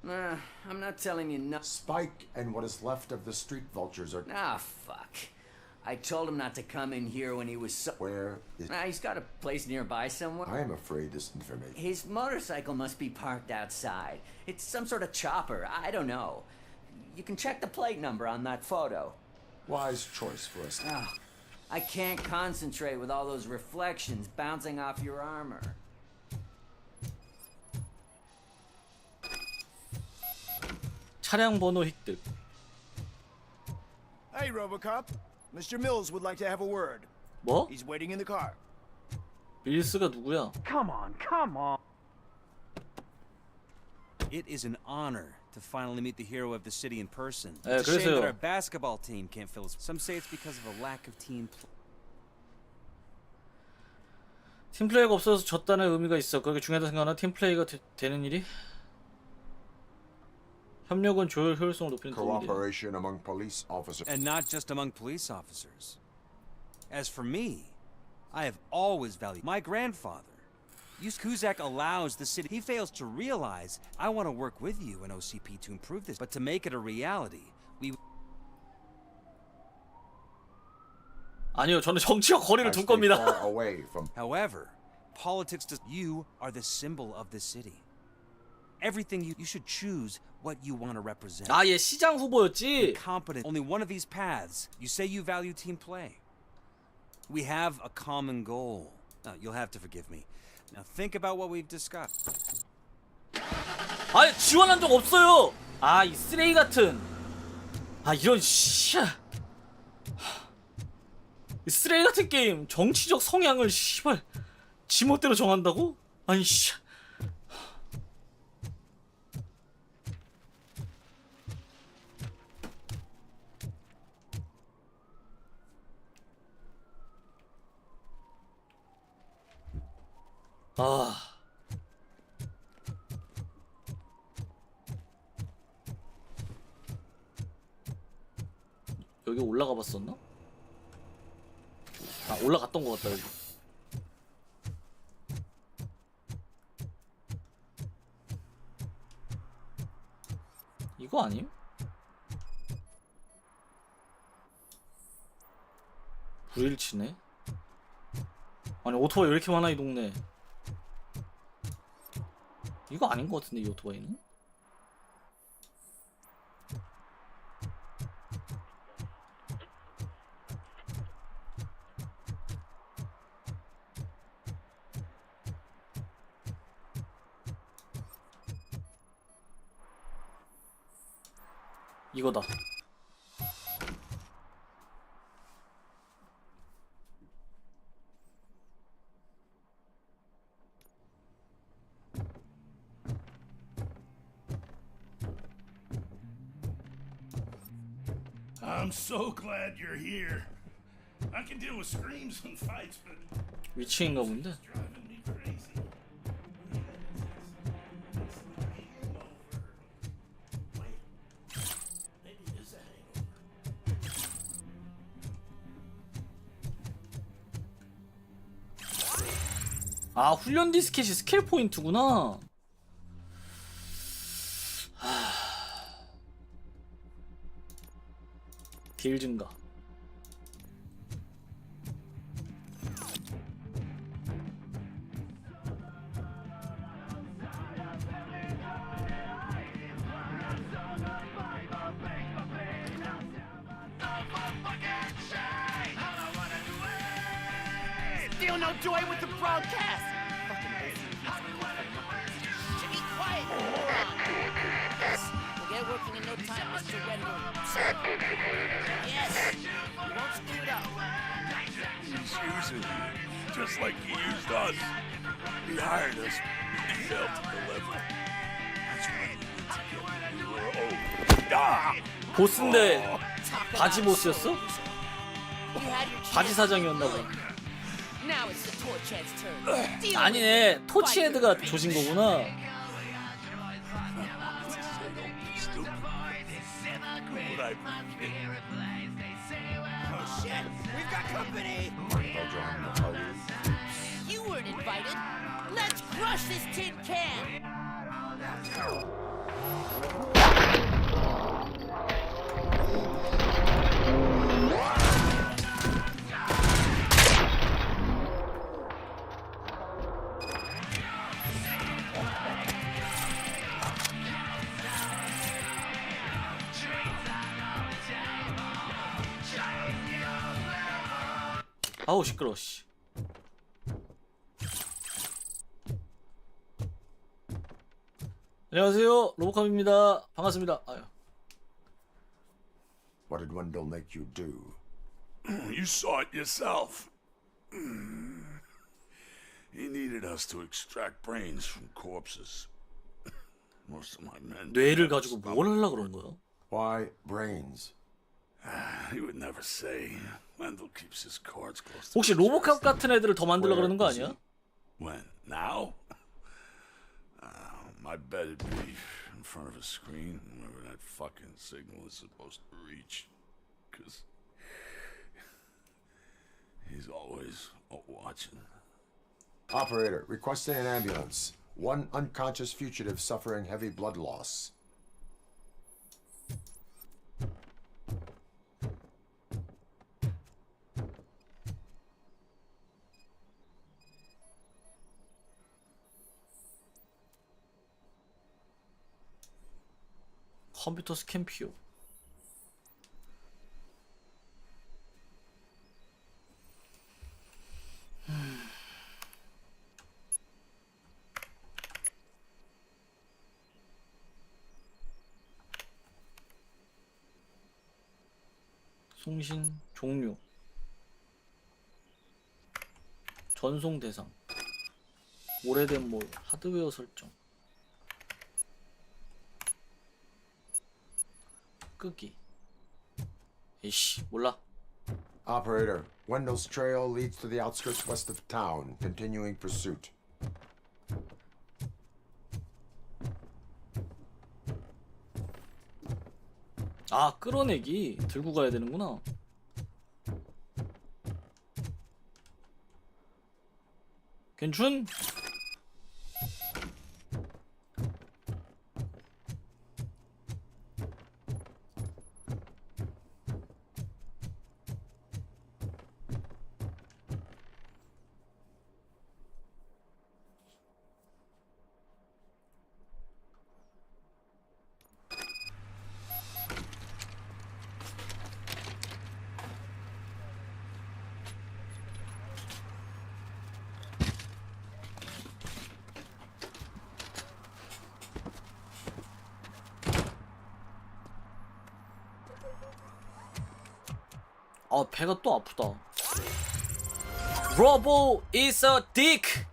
I'm not telling you no. Spike and what is left of the street vultures are. Ah, fuck. I told him not to come in here when he was so. Where is. He's got a place nearby somewhere. I am afraid this information. His motorcycle must be parked outside. It's some sort of chopper. I don't know. You can check the plate number on that photo. Wise choice for us. I can't concentrate with all those reflections bouncing off your armor. 차량 번호 획득. Hey, RoboCop. Mr. Mills would like to have a word. 뭐? He's waiting in the car. 밀스가 누구야? Come on, come on. It is an honor to finally meet the hero of the city in person. It's a shame that our basketball team can't fill us. Some say it's because of a lack of team play. 팀플레이가 없어서 졌다는 의미가 있어. 그렇게 중요하다 생각하나? 팀플레이가 되는 일이? 협력은 조율 효율성을 높이는 도움이 돼. Cooperation among police officers. And not just among police officers. As for me, I have always valued my grandfather. Kuzak allows the city. He fails to realize I want to work with you and OCP to improve this. But to make it a reality, we. 아니요, 저는 정치와 거리를 둘 겁니다. However, politics does. You are the symbol of the city. Everything you should choose what you want to represent. 아, 얘 시장 후보였지. Competent. Only one of these paths. You say you value team play. We have a common goal. Now, you'll have to forgive me. Now think about what we've discussed. 아니 지원한 적 없어요. 아, 이 쓰레기 같은. 아, 이런 씨야. 이 쓰레기 같은 게임 정치적 성향을 씨발 지멋대로 정한다고? 아니 씨. 아. 여기 올라가 봤었나? 아, 올라갔던 것 같다 여기. 이거 아님? 불일치네. 아니 오토바이 왜 이렇게 많아 이 동네. 이거 아닌 것 같은데 이 오토바이는? 이거다. I'm so glad you're here. I can deal with screams and fights, but 위치인가 본데. driving me crazy. Maybe it is a hangover. 아 훈련 디스켓이 스킬 포인트구나. 딜 증가. Still no joy with the broadcast. Be quiet. We'll get working in no time, Mr. Wendell. Yes. You won't screw it up. He's using you, just like he used us. He hired us. He failed to deliver. That's why we were old. Ah! 보스인데 바지 보스였어? 바지 사장이었나 봐. Now it's the torch head's turn. Deal 아니네, 토치 헤드가 조진 거구나. Oh shit! We've got company! You weren't invited. Let's crush this tin can! 아우 시끄러워 씨. 안녕하세요, 로보캅입니다. 반갑습니다. 아유. What did Wendell make you do? You saw it yourself. He needed us to extract brains from corpses. Most of my men. 뇌를 가지고 뭘 하려고 그런 거야? Why brains? He would never say. Wendell keeps his cards close to 혹시 로보캅 같은 애들을 더 만들려 그러는 거 아니야? When? Now? My bet it'd be in front of a screen wherever that fucking signal is supposed to reach. Because he's always watching. Operator, requesting an ambulance. One unconscious fugitive suffering heavy blood loss. 컴퓨터 스캔 필요. 송신 종료. 전송 대상. 오래된 몰 하드웨어 설정. 끄기. 에이씨 몰라. Operator, Wendell's trail leads to the outskirts west of town. Continuing pursuit. 아 끌어내기 들고 가야 되는구나. 괜춘? 아 배가 또 아프다. Robo is a dick.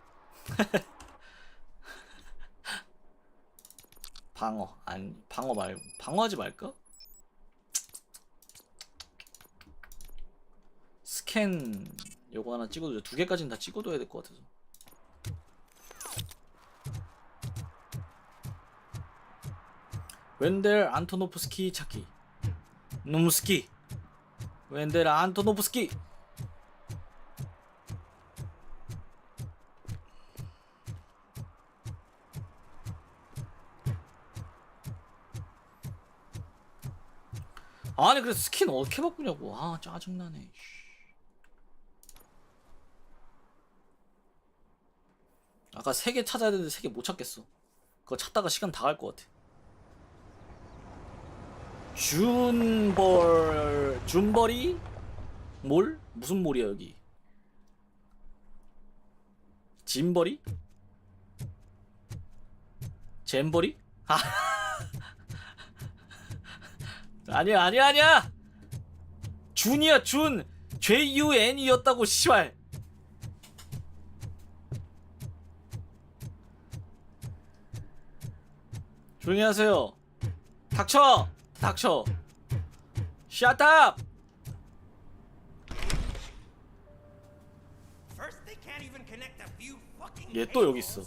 방어 아니 방어 말고 방어하지 말까? 스캔 요거 하나 찍어둬. 2개까지는 다 찍어둬야 될 것 같아서. 웬델 안토노프스키 찾기. 노무스키. 웬델 안토노프스키. 아니 그래 스킨 어떻게 바꾸냐고. 아 짜증나네. 아까 3개 찾아야 되는데 3개 못 찾겠어. 그거 찾다가 시간 다 갈 것 같아. 준버리? 몰? 무슨 몰이야 여기? 짐버리? 잼버리? 아 아니야 준이야 준 JUN이었다고 씨발. 조용히 하세요. 닥쳐 Shut up. 얘 또 여기 있어.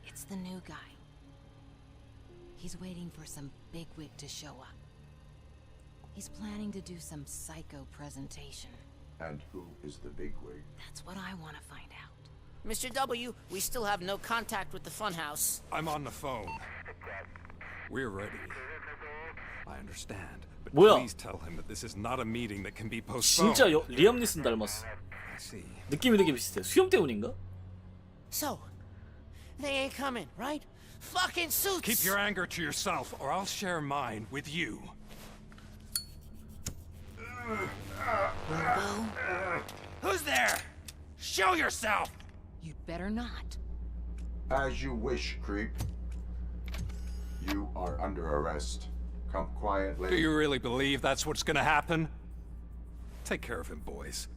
It's the new guy. He's waiting for some bigwig to show up. He's planning to do some psycho presentation. And who is the bigwig? That's what I want to find out. Mr. W, we still have no contact with the funhouse. I'm on the phone. We're ready. I understand, but 뭐야? please tell him that this is not a meeting that can be postponed. 진짜 리엄 니슨 닮았어. 느낌이 되게 비슷해. 수염 때문인가? So, they ain't coming, right? Fucking suits! Keep your anger to yourself, or I'll share mine with you. Who's there? Show yourself! You'd better not. As you wish, creep. You are under arrest. Come quietly. Do you really believe that's what's gonna happen? Take care of him, boys.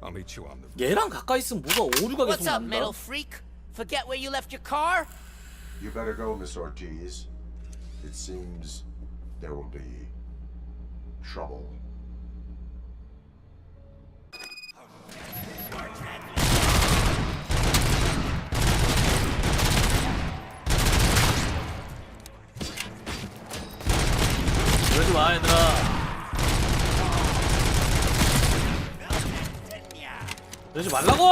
I'll meet you on the... 얘랑 가까이 있으면 뭐가 오류가 What's 계속 up, metal 난다. freak? Forget where you left your car? You better go, Miss Ortiz. It seems there will be trouble. 이러지 마 얘들아. 이러지 말라고.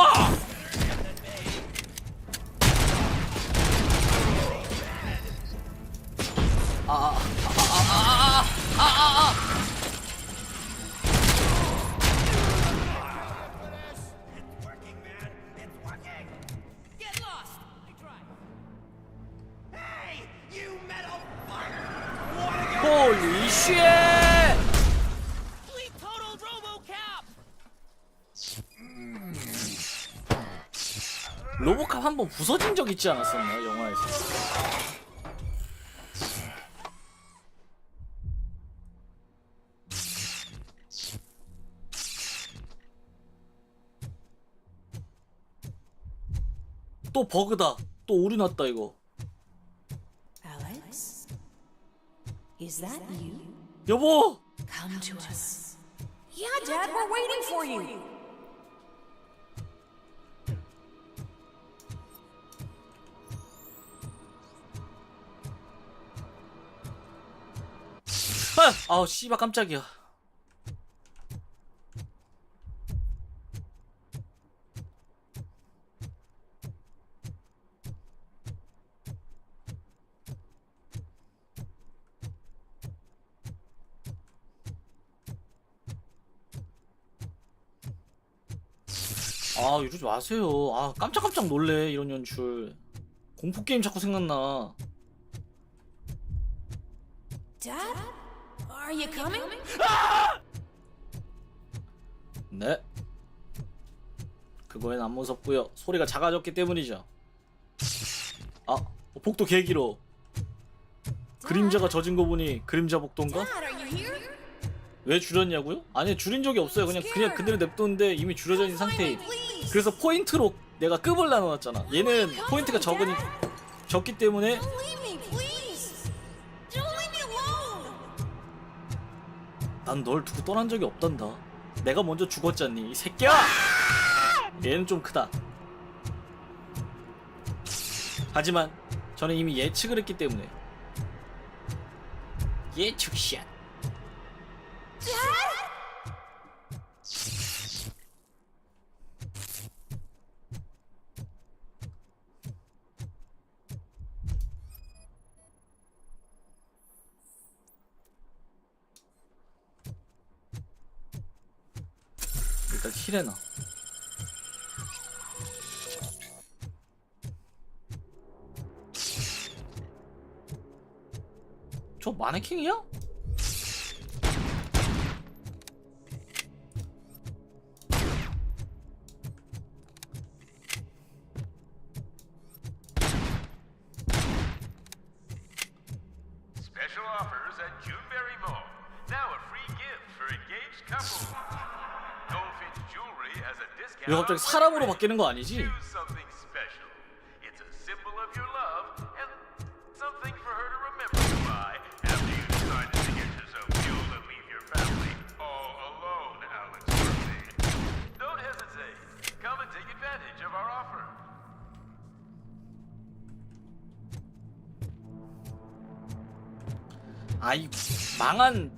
Get lost! I tried. Hey, you metal fuck! Holy shit! We totaled RoboCop! 로보캅 한번 부서진 적 있지 않았었나요 영화에서? 또 버그다. 또 오류 났다 이거. Alex? Is that you? 여보! Come to us. Yeah, Dad, we're waiting for you. 아우 씨발 깜짝이야. 아 이러지 마세요. 아 깜짝깜짝 놀래 이런 연출. 공포게임 자꾸 생각나. Dad? Are you coming? 네. 그거엔 안 무섭고요. 소리가 작아졌기 때문이죠. 아, 복도 개 길어. 그림자가 젖은 거 보니 그림자 복도인가? 왜 줄였냐고요? 아니, 줄인 적이 없어요. 그냥 그대로 냅뒀는데 이미 줄여져 있는 상태임. 그래서 포인트로 내가 급을 나눠놨잖아. 얘는 포인트가 적기 때문에 난 널 두고 떠난 적이 없단다. 내가 먼저 죽었잖니, 이 새끼야! 얘는 좀 크다. 하지만 저는 이미 예측을 했기 때문에 예측샷. 일단 힐해놔. 저 마네킹이야? Special offers at Juneberry Mall. Now a free gift for engaged couples. Goldfinch jewelry has a discount. 왜 갑자기 사람으로 바뀌는 거 아니지? Choose something special. It's a symbol of your love and something for her to remember you by after you decide to get yourself killed and leave your family all alone, Alex Murphy. Don't hesitate. Come and take advantage of our offer. 아이 망한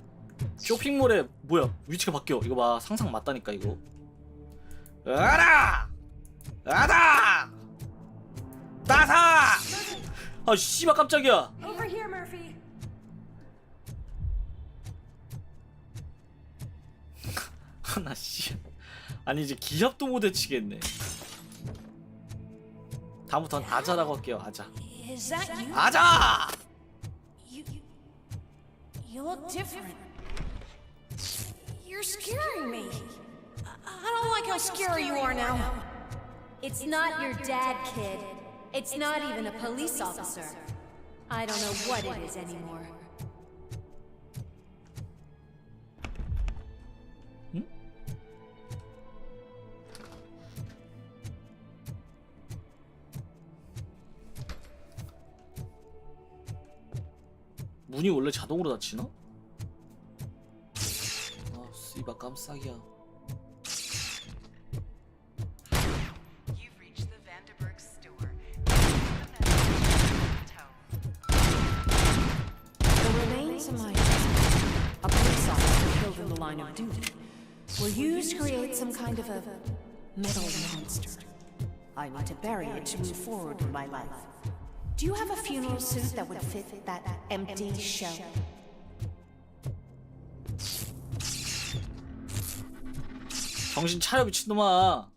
쇼핑몰에 뭐야 위치가 바뀌어. 이거 봐, 상상 맞다니까 이거. 아라! 아다! 따사! 아 씨발 깜짝이야. Over here, Murphy. 하나 씨. 아니 이제 기합도 못 외치겠네. 다음부터는 아자라고 할게요. 아자. Is that you? 아자! You look different. You're scaring me. I don't like how scary you are now. It's not your dad, kid. It's not even a police officer. I don't know what it is anymore. 문이 원래 자동으로 닫히나? 아 씨발 깜짝이야. The remains of my husband, a police officer killed in the line of duty, were used to create some kind of a metal monster. I need to bury it to move forward in my life. Do you have a funeral suit that would fit that empty shell? 정신 차려 미친놈아.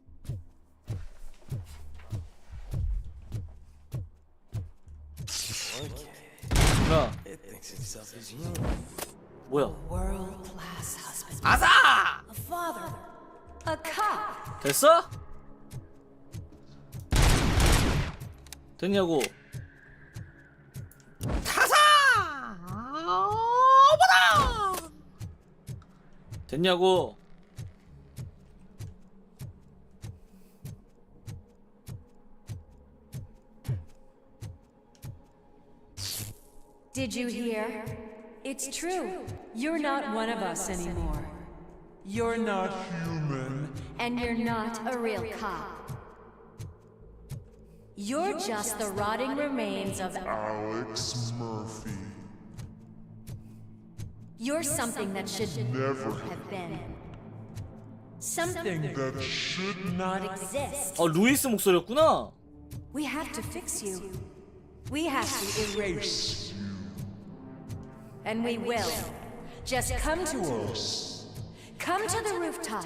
뭐야? 뭐야? World-class husband. 아사! A father. A cop. 됐어? 됐냐고? 타사! 어머나! 됐냐고? Did you hear? It's true. You're not one of us anymore. You're not human. And you're not a real cop. You're just the rotting remains of Alex Murphy. You're something that should Never have been. Something that should not exist. 루이스 목소리였구나. We have to fix you. We have to erase you. And we will. Just come to us. Come to the rooftop.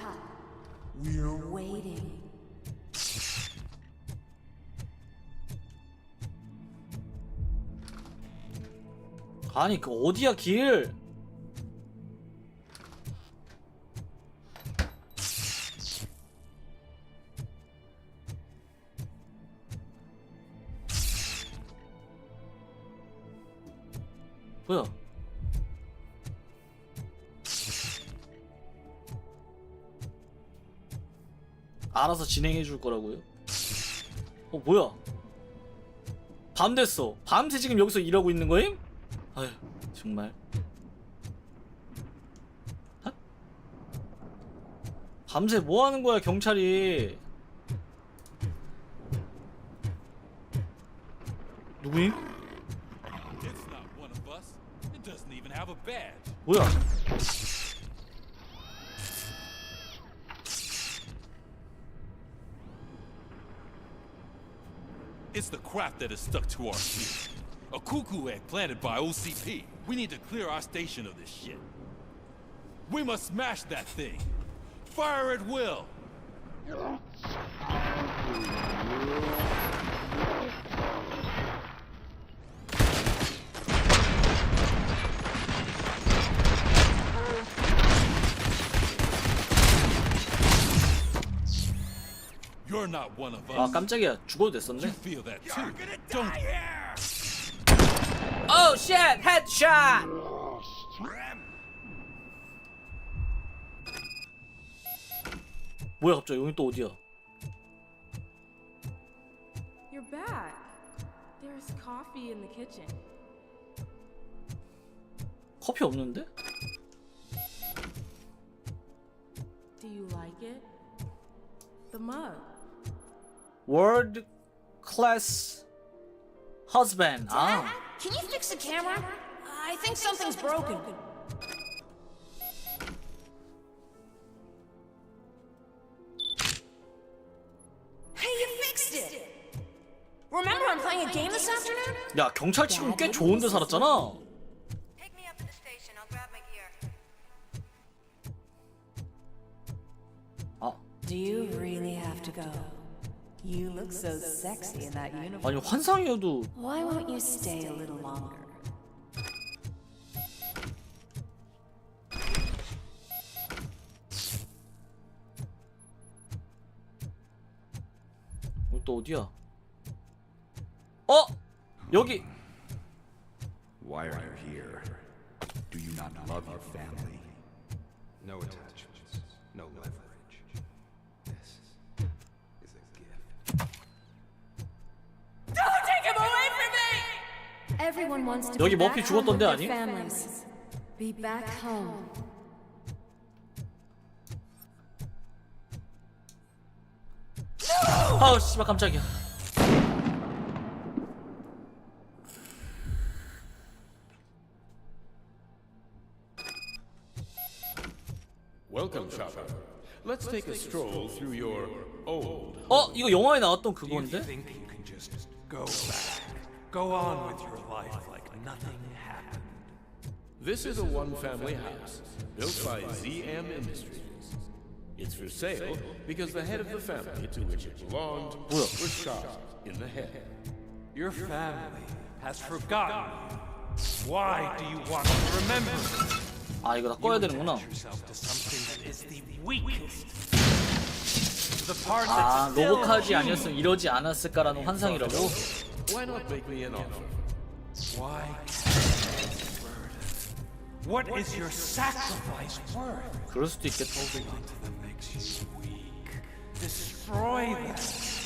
We're waiting. 아니 그 어디야 길? 뭐야? 알아서 진행해 줄 거라고요? 뭐야? 밤 됐어. 밤새 지금 여기서 일하고 있는 거임? 아휴, 정말. 하? 밤새 뭐 하는 거야, 경찰이? 누구임? 뭐야? It's the crap that is stuck to our field. A cuckoo egg planted by OCP. We need to clear our station of this shit. We must smash that thing. Fire at will. You're not one of us. 아 깜짝이야. 죽어도 됐었네. You feel that too. Don't. Oh shit! Headshot! 뭐야 갑자기 여기 또 어디야? You're back. There's coffee in the kitchen. 커피 없는데? Do you like it? The mug. World class husband. Dad, can you fix the camera? I think something's broken. Hey, you fixed it! Remember I'm playing a game this afternoon? 야 경찰 치고 꽤 좋은데 살았잖아. Do you really have to go? You look so sexy in that uniform. 아니 환상이어도. Why won't you stay a little longer? 여기 또 어디야? 어? 여기. Why are you here? Do you not love your family? No attachments, no leverage. This is a gift. Don't take him away from me! Everyone wants to 여기 be 머피 back home 죽었던데 with 아니? their families. Be back home. 아우 씨발 깜짝이야. Welcome, shopper. Let's take a stroll through your old. 이거 영화에 나왔던 그건데? Think you can just go back, go on with your life like nothing happened. This is a one-family house built by ZM Industries. It's for sale because the head of the family to which it belonged was shot in the head. Your family has forgotten you. Why do you want to remember? 아 이거 다 꺼야 되는구나. 아 로보카지 아니었으면 이러지 않았을까라는 환상이라고. Why not make me an offer? Why? What is your sacrifice worth? 그럴 수도 있겠다. Destroy them.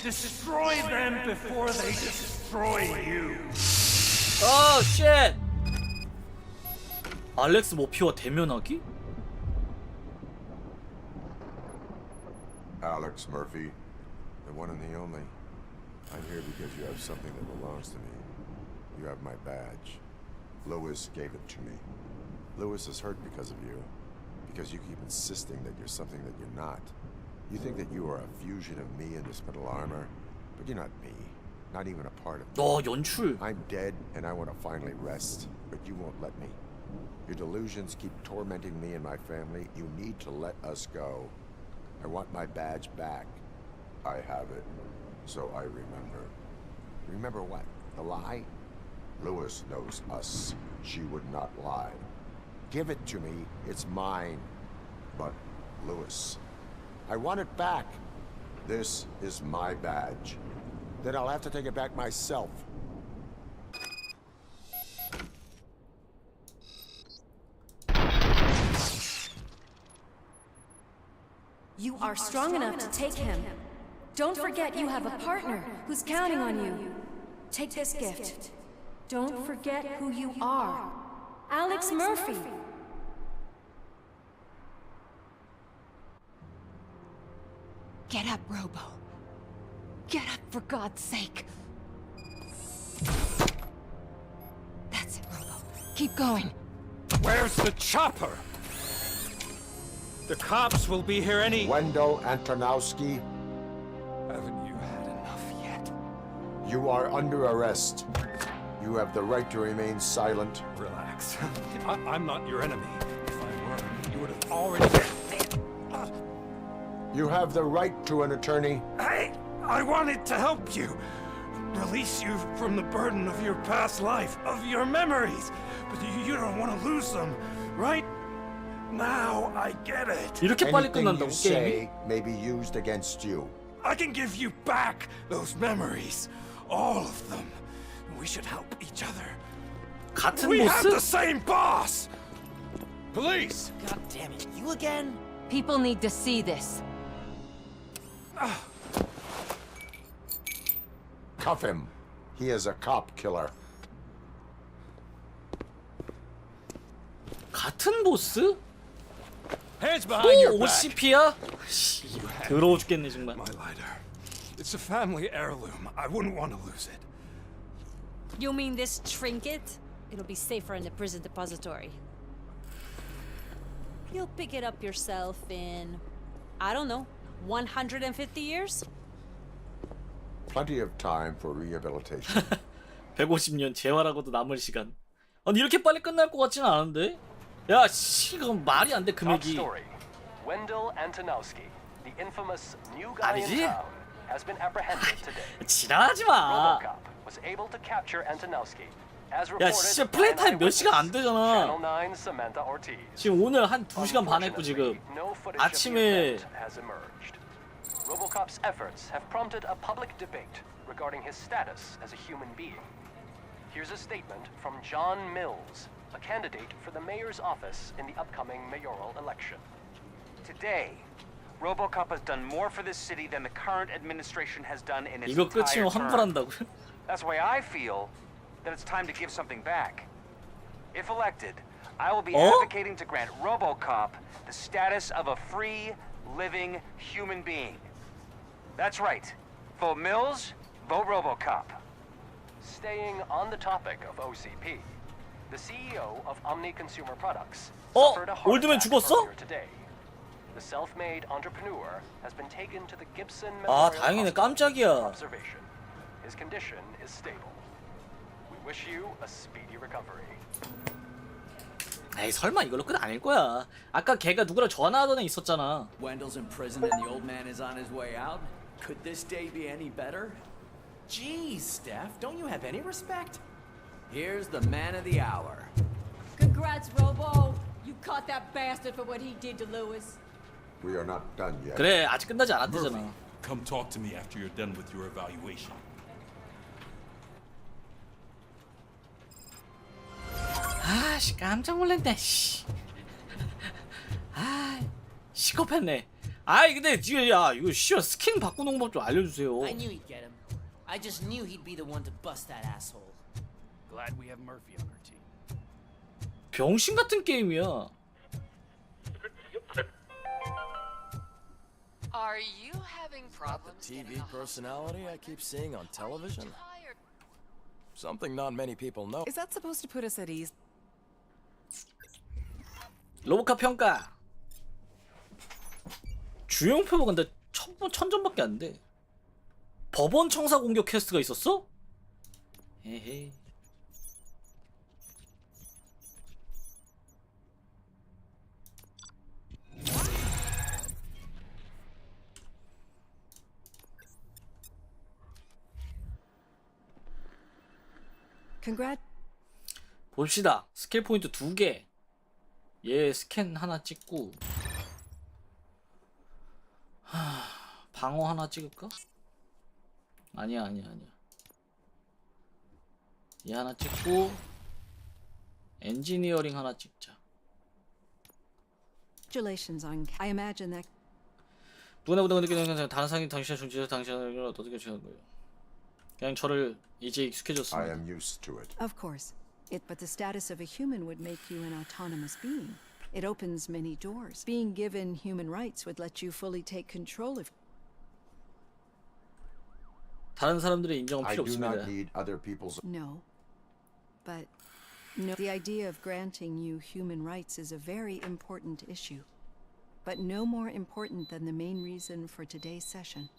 Destroy them before they destroy you. 어 쉣. 알렉스 모피와 대면하기? Alex Murphy, the one and the only. I'm here because you have something that belongs to me. You have my badge. Lewis gave it to me. Lewis is hurt because of you. Because you keep insisting that you're something that you're not. You think that you are a fusion of me in this metal armor, but you're not me. Not even a part of me. 연출. I'm dead and I want to finally rest, but you won't let me. Your delusions keep tormenting me and my family. You need to let us go. I want my badge back. I have it, so I remember. Remember what? The lie? Lewis knows us. She would not lie. Give it to me. It's mine. But, Lewis, I want it back. This is my badge. Then I'll have to take it back myself. You are strong enough to take him. Don't forget you have a partner who's counting on you. Take this gift. Don't forget who you are. Alex Murphy. Get up, Robo. Get up, for God's sake. That's it, Robo. Keep going. Where's the chopper? The cops will be here any... Wendell Antonowski, Haven't you had enough yet? you are under arrest. You have the right to remain silent. Relax. I'm not your enemy. If I were, you would have already... You have the right to an attorney. I wanted to help you. Release you from the burden of your past life, of your memories. But you don't want to lose them, right? Now I get it. 이렇게 빨리 Anything 끝난다고 you 게임이? say may be used against you. I can give you back those memories. All of them. We should help each other. 같은 We have the 보스? same boss! Police! God damn it, you again? People need to see this. Cuff him. He is a cop killer. 같은 보스? Hands behind your 또 back. OCP야? 더러워 죽겠네 정말. My lighter. It's a family heirloom. I wouldn't want to lose it. You mean this trinket? It'll be safer in the prison depository. You'll pick it up yourself in, I don't know, 150 years? Plenty of time for rehabilitation. 150년 재활하고도 남을 시간. 아니 이렇게 빨리 끝날 것 같지는 않은데? 야, 씨, 이건 말이 안 돼 금액이. Wendell Antonowski, the infamous new guy in 아니지? town, has been apprehended today. 지랄하지 마. RoboCop was able to capture Antonowski, as 야, reported 진짜 by 플레이 an 타임 몇 시간 안 eyewitness, 되잖아. Channel 9 Samantha Ortiz. 지금 오늘 한 2시간 반 했고 지금 No footage of the 아침에 event has emerged. RoboCop's efforts have prompted a public debate regarding his status as a human being. Here's a statement from John Mills, a candidate for the mayor's office in the upcoming mayoral election. Today, RoboCop has done more for this city than the current administration has done in its 이거 entire 끝이면 term. 환불한다고요? That's why I feel that it's time to give something back. If elected, I will be advocating to grant RoboCop the status of a free, living human being. That's right. Vote Mills, vote RoboCop. Staying on the topic of OCP, the CEO of Omni Consumer Products 어? suffered a heart 올드맨 attack 죽었어? earlier today. The self-made entrepreneur has been taken to the Gibson 아, Memorial 다행이네. Hospital 깜짝이야. for observation. His condition is stable. We wish you a speedy recovery. 에이 설마 이걸로 끝 아닐 거야. 아까 걔가 누구랑 전화하던 애 있었잖아. Wendell's in prison and the old man is on his way out? Could this day be any better? Geez, Steph, don't you have any respect? Here's the man of the hour. Congrats, Robo. You caught that bastard for what he did to Lewis. We are not done yet. 그래 아직 끝나지 않았대잖아. Come talk to me after you're done with your evaluation. 아씨 깜짝 놀랐네. 씨. 아 시커했네. 아이 근데 지금 야 이거 씨발 스킨 바꾸는 법 좀 알려주세요. I knew he'd get him. I just knew he'd be the one to bust that asshole. Glad we have Murphy on our team. 병신 같은 게임이야. Are you having problems TV personality I keep seeing on television? Something not many people know. Is that supposed to put us at ease? 로보카 평가. 주용 표가 근데 1000점밖에 안 돼. 법원 청사 공격 퀘스트가 있었어? 에헤이. Congrats. 봅시다. 스킬 포인트 2개. 얘 스캔 하나 찍고 방어 하나 찍을까? 아니야. 얘 하나 찍고 엔지니어링 하나 찍자. Congratulations on. I imagine that. 누구나보다 느끼는 다른 사람이 당신의 존재에서 당신을 어떻게 취하는 거예요? 그냥 저를 이제 I 익숙해졌습니다. am used to it. Of course. But the status of a human would make you an autonomous being. It opens many doors. Being given human rights would let you fully take control of. 다른 사람들의 인정은 I 필요 do 없습니다. not need other people's. No. But no. The idea of granting you human rights is a very important issue. But no more important than the main reason for today's session.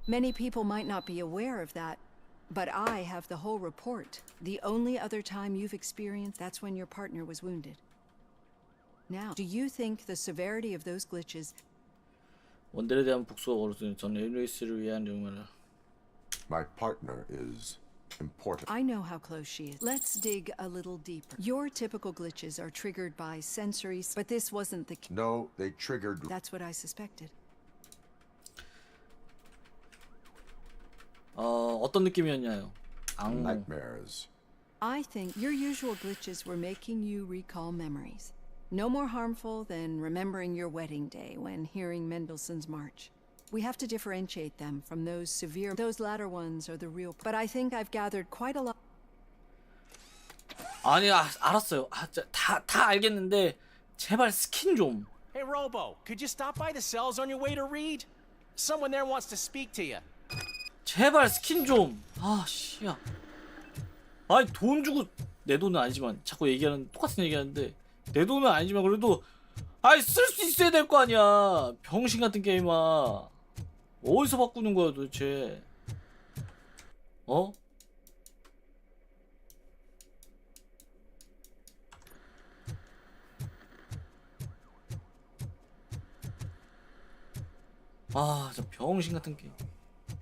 Many people might not be aware of that, but I have the whole report. The only other time you've experienced, that's when your partner was wounded. Now, do you think the severity of those glitches... 원딜에 대한 복수가 걸어서 전 레이스를 위한 영화를. My partner is important. I know how close she is. Let's dig a little deeper. Your typical glitches are triggered by sensory, but this wasn't the... No, they triggered. That's what I suspected. 어떤 느낌이었냐요? 악몽. Nightmares. I think your usual glitches were making you recall memories. No more harmful than remembering your wedding day when hearing Mendelssohn's March. We have to differentiate them from those severe... Those latter ones are the real... But I think I've gathered quite a lot... 아니, 알았어요. 다 알겠는데 제발 스킨 좀. Hey, Robo, could you stop by the cells on your way to read? Someone there wants to speak to you. 제발 스킨 좀. 씨야. 아니 돈 주고 내 돈은 아니지만 자꾸 얘기하는 똑같은 얘기하는데 내 돈은 아니지만 그래도 쓸 수 있어야 될 거 아니야. 병신 같은 게임아. 어디서 바꾸는 거야 도대체? 저 병신 같은 게임.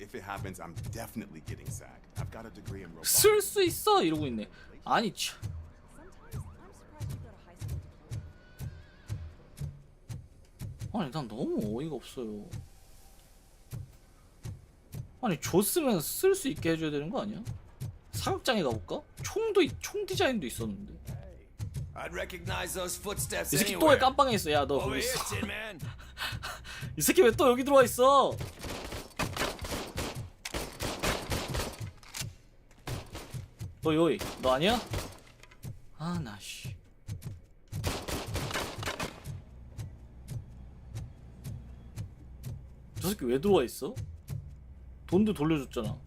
If it happens, I'm definitely getting sacked. I've got a degree in robotics. 쓸 수 있어 이러고 있네. 아니 참. 아니 난 너무 어이가 없어요. 아니 줬으면 쓸 수 있게 해줘야 되는 거 아니야? 사격장에 가볼까? 총 디자인도 있었는데. I'd recognize those footsteps 이 새끼 또 왜 깜빵에 있어? 야 너 거기 있어. 이 새끼 왜 또 여기 들어와 있어? 너 여기 너 아니야? 나 씨. 저 새끼 왜 들어와 있어? 돈도 돌려줬잖아.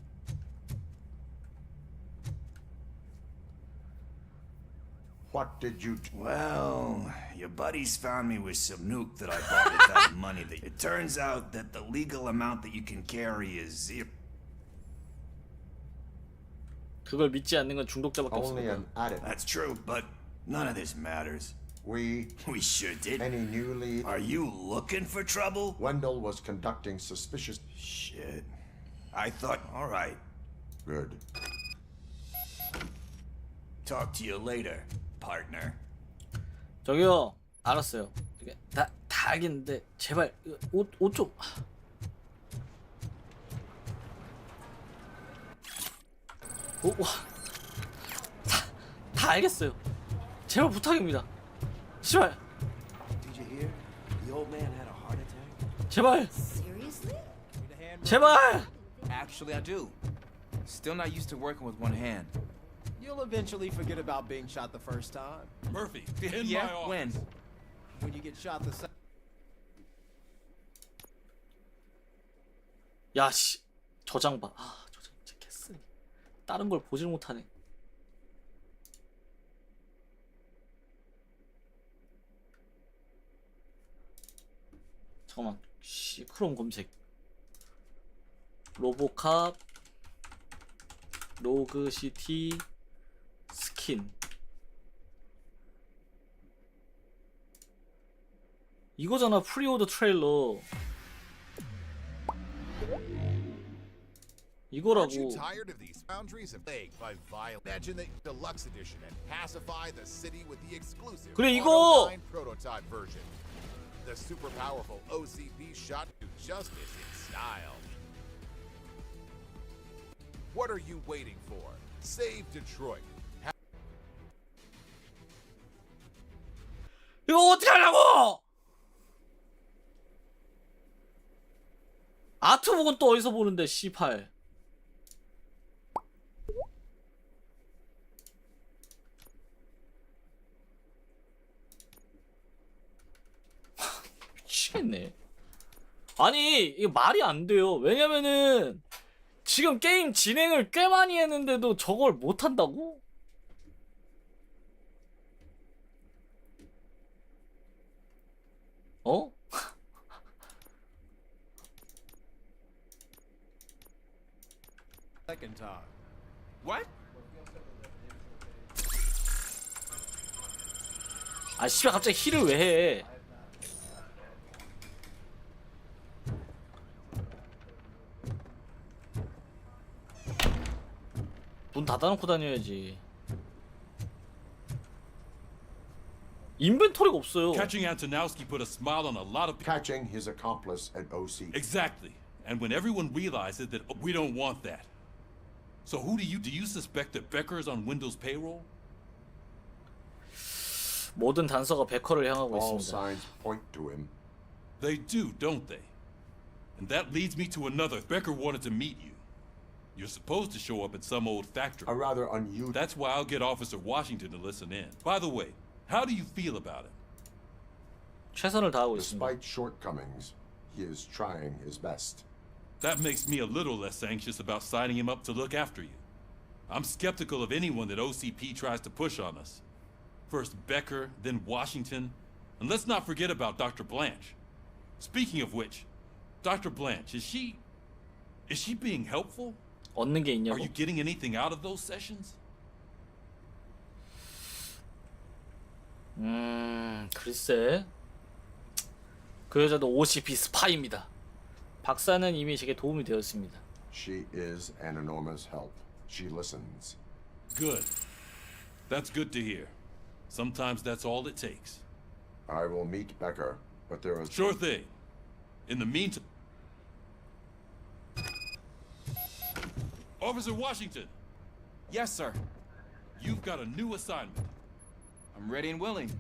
What did you do? Well, your buddies found me with some nuke that I bought with that money. It turns out that the legal amount that you can carry is 0. 그걸 믿지 않는 건 중독자밖에 없어. Only an addict. That's true, but none of this matters. We sure did. Any new lead? Are you looking for trouble? Wendell was conducting suspicious... Shit. I thought, all right. Good. Talk to you later, partner. 저기요, 알았어요. 다 알겠는데 제발 옷 좀. 다 알겠어요. 제발 부탁입니다. 제발. Did you hear? The old man had a heart attack. 제발. Seriously? 제발. Actually, I do. Still not used to working with one hand. You'll eventually forget about being shot the first time. Murphy, in Yeah, my office. when? When you get shot the second. 야 씨. 저장 봐. 저장 진짜 개쓰니. 다른 걸 보질 못하네. 잠깐만. 크롬 검색. 로보캅 로그시티 스킨. 이거잖아. 프리오더 트레일러. 이거라고. Aren't you tired of these boundaries of plagued by violence? Imagine the deluxe edition and pacify the city with the exclusive 그래, 이거! Auto 9 prototype version. The super powerful OCP shot to justice in style. What are you waiting for? Save Detroit. 이거 어떻게 하려고? 아트북은 또 어디서 보는데 C8. 미치겠네. 아니 이게 말이 안 돼요. 왜냐면은 지금 게임 진행을 꽤 많이 했는데도 저걸 못한다고? 어? Second time. What? 아 씨발 갑자기 힐을 왜 해? 문 닫아놓고 다녀야지. 인벤토리가 없어요. Catching Antonowski put a smile on a lot of people. Catching his accomplice at OC. Exactly. And when everyone realizes that we don't want that. So who do you suspect that Becker is on Windows payroll? 모든 단서가 베커를 향하고 All 있습니다. signs point to him. They do, don't they? And that leads me to another. Becker wanted to meet you. You're supposed to show up at some old factory. A rather unusual. That's why I'll get Officer Washington to listen in. By the way, how do you feel about it? 최선을 다하고 있습니다. Despite shortcomings, he is trying his best. That makes me a little less anxious about signing him up to look after you. I'm skeptical of anyone that OCP tries to push on us. First Becker, then Washington. And let's not forget about Dr. Blanche. Speaking of which, Dr. Blanche, is she being helpful? 얻는 게 있냐고? Are you getting anything out of those sessions? 글쎄. 그 여자도 OCP 스파이입니다. 박사는 이미 제게 도움이 되었습니다. She is an enormous help. She listens. Good. That's good to hear. Sometimes that's all it takes. I will meet Becker, but there is... Sure thing. In the meantime... Officer Washington! Yes, sir. You've got a new assignment. I'm ready and willing.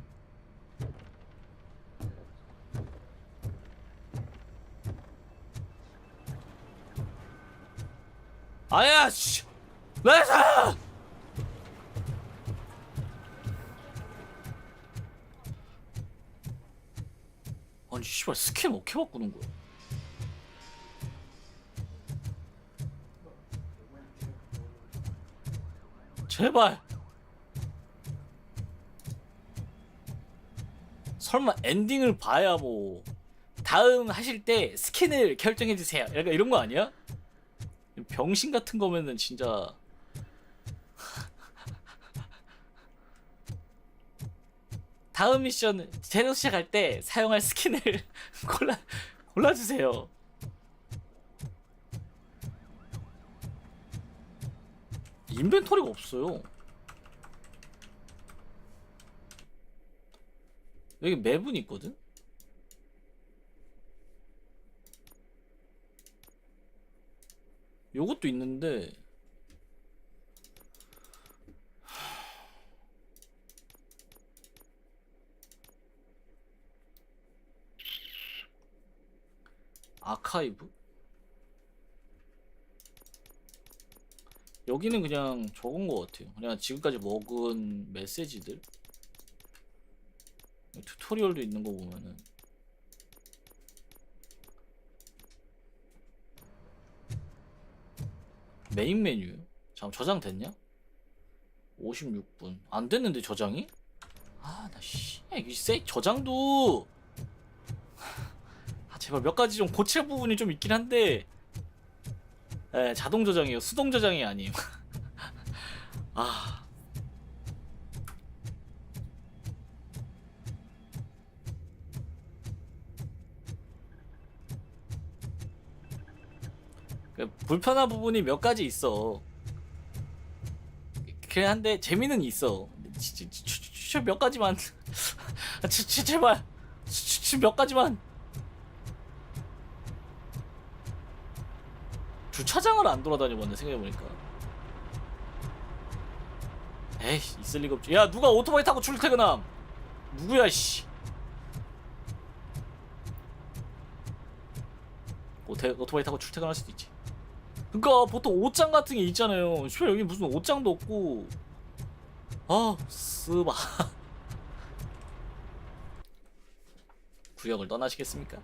아야 씨! 레사! 아니 씨발 스킨 어떻게 바꾸는 거야? 제발. 설마 엔딩을 봐야 뭐 다음 하실 때 스킨을 결정해 주세요. 약간 이런 거 아니야? 병신 같은 거면은 진짜 다음 미션 제로 시작할 때 사용할 스킨을 골라주세요. 인벤토리가 없어요. 여기 매분이 있거든? 요것도 있는데 아카이브? 여기는 그냥 적은 것 같아요. 그냥 지금까지 먹은 메시지들, 튜토리얼도 있는 거 보면은 메인 메뉴. 잠깐 저장됐냐? 56분 안 됐는데 저장이? 아 나 씨 이게 저장도 제발 몇 가지 좀 고칠 부분이 좀 있긴 한데, 에, 자동 저장이에요. 수동 저장이 아니에요. 아. 불편한 부분이 몇 가지 있어. 그래 한데 재미는 있어. 진짜 몇 가지만. 제발. 몇 가지만. 주차장을 안 돌아다녀봤네 생각해보니까. 에이 있을 리가 없지. 야 누가 오토바이 타고 출퇴근함. 누구야 씨. 오토바이 타고 출퇴근할 수도 있지. 그니까 보통 옷장 같은 게 있잖아요. 씨발 여기 무슨 옷장도 없고. 아 쓰바. 구역을 떠나시겠습니까?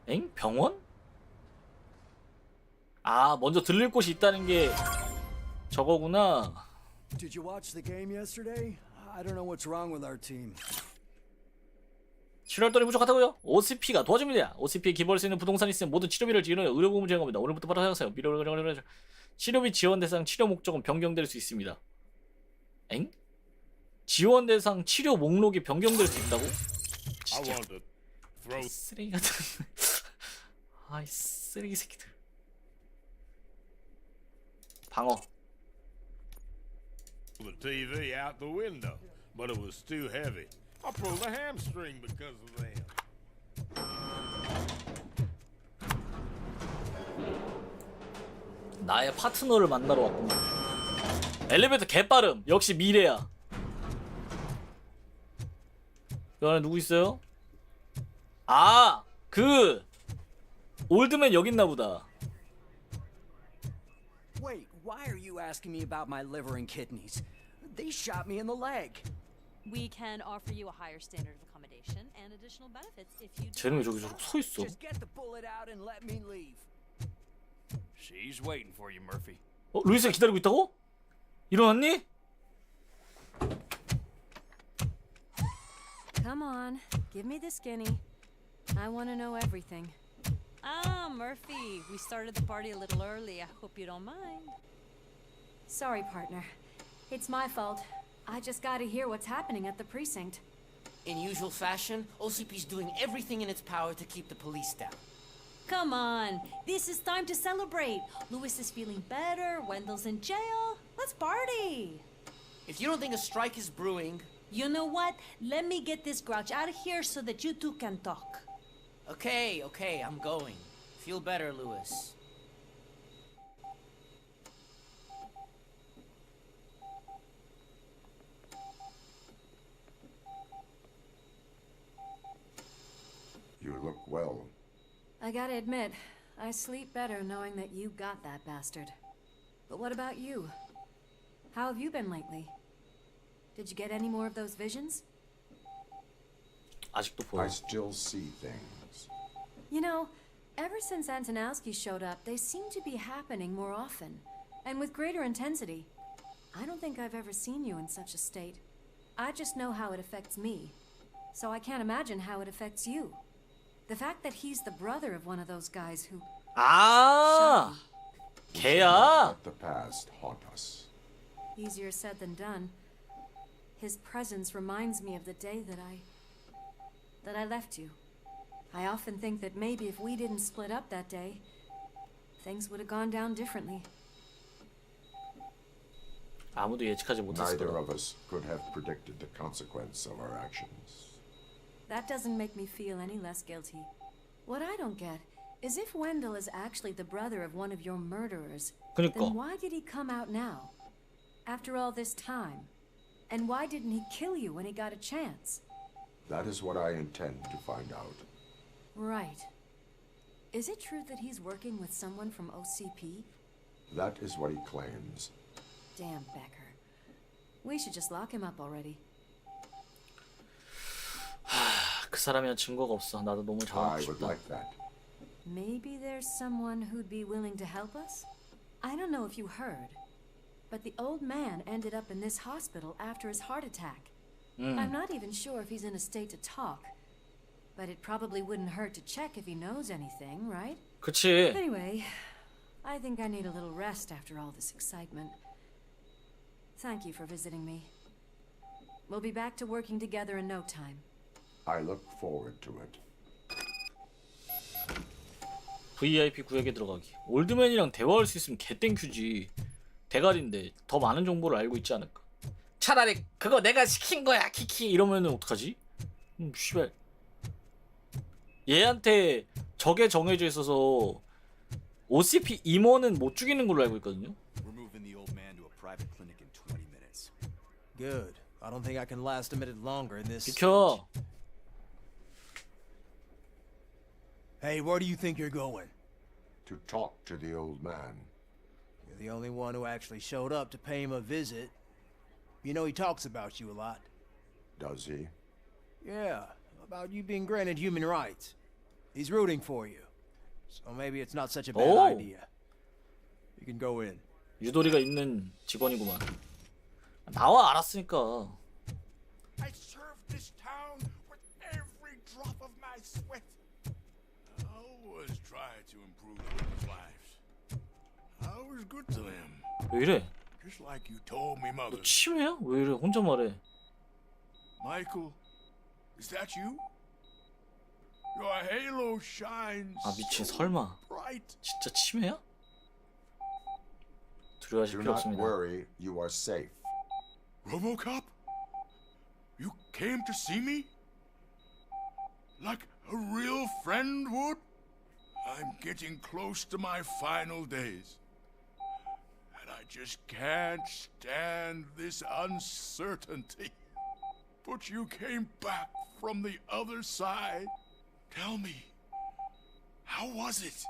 엥? 병원? 아 먼저 들릴 곳이 있다는 게 저거구나. Did you watch the game yesterday? I don't know what's wrong with our team. 치료활동이 부족하다고요? OCP가 도와줍니다. OCP에 기부할 수 있는 부동산이 있으면 모든 치료비를 지원해 의료보험을 제공합니다. 오늘부터 바로 사용하세요. 치료비 지원 대상 치료 목적은 변경될 수 있습니다. 엥? 지원 대상 치료 목록이 변경될 수 있다고? 진짜 쓰레기 같은. 아이 쓰레기 새끼들. 방어. The TV out the window, but it was too heavy. I pulled a hamstring because of them. 나의 파트너를 만나러 왔구만. 엘리베이터 개빠름. 역시 미래야. 그 안에 누구 있어요? 아! 그 올드맨 여기 있나 보다. Wait, why are you asking me about my liver and kidneys? They shot me in the leg. We can offer you a higher standard of accommodation and additional benefits if you 쟤는 왜 저기 서 있어? Just get the bullet out and let me leave. She's waiting for you, Murphy. 루이스가 기다리고 있다고? 일어났니? Come on, give me the skinny. I want to know everything. Ah, Murphy, we started the party a little early. I hope you don't mind. Sorry, partner. It's my fault. I just gotta hear what's happening at the precinct. In usual fashion, OCP's doing everything in its power to keep the police down. Come on, this is time to celebrate. Louis is feeling better, Wendell's in jail. Let's party. If you don't think a strike is brewing... You know what? Let me get this grouch out of here so that you two can talk. Okay, I'm going. Feel better, Louis. You look well. I gotta admit, I sleep better knowing that you got that bastard. But what about you? How have you been lately? Did you get any more of those visions? 아직도 보여. I still see things. You know, ever since Antonowski showed up, they seem to be happening more often, and with greater intensity. I don't think I've ever seen you in such a state. I just know how it affects me, so I can't imagine how it affects you. The fact that he's the brother of one of those guys who... 아! 걔야? Let the past haunt us. Easier said than done. His presence reminds me of the day that I left you. I often think that maybe if we didn't split up that day, things would have gone down differently. 아무도 예측하지 못했을 Neither 거다. of us could have predicted the consequence of our actions. That doesn't make me feel any less guilty. What I don't get is if Wendell is actually the brother of one of your murderers, 그러니까. then why did he come out now? After all this time? And why didn't he kill you when he got a chance? That is what I intend to find out. Right. Is it true that he's working with someone from OCP? That is what he claims. Damn Becker. We should just lock him up already. 그 사람이랑 증거가 없어. 나도 너무 잘하고 I would 싶다. like that. Maybe there's someone who'd be willing to help us? I don't know if you heard, but the old man ended up in this hospital after his heart attack. I'm not even sure if he's in a state to talk, but it probably wouldn't hurt to check if he knows anything, right? 그치. Anyway, I think I need a little rest after all this excitement. Thank you for visiting me. We'll be back to working together in no time. I look forward to it. VIP 구역에 들어가기. 올드맨이랑 대화할 수 있으면 개땡큐지. 대가리인데 더 많은 정보를 알고 있지 않을까. 차라리 그거 내가 시킨 거야 키키 이러면은 어떡하지? 씨발. 얘한테 적에 정해져 있어서 OCP 임원은 못 죽이는 걸로 알고 있거든요. Removing the old man to a private clinic in 20 minutes. Good. I don't think I can last a minute longer in this. 비켜. Hey, where do you think you're going? To talk to the old man. You're the only one who actually showed up to pay him a visit. You know he talks about you a lot. Does he? Yeah, about you being granted human rights. He's rooting for you. So maybe it's not such a bad idea. You can go in. 유도리가 있는 직원이구만. 나와 알았으니까. I served this town with every drop of my sweat. I always try to improve people's lives. I was good to them. 왜 이래? Just like you told me, mother. 너 치매야? 왜 이래? 혼자 말해. Michael, is that you? Your halo shines. 아 미친 설마. bright. 진짜 치매야? 두려워하실 Do 필요 not 없습니다. worry, you are safe. RoboCop? You came to see me? Like a real friend would? I'm getting close to my final days. And I just can't stand this uncertainty. But you came back from the other side. Tell me, how was it?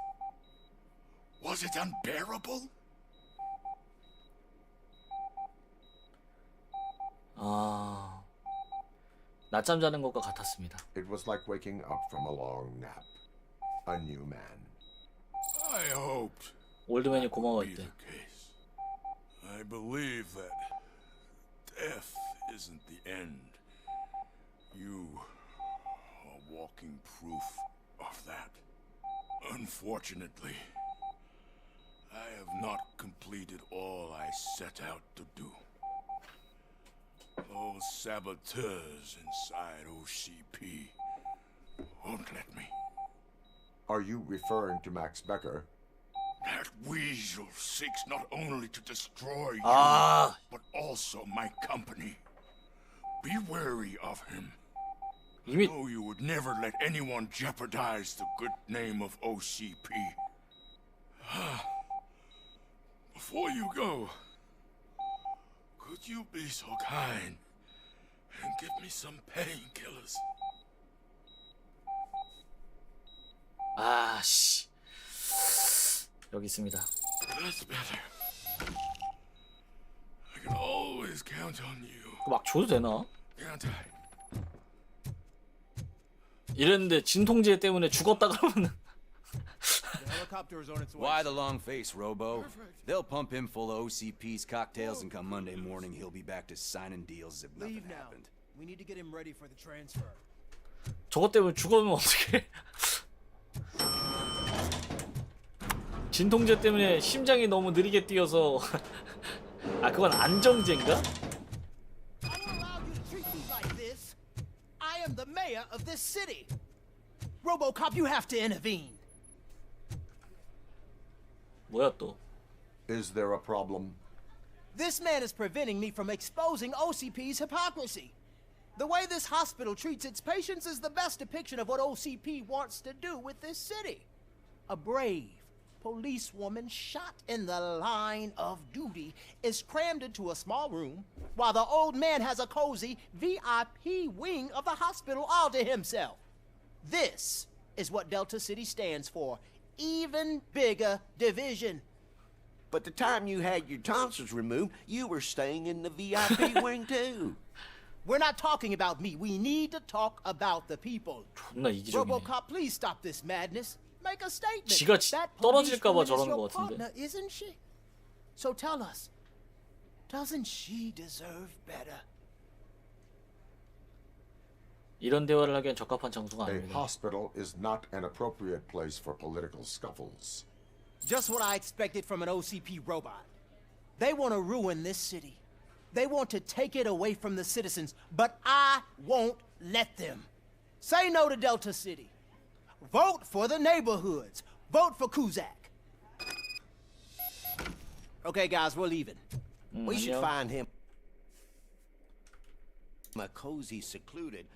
Was it unbearable? 아, 낮잠 자는 것과 같았습니다. It was like waking up from a long nap. A new man. I hoped. 올드맨이 고마워했대. I believe that death isn't the end. You are walking proof of that. Unfortunately, I have not completed all I set out to do. Those saboteurs inside OCP won't let me. Are you referring to Max Becker? That weasel seeks not only to destroy you, Ah. but also my company. Be wary of him. 이미 I know you would never let anyone jeopardize the good name of OCP. Before you go, could you be so kind and give me some painkillers? 아 씨. 여기 있습니다. That's better. I can always count on you. 막 줘도 되나? Can't I? 이랬는데 진통제 때문에 죽었다 그러면은 Why the long face, Robo? They'll pump him full of OCP's cocktails, and come Monday morning, he'll be back to signing deals as if nothing Leave now. happened. We need to get him ready for the transfer. 저것 때문에 죽으면 어떡해? 진통제 때문에 심장이 너무 느리게 뛰어서 아 그건 안정제인가? I am the mayor of this city. RoboCop, you have to intervene. 뭐야 또? Is there a problem? This man is preventing me from exposing OCP's hypocrisy. The way this hospital treats its patients is the best depiction of what OCP wants to do with this city. A brave policewoman shot in the line of duty is crammed into a small room while the old man has a cozy VIP wing of the hospital all to himself. This is what Delta City stands for. Even bigger division. But the time you had your tonsils removed, you were staying in the VIP wing too. We're not talking about me. We need to talk about the people. 존나 이기적이네. RoboCop, please stop this madness. Make a statement. 지가 That 떨어질까 봐 policewoman is 저러는 your 것 같은데. partner, isn't she? So tell us, doesn't she deserve better? 이런 대화를 하기엔 적합한 장소가 A 아닙니다. hospital is not an appropriate place for political scuffles. Just what I expected from an OCP robot. They want to ruin this city. They want to take it away from the citizens, but I won't let them. Say no to Delta City. Vote for the neighborhoods. Vote for Kuzak. Okay, guys, we're leaving. We should find him a cozy, secluded,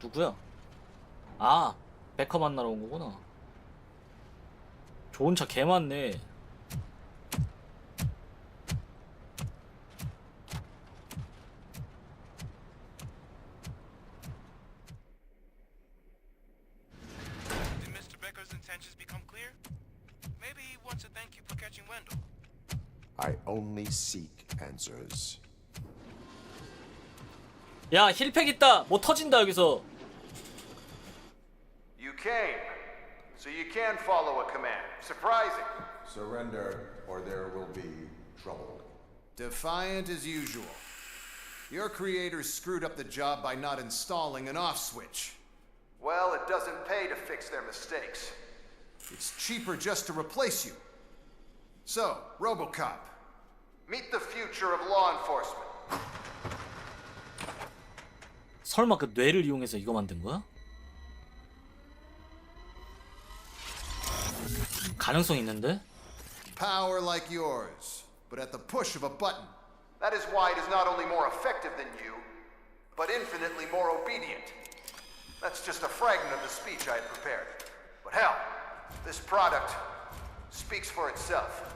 누구야? 아, 베커 만나러 온 거구나. 좋은 차 개 많네. Did Mr. Becker's intentions become clear? Maybe he wants to thank you for catching Wendell. I only seek answers. 야, 힐팩 있다. 뭐 터진다 여기서. You came, so you can follow a command. Surprising. Surrender, or there will be trouble. Defiant as usual. Your creators screwed up the job by not installing an off switch. Well, it doesn't pay to fix their mistakes. It's cheaper just to replace you. So, RoboCop, meet the future of law enforcement. 설마 그 뇌를 이용해서 이거 만든 거야? 가능성 있는데? Power like yours, but at the push of a button. That is why it is not only more effective than you, but infinitely more obedient. That's just a fragment of the speech I had prepared. But hell, this product speaks for itself.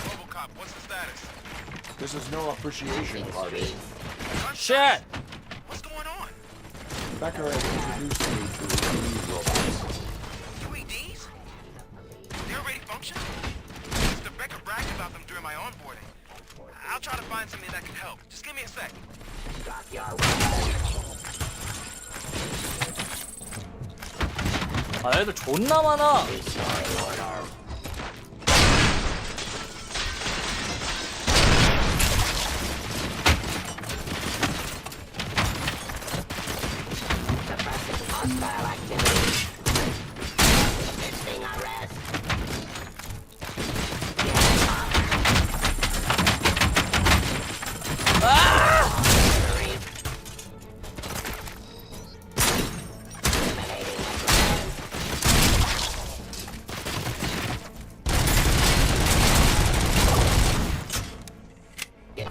RoboCop, what's the status? This is no appreciation party. Shit! What's going on? Becker has introduced me to new robots. UEDs? They already function? Mr. Becker bragged about them during my onboarding. I'll try to find something that can help. Just give me a sec. 아, 애들 존나 많아.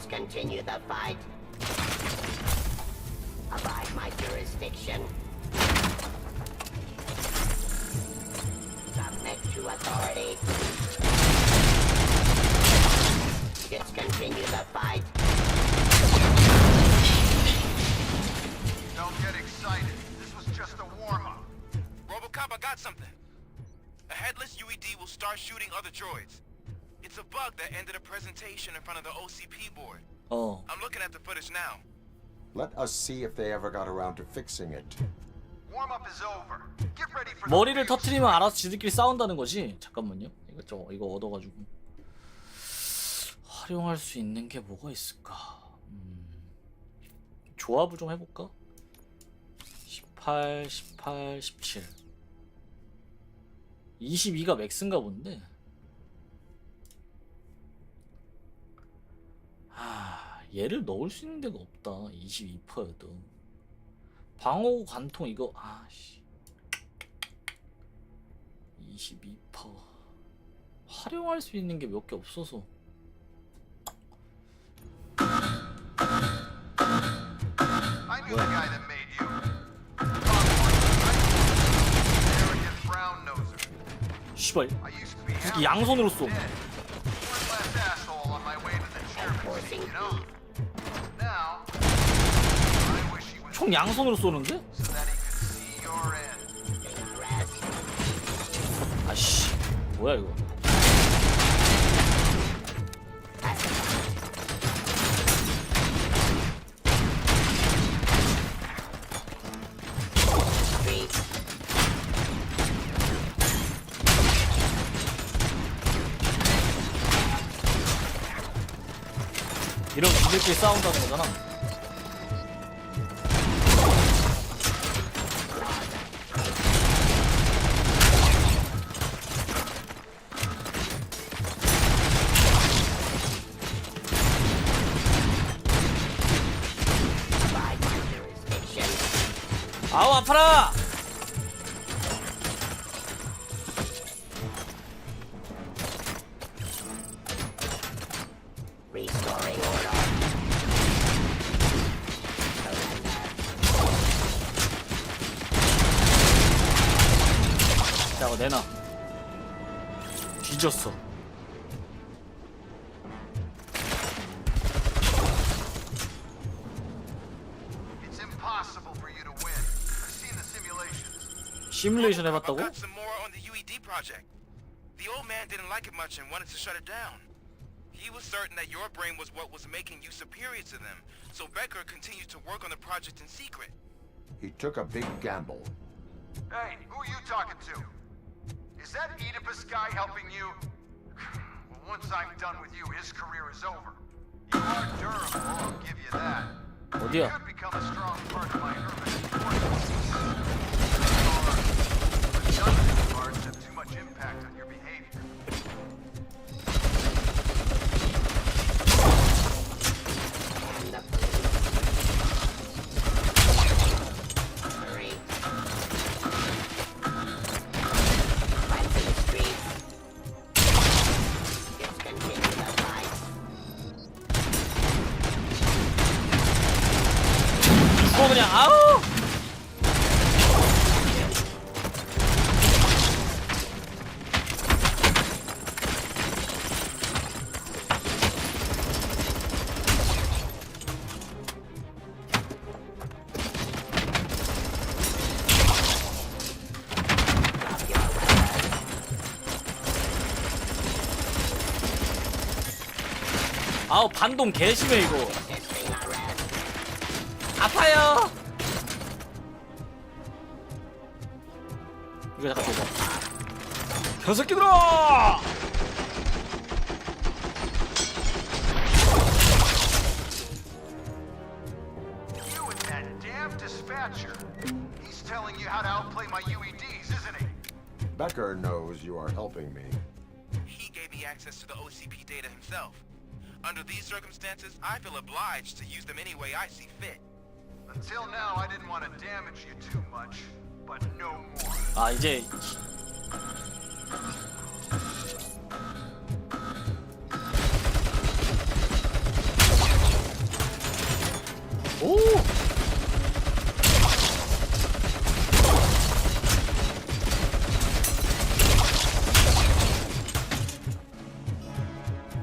Continue the fight. Abide my jurisdiction. Submit to authority. Discontinue the fight. Don't get excited. This was just a warm-up. RoboCop, I got something. A headless UED will start shooting other droids. It's a bug that ended a presentation in front of the OCP board. Oh. I'm looking at the footage now. Let us see if they ever got around to fixing it. Warm-up is over. Get ready for 머리를 터트리면 알아서 지들끼리 싸운다는 거지. 잠깐만요. 이거 얻어가지고 활용할 수 있는 게 뭐가 있을까? 조합을 좀 해볼까? 18, 18, 17. 22가 맥스인가 본데. 얘를 넣을 수 있는 데가 없다. 22%여도 방어구 관통 이거 아씨 22% 활용할 수 있는 게 몇 개 없어서 I knew the guy that made you. Arrogant brown noser. 씨발 이게 양손으로 쏘. One last asshole on my way to the chairman's seat, you know? Now, I wish he was 총 양손으로 쏘는데? so that he could see your end. 아씨 뭐야 이거. 이런 지들끼리 싸운다는 거잖아. 아우 아파라! Restoring order. 자, 이거 내놔. 뒤졌어. It's impossible for you to win. I've seen the simulations. 시뮬레이션 해봤다고? Got some more on the UED project. The old man didn't like it much and wanted to shut it down. He was certain that your brain was what was making you superior to them, so Becker continued to work on the project in secret. He took a big gamble. Hey, who are you talking to? Is that Oedipus guy helping you? Well, once I'm done with you, his career is over. You are durable, I'll give you that. You 어디야? could become a strong part of my urban force. Your redundant parts have too much impact on your behavior. 죽어 그냥. 아우! 아우 반동 개심해 이거. 아파요. 이거 잠깐 줘봐. 벼새끼들아! You and that damn dispatcher. He's telling you how to outplay my UEDs, isn't he? Becker knows you are helping me. He gave me access to the OCP data himself. Under these circumstances, I feel obliged to use them any way I see fit. Until now, I didn't want to damage you too much, but no more. 아 이제 오!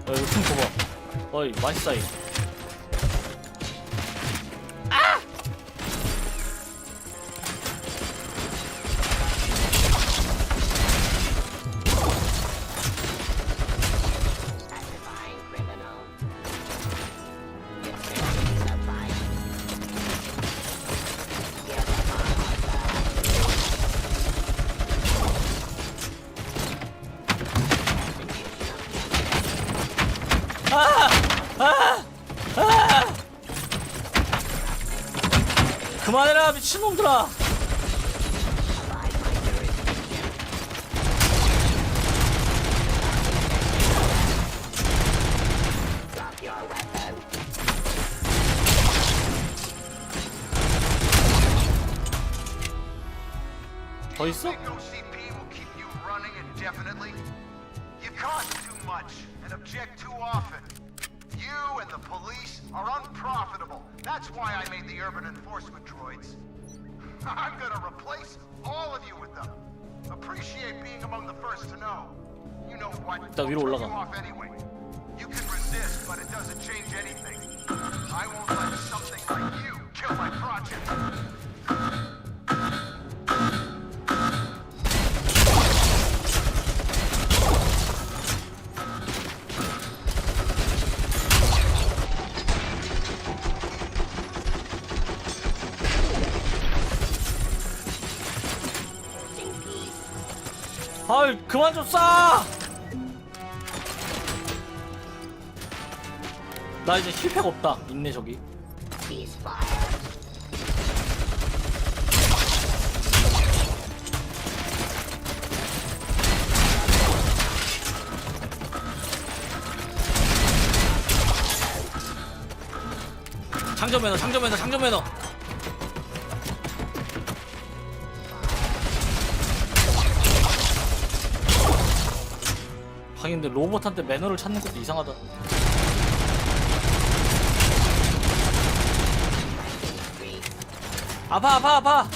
이거 좀 봐봐. 어이 맛있어이. 아! 그만해라 미친놈들아. 더 있어? Think OCP will keep you running indefinitely? You cost too much and object too often. You and the police are unprofitable. That's why I made the urban enforcement droids. I'm gonna replace all of you with them. Appreciate being among the first to know. You know what? 일단 위로 I'll 올라가. turn you off anyway. You can resist, but it doesn't change anything. I won't let something like you kill my project. 아이 그만 좀 쏴! 나 이제 힐팩 없다. 있네 저기. 장전 매너, 장전 매너, 장전 매너. 하긴 근데 로봇한테 매너를 찾는 것도 이상하다. 아파 아파 아파.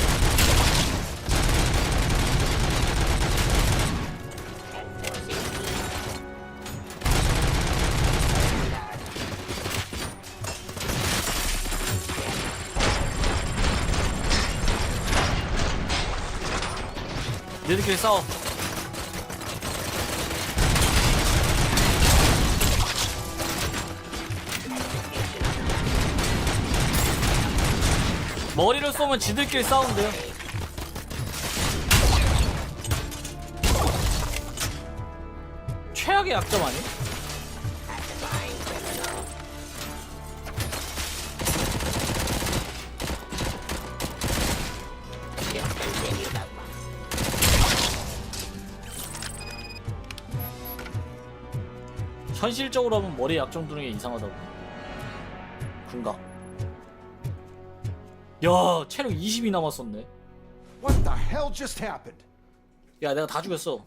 얘들끼리 싸워. 머리를 쏘면 지들끼리 싸운대요. 최악의 약점 아니? 현실적으로 하면 머리에 약점 두는 게 이상하다고. 군각. 야, 체력 20이 남았었네. What the hell just happened? 야, 내가 다 죽였어.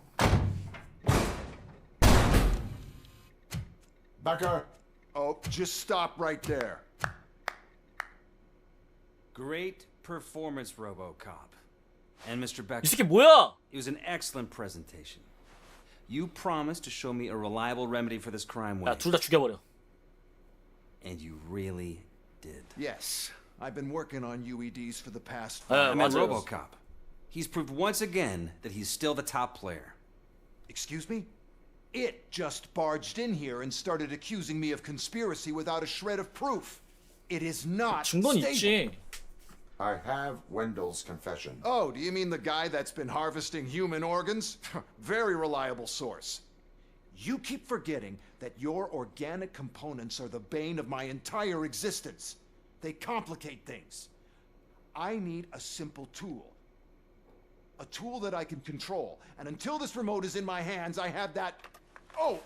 Becker. Oh, just stop right there. Great performance, RoboCop. And Mr. Becker. 이 새끼 뭐야? It was an excellent presentation. You promised to show me a reliable remedy for this crime wave. 야, 둘 다 죽여버려. And you really did. Yes. I've been working on UEDs for the past I mean, RoboCop. He's proved once again that he's still the top player. Excuse me? It just barged in here and started accusing me of conspiracy without a shred of proof. It is not 증거는 stable. 있지. I have Wendell's confession. Oh, do you mean the guy that's been harvesting human organs? Very reliable source. You keep forgetting that your organic components are the bane of my entire existence. They complicate things. I need a simple tool. A tool that I can control. And until this remote is in my hands, I have that... Oh!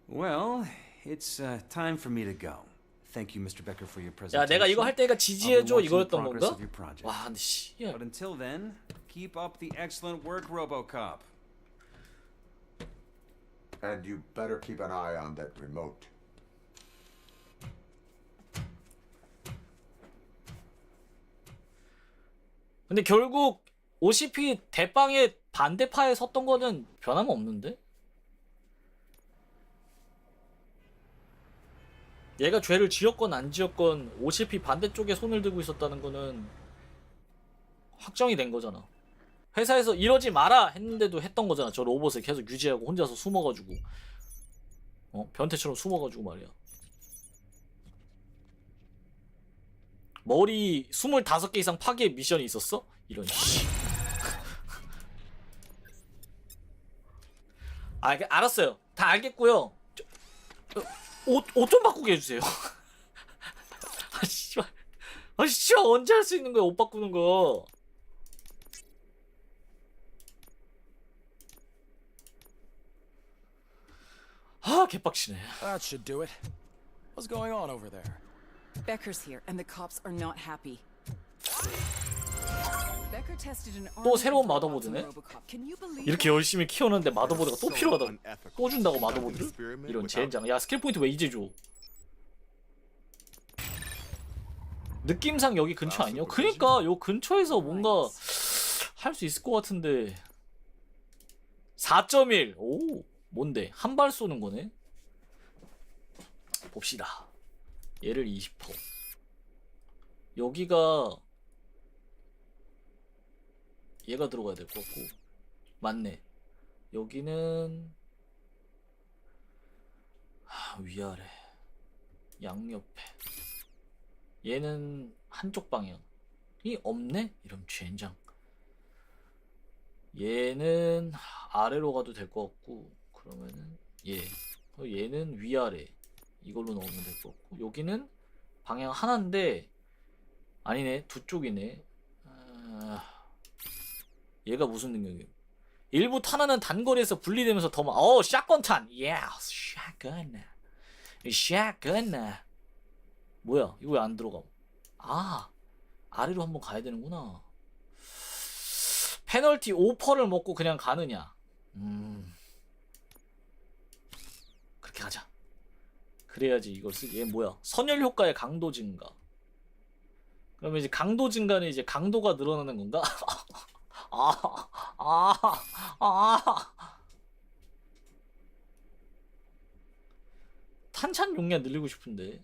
Well, it's time for me to go. Thank you, Mr. Becker, for your presentation. 야, 내가 이거 할 때가 지지해줘 이거였던 건가? 와, 근데 씨. But until then, keep up the excellent work, RoboCop. And you better keep an eye on that remote. 근데 결국 OCP 대빵의 반대파에 섰던 거는 변함은 없는데? 얘가 죄를 지었건 안 지었건 OCP 반대쪽에 손을 들고 있었다는 거는 확정이 된 거잖아. 회사에서 이러지 마라 했는데도 했던 거잖아. 저 로봇을 계속 유지하고 혼자서 숨어가지고 변태처럼 숨어가지고 말이야. 머리 25개 이상 파괴 미션이 있었어? 이런 씨. 아, 알았어요. 다 알겠고요. 옷 좀 바꾸게 해주세요. 아, 씨발. 아, 씨발. 언제 할 수 있는 거야, 옷 바꾸는 거. 아, 개빡치네. That should do it. What's going on over there? Becker's here, and the cops are not happy. Becker tested an 또 새로운 마더보드네? 이렇게 열심히 키워놨는데 마더보드가 또 필요하다. 또 준다고 마더보드를? 이런 젠장. 야, 스킬 포인트 왜 이제 줘? 느낌상 여기 근처 아니야? 그니까 요 근처에서 뭔가 할 수 있을 것 같은데. 4.1. 오, 뭔데? 한 발 쏘는 거네? 봅시다. 얘를 20%. 여기가 얘가 들어가야 될 것 같고. 맞네. 여기는 위아래, 양옆에. 얘는 한쪽 방향이 없네? 이러면 젠장. 얘는 아래로 가도 될 것 같고. 그러면은 얘는 위아래. 이걸로 넣으면 될 것 같고, 여기는 방향 하나인데 아니네, 두 쪽이네. 얘가 무슨 능력이에요? 일부 탄환은 단거리에서 분리되면서 더 샷건탄. 예스, 샷건. 뭐야, 이거 왜 안 들어가? 아래로 한번 가야 되는구나. 페널티 5%를 먹고 그냥 가느냐? 그렇게 가자. 그래야지 이걸 쓰지. 얘 뭐야? 선열 효과의 강도 증가. 그러면 이제 강도 증가는 이제 강도가 늘어나는 건가? 탄창 용량 늘리고 싶은데.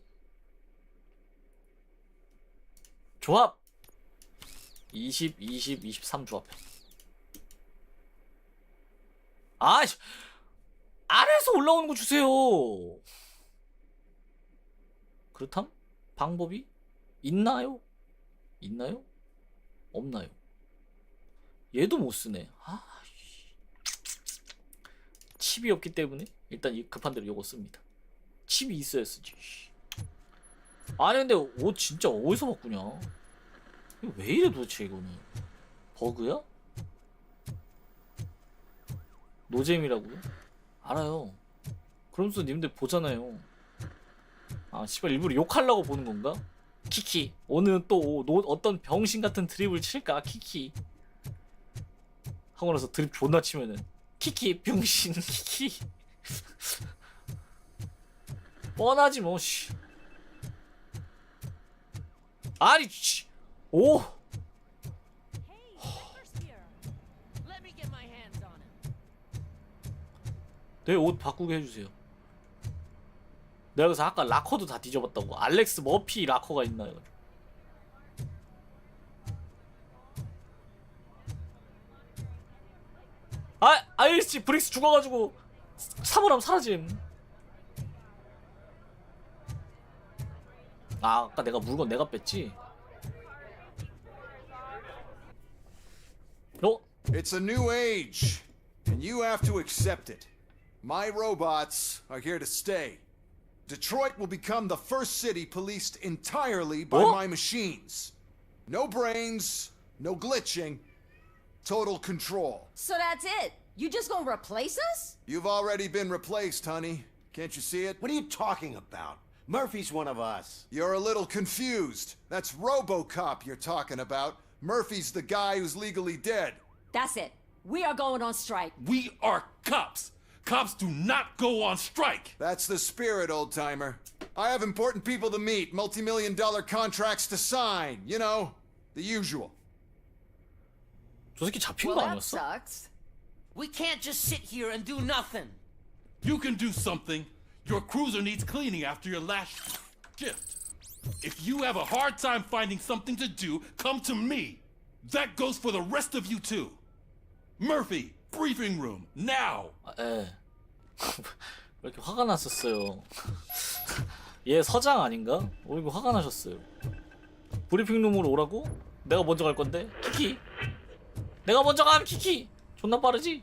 조합 20, 20, 23 조합해. 아래에서 올라오는 거 주세요. 그렇담? 방법이 있나요? 없나요? 얘도 못 쓰네. 칩이 없기 때문에 일단 급한 대로 요거 씁니다. 칩이 있어야 쓰지. 아니 근데 옷 진짜 어디서 바꾸냐? 이거 왜 이래 도대체 이거는? 버그야? 노잼이라고요? 알아요. 그러면서 님들 보잖아요. 씨발 일부러 욕하려고 보는 건가? 키키. 오늘은 또 어떤 병신 같은 드립을 칠까? 키키. 하고 나서 드립 존나 치면은 키키 병신 키키. 뻔하지 뭐. 씨. 아니 오. 내 옷 바꾸게 해주세요. 내가 그래서 아까 라커도 다 뒤져봤다고. 알렉스 머피 라커가 있나 이거. 아이씨 브릭스 죽어가지고 사물함 사라짐. 아까 내가 물건 내가 뺐지. It's a new age, and you have to accept it. My robots are here to stay. Detroit will become the first city policed entirely by my machines. No brains, no glitching, total control. So that's it? You just gonna replace us? You've already been replaced, honey. Can't you see it? What are you talking about? Murphy's one of us. You're a little confused. That's RoboCop you're talking about. Murphy's the guy who's legally dead. That's it. We are going on strike. We are cops. Cops do not go on strike. That's the spirit, old-timer. I have important people to meet, multi-million-dollar contracts to sign. You know, the usual. 저 새끼 잡힌 거 Well, that 아니었어? sucks. We can't just sit here and do nothing. You can do something. Your cruiser needs cleaning after your last shift. If you have a hard time finding something to do, come to me. That goes for the rest of you too. Murphy, briefing room, now. 왜 이렇게 화가 났었어요? 얘 서장 아닌가? 왜 이렇게 화가 나셨어요? 브리핑룸으로 오라고? 내가 먼저 갈 건데? 키키! 내가 먼저 감 키키! 존나 빠르지?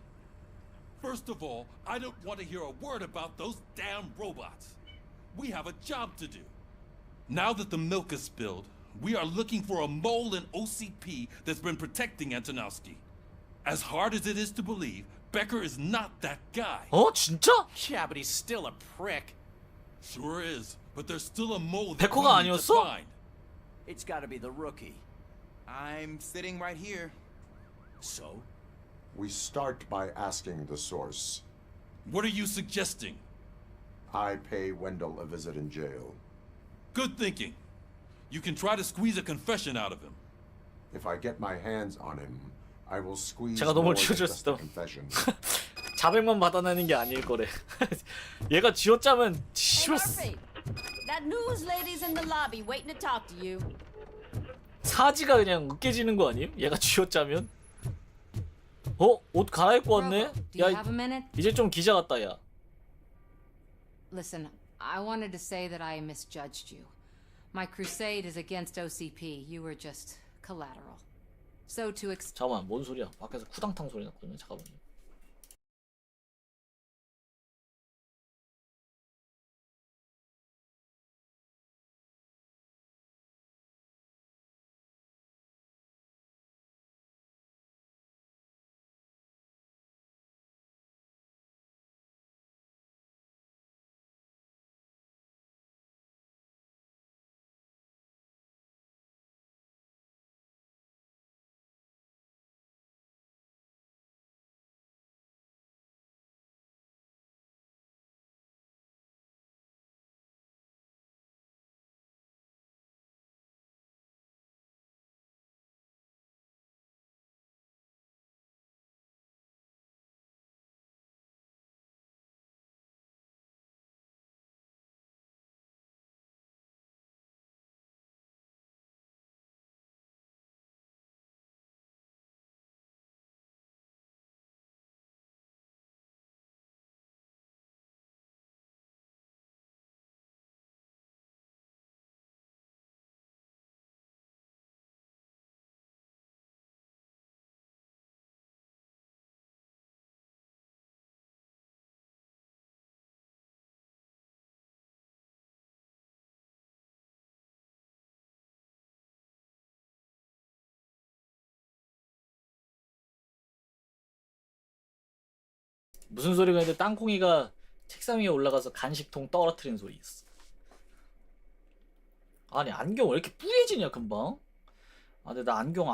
First of all, I don't want to hear a word about those damn robots. We have a job to do. Now that the milk is spilled, we are looking for a mole in OCP that's been protecting Antonowski. As hard as it is to believe, Becker is not that guy. 진짜? Yeah, but he's still a prick. Sure is, but there's still a mole that 백호가 we need to 아니었어? find. It's gotta be the rookie. I'm sitting right here. So? We start by asking the source. What are you suggesting? I pay Wendell a visit in jail. Good thinking. You can try to squeeze a confession out of him. If I get my hands on him, I will squeeze 제가 more 너무 than just a 지어줬어. confession. 자백만 받아내는 게 아닐 거래. 얘가 쥐어짜면 Hey, 씨발 Murphy. That news lady's in the lobby waiting to talk to you. 사지가 그냥 으깨지는 거 아님? 얘가 쥐어짜면? 옷 갈아입고 왔네? Do you have a minute? 이제 좀 기자 같다 야. Listen, I wanted to say that I misjudged you. My crusade is against OCP. You were just collateral. So to 잠깐만 뭔 소리야? 밖에서 쿠당탕 소리 났거든요. 잠깐만요. 무슨 소리가 있는데 땅콩이가 책상 위에 올라가서 간식통 떨어뜨리는 소리 있어. 아니 안경 왜 이렇게 뿌얘지냐 금방. 아 근데 나 안경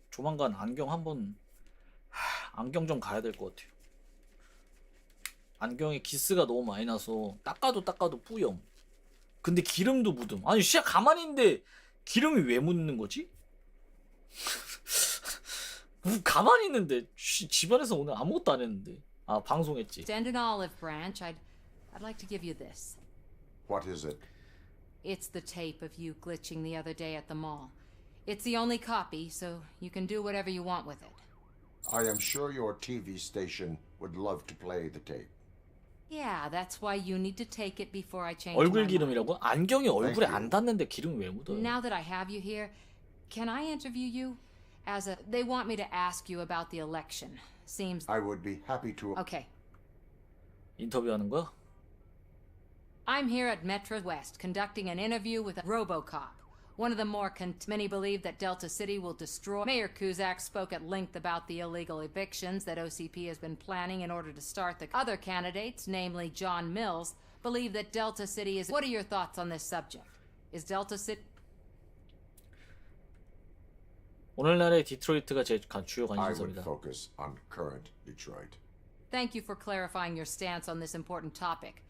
조만간 안경 한번 안경 좀 가야 될 것 같아요. 안경에 기스가 너무 많이 나서 닦아도 뿌염. 근데 기름도 묻음. 아니 진짜 가만히 있는데 기름이 왜 묻는 거지? 가만히 있는데 집안에서 오늘 아무것도 안 했는데. 아 방송했지. Stand an olive branch. I'd like to give you this. What is it? It's the tape of you glitching the other day at the mall. It's the only copy, so you can do whatever you want with it. I am sure your TV station would love to play the tape. Yeah, that's why you need to take it before I change 얼굴 my mind. 기름이라고? 안경이 얼굴에 안 닿는데 기름이 왜 묻어요? Now that I have you here, can I interview you? They want me to ask you about the election. Seems I would be happy to. Okay. 인터뷰하는 거야? I'm here at Metro West conducting an interview with a RoboCop. One of the more many believe that Delta City will destroy. Mayor Kuzak spoke at length about the illegal evictions that OCP has been planning in order to start the other candidates, namely John Mills, believe that Delta City is. What are your thoughts on this subject? Is Delta City? 오늘날의 디트로이트가 제 주요 I would 관심사입니다. focus on current Detroit. Thank you for clarifying your stance on this important topic.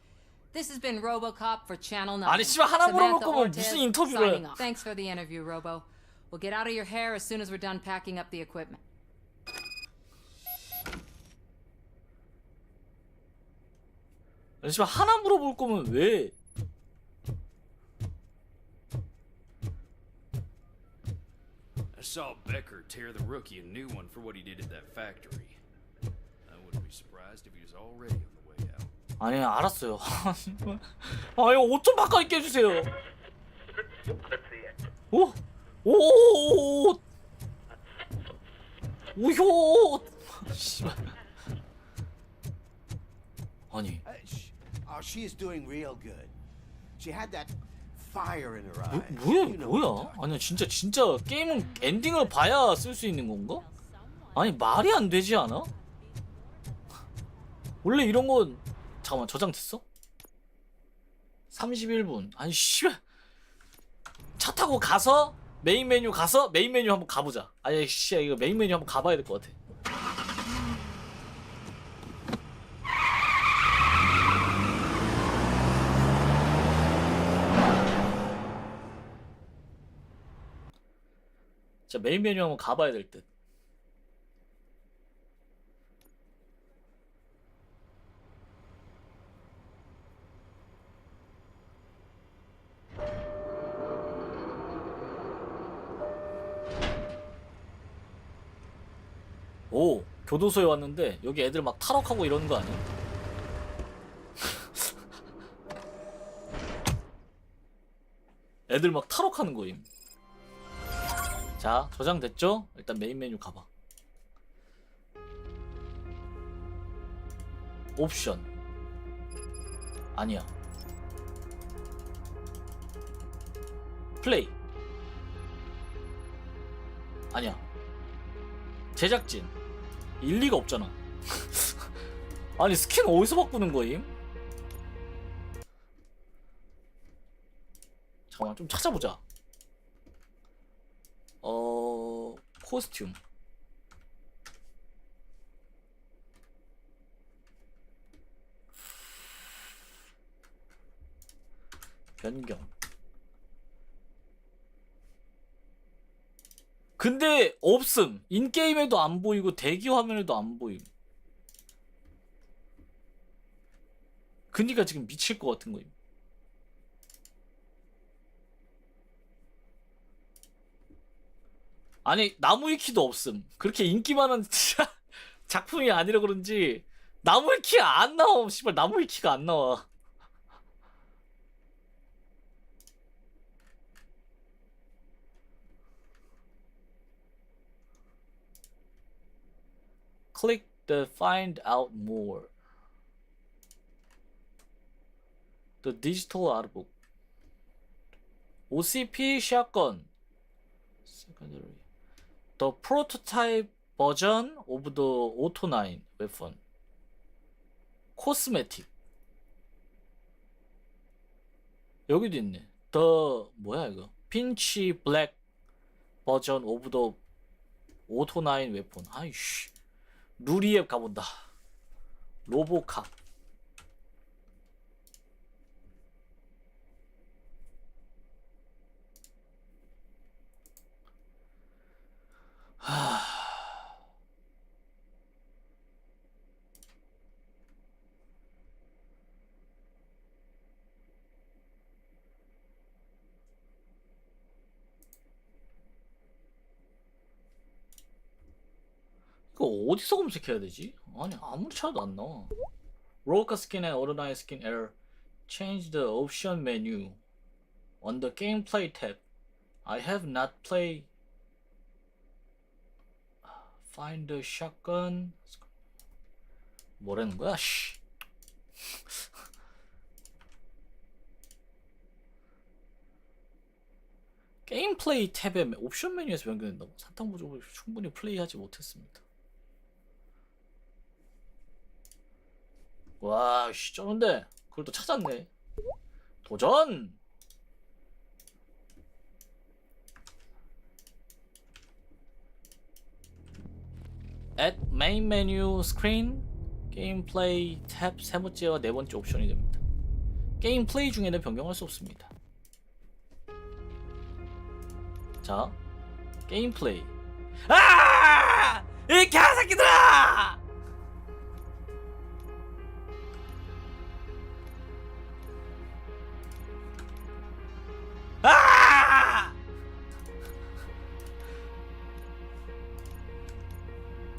This has been RoboCop for Channel 9. 아니 씨발 하나 물어볼 Samantha 거면 Ortiz 무슨 인터뷰를? signing off. Thanks for the interview, Robo. We'll get out of your hair as soon as we're done packing up the equipment. 아니 씨발 하나 물어볼 거면 왜? I saw Becker tear the rookie a new one for what he did at that factory. I wouldn't be surprised if he was already on the way out. 아니 알았어요. 아 이거 옷 좀 바꿔 입게 해주세요. 오, 오, 오효. 씨발. 아니. She is doing real good. She had that fire in her eye. 뭐야? 아니 진짜 게임은 엔딩을 봐야 쓸 수 있는 건가? 아니 말이 안 되지 않아? 원래 이런 건 잠깐만 저장됐어? 31분. 아니 씨발. 차 타고 가서 메인 메뉴 한번 가보자. 아니 씨 이거 메인 메뉴 한번 가봐야 될 것 같아. 자 메인 메뉴 한번 가봐야 될 듯. 오 교도소에 왔는데 여기 애들 막 탈옥하고 이러는 거 아니야? 애들 막 탈옥하는 거임. 자 저장됐죠? 일단 메인 메뉴 가봐. 옵션 아니야. 플레이 아니야. 제작진 일리가 없잖아. 아니 스킨 어디서 바꾸는 거임? 잠깐만 좀 찾아보자. 코스튬 변경. 근데 없음. 인게임에도 안 보이고 대기 화면에도 안 보임. 그니까 지금 미칠 것 같은 거임. 아니 나무 위키도 없음. 그렇게 인기 많은 작품이 아니라 그런지 나무 위키가 안 나와. 씨발 나무 위키가 안 나와. Click the find out more. The digital artbook. OCP shotgun. Secondary. The prototype version of the Auto 9 weapon. 코스메틱. 여기도 있네. 더 뭐야 이거? 핀치 블랙 버전 오브 더 오토나인 웨폰. 아이씨. 루리앱 가본다. 로보캅. 하. 이거 어디서 검색해야 되지? 아니 아무리 찾아도 안 나와. 로카 스킨 and ordinary skin error. Change the option menu on the gameplay tab. I have not played. Find the shotgun. 뭐라는 거야? 씨. 게임 플레이 탭의 옵션 메뉴에서 변경된다고? 사탕 부족을 충분히 플레이하지 못했습니다. 와, 씨, 쩌는데 그걸 또 찾았네. 도전! At main menu screen, 게임 플레이 탭 세 번째와 네 번째 옵션이 됩니다. 게임 플레이 중에는 변경할 수 없습니다. 자, 게임 플레이. 아! 이 개새끼들아! 아!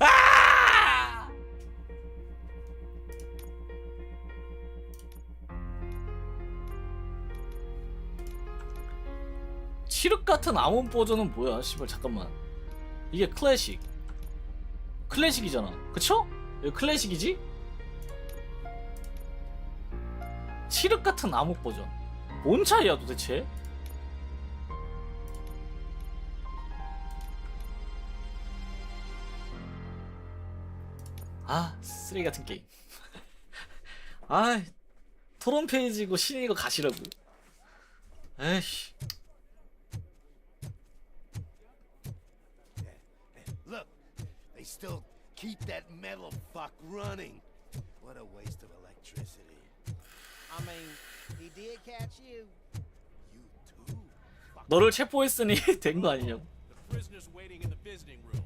아! 칠흑 같은 암원 버전은 뭐야? 씨발 잠깐만. 이게 클래식. 클래식이잖아. 그쵸? 이거 클래식이지? 칠흑 같은 암흑 버전. 뭔 차이야 도대체? 아, 쓰레기 같은 게임. 아, 토론 페이지고 신인 이거 가시라고. 에이씨. Look, they still keep that metal fuck running. What a waste of electricity. I mean, he did catch you. 너를 체포했으니 된 거 아니냐고. The prisoner's waiting in the visiting room.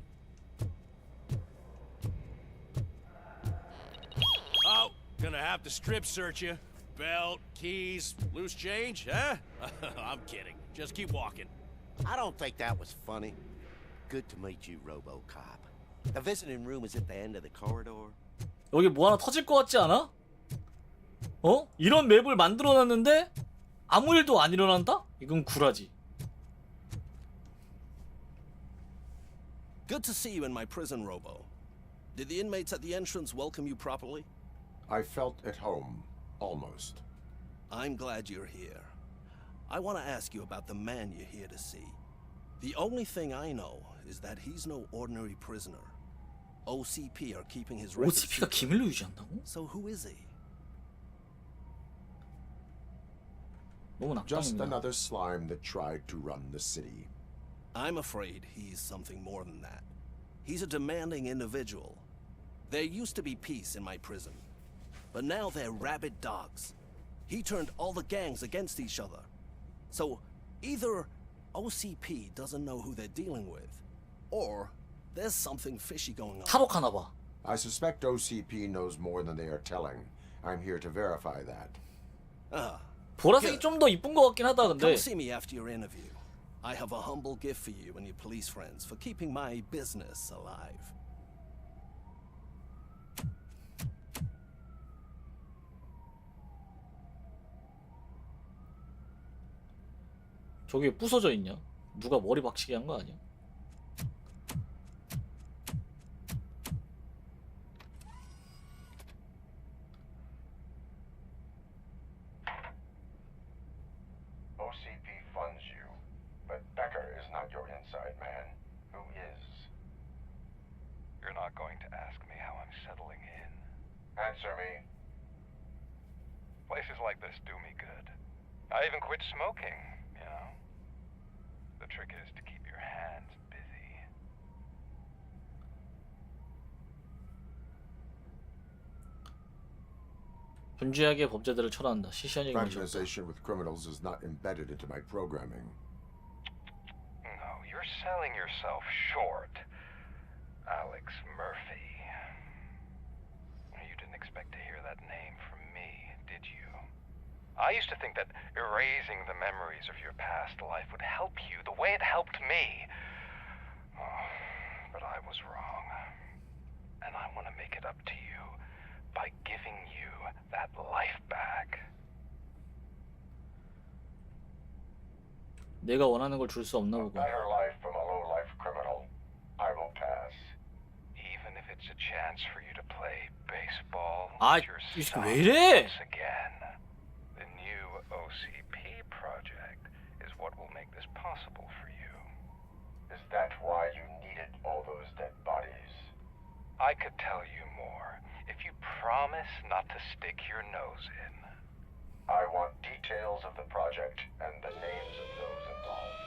Oh, gonna have to strip search you. Belt, keys, loose change, huh? I'm kidding. Just keep walking. I don't think that was funny. Good to meet you, RoboCop. The visiting room is at the end of the corridor. 여기 뭐 하나 터질 것 같지 않아? 어? 이런 맵을 만들어놨는데 아무 일도 안 일어난다? 이건 구라지. Good to see you in my prison, Robo. Did the inmates at the entrance welcome you properly? I felt at home, almost. I'm glad you're here. I want to ask you about the man you're here to see. The only thing I know is that he's no ordinary prisoner. OCP are keeping his record OCP가 기밀로 유지한다고? So who is he? 너무 Just 낙담입니다. another slime that tried to run the city. I'm afraid he's something more than that. He's a demanding individual. There used to be peace in my prison, but now they're rabid dogs. He turned all the gangs against each other. So either OCP doesn't know who they're dealing with, or there's something fishy going on. 탈옥하나 봐. I suspect OCP knows more than they are telling. I'm here to verify that. 보라색이 좀 더 이쁜 것 같긴 하다 근데. Come see me after your interview. I have a humble gift for you and your police friends for keeping my business alive. 저게 부서져 있냐? 누가 머리 박치게 한 거 아니야? OCP funds you, but Becker is not your inside man. Who is? You're not going to ask me how I'm settling in. Answer me. do me good. I even quit smoking, you know. The trick is to keep your hands busy. 분주하게 범죄들을 처리한다. 시시한 얘기만 좀. Fraternization with criminals is not embedded into my programming. No, you're selling yourself short, Alex Murphy. You didn't expect to hear that name from me, did you? I used to think that erasing the memories of your past life would help you the way it helped me. Oh, but I was wrong. And I want to make it up to you by giving you that life back. 내가 원하는 걸 줄 수 없나 보고. Better life from a low-life criminal. I will pass. Even if it's a chance for you to play baseball 아, 이 새끼 왜 이래? once again. The new OCP project is what will make this possible for you. Is that why you needed all those dead bodies? I could tell you more if you promise not to stick your nose in. I want details of the project and the names of those involved.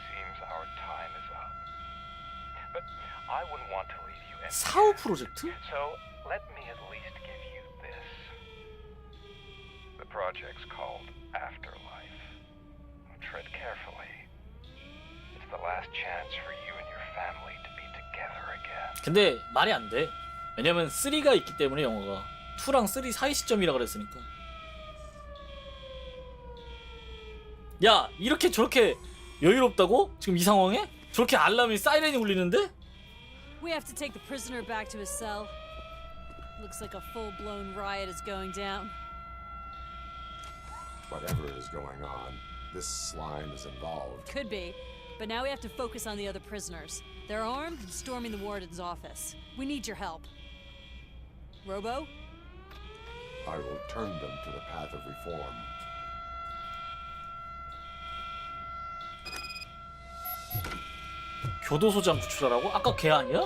Seems our time is up. But I wouldn't want to leave you empty. 사후 프로젝트? So let me at least give you this. The project's called Afterlife. Tread carefully. It's the last chance for you and your family to be together again. 근데 말이 안 돼. 왜냐면 3가 있기 때문에 영화가 2랑 3 사이 시점이라 그랬으니까. 야, 이렇게 저렇게 여유롭다고? 지금 이 상황에? 저렇게 알람이 사이렌이 울리는데? We have to take the prisoner back to his cell. Looks like a full-blown riot is going down. Whatever is going on, this slime is involved. Could be, but now we have to focus on the other prisoners. They're armed and storming the warden's office. We need your help. Robo? I will turn them to the path of reform. 교도소장 구출하라고? 아까 걔 아니야?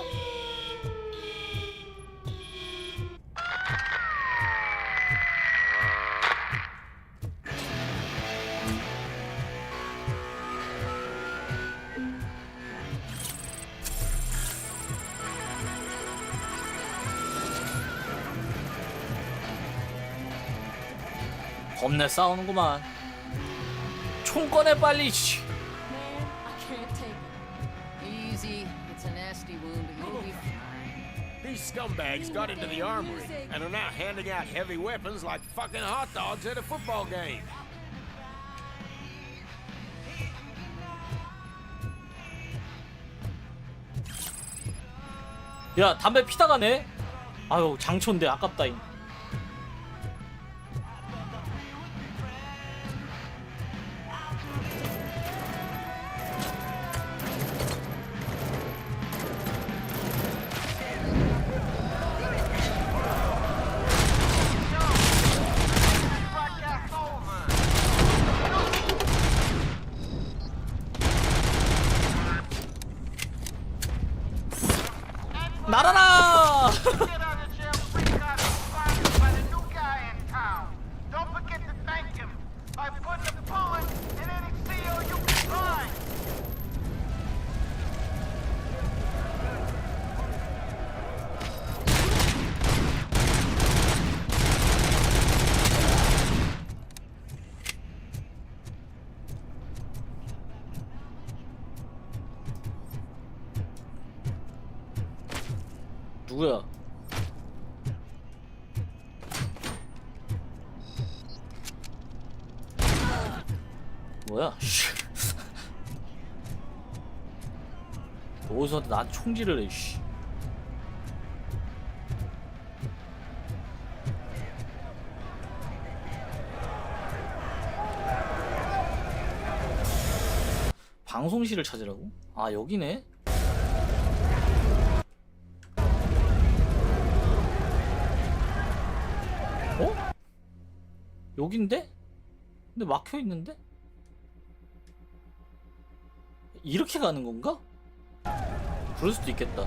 겁내 싸우는구만. 총 꺼내 빨리. Man, I can't take it. Easy. It's a nasty wound, but you'll be fine. These scumbags got into the armory and are now handing out heavy weapons like fucking hot dogs at a football game. 야, 담배 피다가 네. 아유, 장초인데 아깝다잉. 날아라! 누구야? 뭐야? 어디서 나 총질을 해? 씨. 방송실을 찾으라고? 아, 여기네. 어? 여긴데? 근데 막혀 있는데? 이렇게 가는 건가? 그럴 수도 있겠다.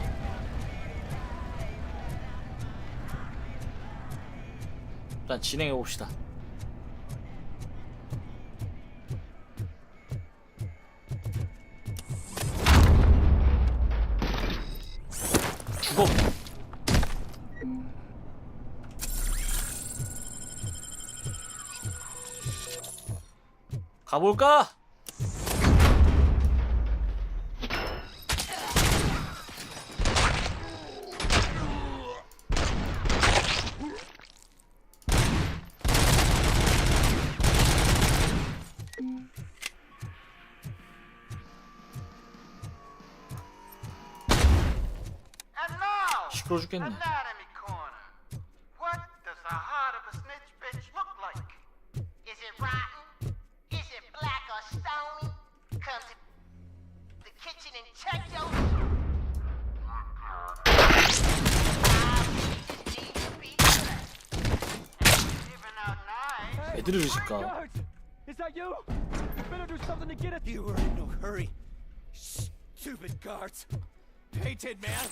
일단 진행해 봅시다. 죽어 그냥. 가볼까? 시끄러워 죽겠네. Anatomy corner. What does the heart of a snitch bitch look like? Is it rotten? Is it black or stony? Come to the kitchen and check your 애들을 주실까? Is that you? You better do something to get it. You were in no hurry. Stupid guards. Hey, Tin Man.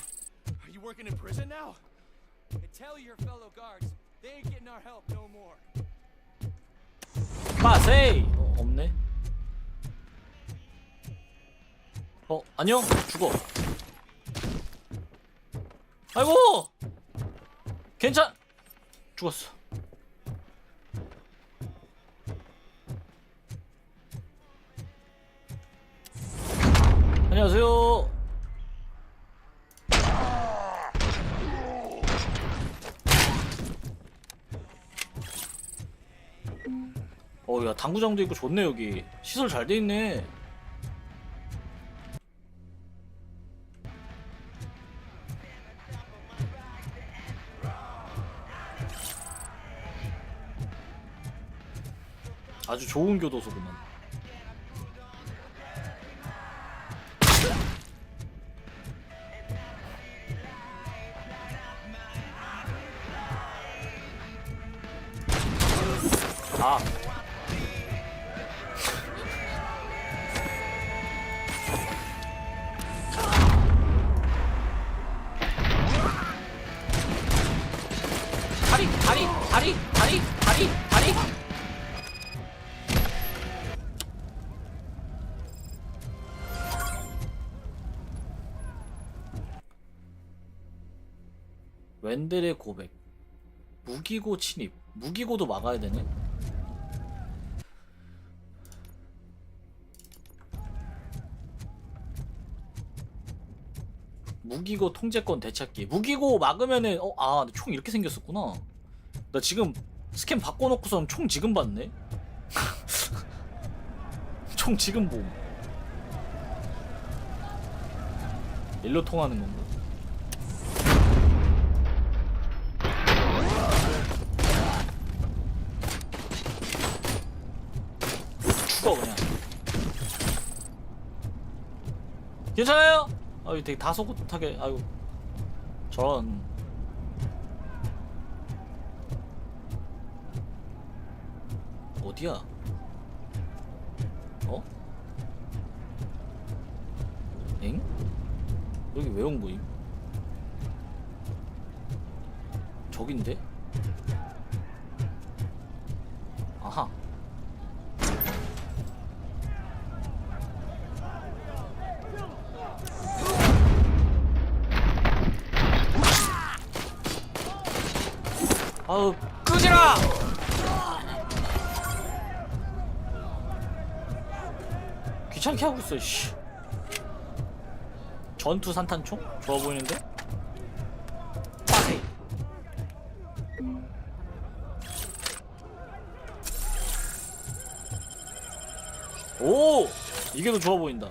Are you working in prison now? And tell your fellow guards, they ain't getting our help no more. 빠세이! 없네. 안녕? 죽어. 아이고! 죽었어. 안녕하세요. 야, 당구장도 있고 좋네. 여기 시설 잘 돼 있네. 아주 좋은 교도소구만. 아. 다리. 웬델의 고백. 무기고 침입. 무기고도 막아야 되네. 무기고 통제권 되찾기. 무기고 막으면은 근데 총 이렇게 생겼었구나. 나 지금 스캔 바꿔놓고선 총 지금 봤네. 총 지금 봄. 일로 통하는 건가? 죽어 그냥. 괜찮아요? 아유 되게 다소곳하게. 아유 저런. 어디야? 엥? 여기 왜 온 거임? 저긴데? 아하. 아우 끄지라! 귀찮게 하고 있어. 씨. 전투 산탄총? 좋아 보이는데? 빠세이. 오! 이게 더 좋아 보인다.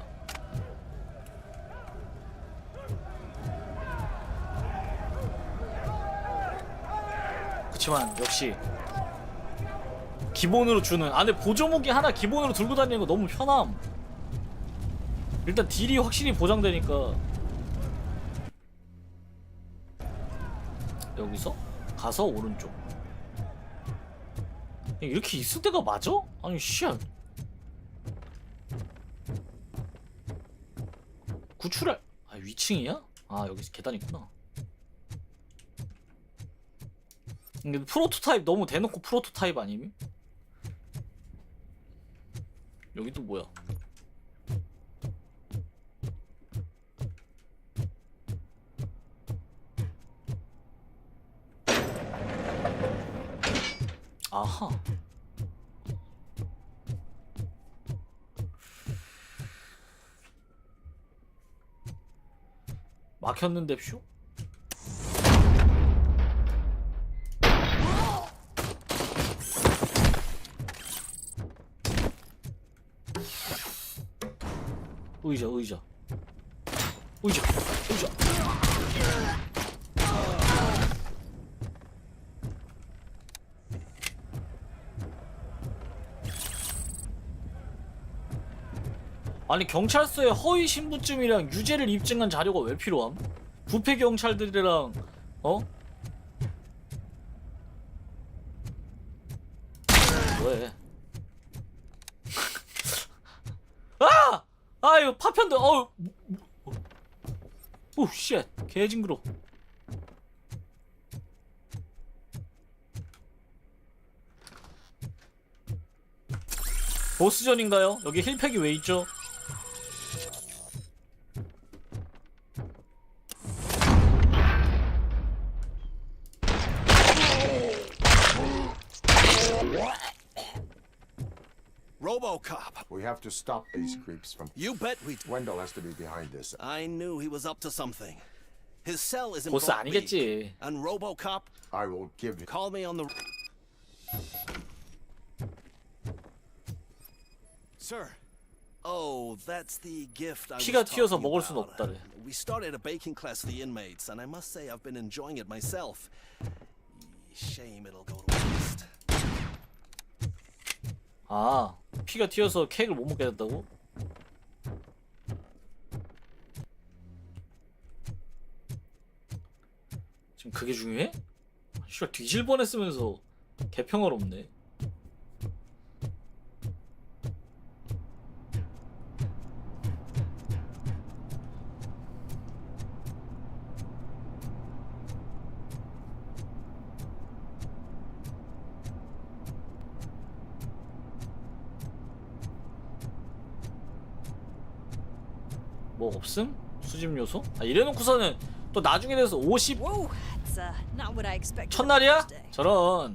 그치만 역시 기본으로 주는 근데 보조무기 하나 기본으로 들고 다니는 거 너무 편함. 일단 딜이 확실히 보장되니까. 여기서 가서 오른쪽. 이렇게 있을 때가 맞아? 아니 씨야. 구출할 위층이야? 여기 계단 있구나. 근데 프로토타입 너무 대놓고 프로토타입 아니면? 여기 또 뭐야? 아하. 막혔는데 쇼? 의자. 아니 경찰서에 허위 신분증이랑 유죄를 입증한 자료가 왜 필요함? 부패 경찰들이랑 왜? 아! 아 이거 파편도 오 쉣 개징그러. 보스전인가요? 여기 힐팩이 왜 있죠? RoboCop. We have to stop these creeps from... You bet we... Wendell has to be behind this. I knew he was up to something. His cell is in 보스 아니겠지. And RoboCop... I will give you... Call me on the... Sir. Oh, that's the gift I was 피가 튀어서 talking 먹을 순 about. 없다래. We started a baking class for the inmates, and I must say I've been enjoying it myself. Shame it'll go to waste. 아, 피가 튀어서 케이크를 못 먹게 됐다고? 지금 그게 중요해? 씨발 뒤질 뻔했으면서 개평화롭네. 뭐 없음? 수집 요소? 아 이래놓고서는 또 나중에 돼서 50 Whoa, that's not what I expected. 첫날이야? 저런.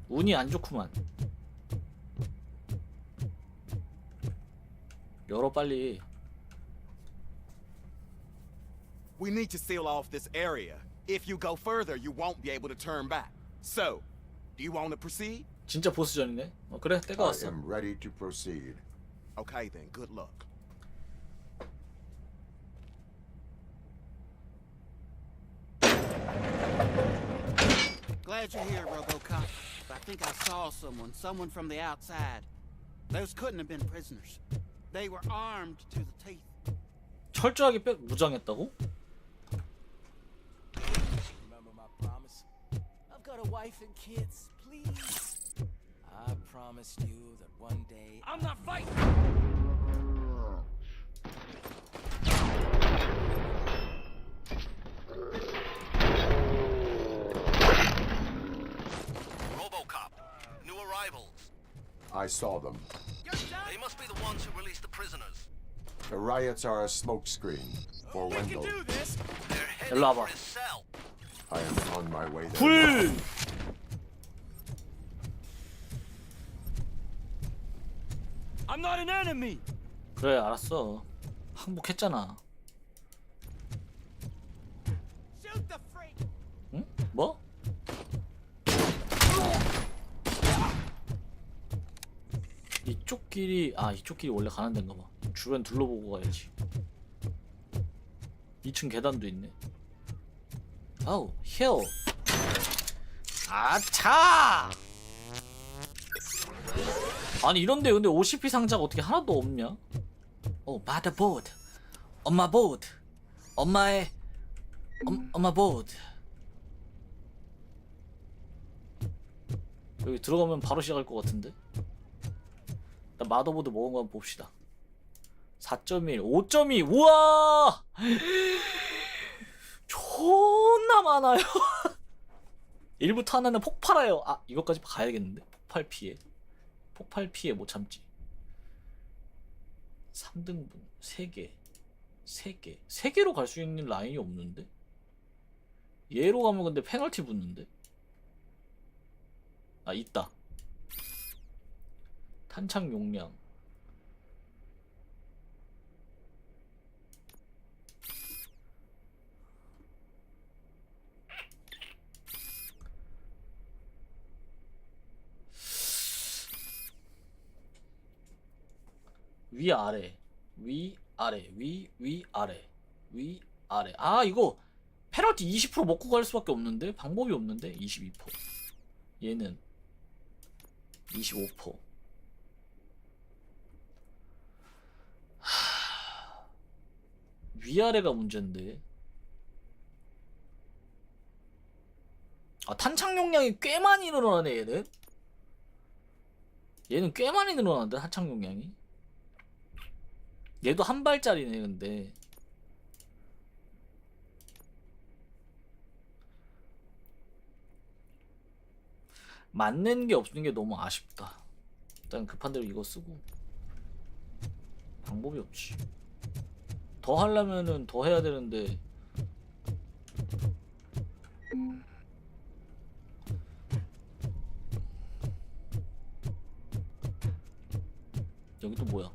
운이 안 좋구만. 열어 빨리. We need to seal off this area. If you go further, you won't be able to turn back. So, do you want to proceed? 진짜 보스전이네. 그래 때가 I 왔어. am ready to proceed. Okay then, good luck. Glad you're here, RoboCop. I think I saw someone from the outside. Those couldn't have been prisoners. They were armed to the teeth. 철저하게 무장했다고? Remember my promise? I've got a wife and kids. Please. I promised you that one day I'm not fighting. RoboCop. New arrivals. I saw them. They must be the ones who released the prisoners. The riots are a smokescreen for Wendell. 일로 와봐. I am on my way there. 불! I'm not an enemy. 그래 알았어. 항복했잖아. 응? 뭐? 이쪽 길이 이쪽 길이 원래 가는 데인가 봐. 주변 둘러보고 가야지. 2층 계단도 있네. 아우 힐. 아차. 아니 이런데 근데 OCP 상자가 어떻게 하나도 없냐? 마더보드. 엄마 보드. 엄마 보드. 여기 들어가면 바로 시작할 것 같은데. 일단 마더보드 먹은 거 한번 봅시다. 4.1, 5.2. 우와! 존나 많아요. 1부터 하나는 폭발해요. 이것까지 가야겠는데. 폭발 피해 못 참지. 3등분 3개. 3개. 3개로 갈 수 있는 라인이 없는데? 얘로 가면 근데 페널티 붙는데? 아, 있다. 탄창 용량. 위아래 위아래 위아래 위아래. 아, 이거 페널티 20% 먹고 갈 수밖에 없는데? 방법이 없는데? 22%. 얘는 25%. 위아래가 문제인데. 아, 탄창 용량이 꽤 많이 늘어나네. 얘는 꽤 많이 늘어나는데, 탄창 용량이. 얘도 한 발짜리네. 근데 맞는 게 없는 게 너무 아쉽다. 일단 급한 대로 이거 쓰고. 방법이 없지. 더 하려면은 더 해야 되는데. 여기 또 뭐야?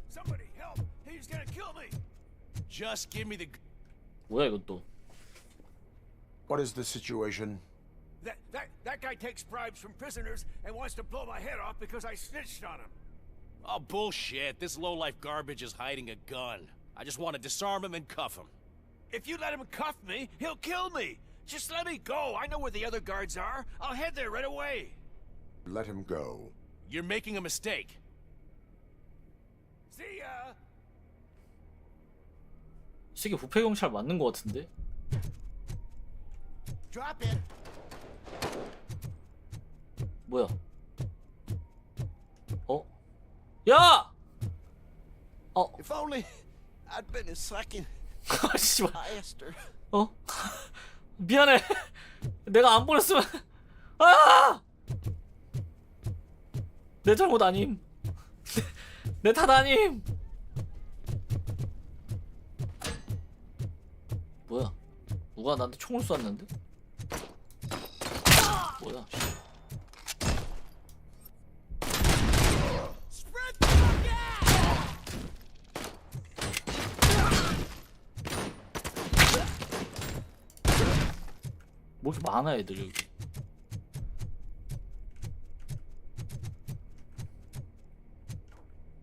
Somebody help! He's gonna kill me! Just give me the. 뭐야 이것도? What is the situation? That guy takes bribes from prisoners and wants to blow my head off because I snitched on him. Oh, bullshit. This lowlife garbage is hiding a gun. I just want to disarm him and cuff him. If you let him cuff me, he'll kill me. Just let me go. I know where the other guards are. I'll head there right away. Let him go. You're making a mistake. See ya. 이 새끼 부패 경찰 맞는 거 같은데? Drop it. 뭐야? 어? 야! 어? If only I'd been a second 씨발. faster. 어? 미안해. 내가 안 보냈으면. 아! 내 잘못 아님. 내 탓 아님. 뭐야? 누가 나한테 총을 쐈는데? 뭐야? 뭐 이렇게 많아 애들 여기.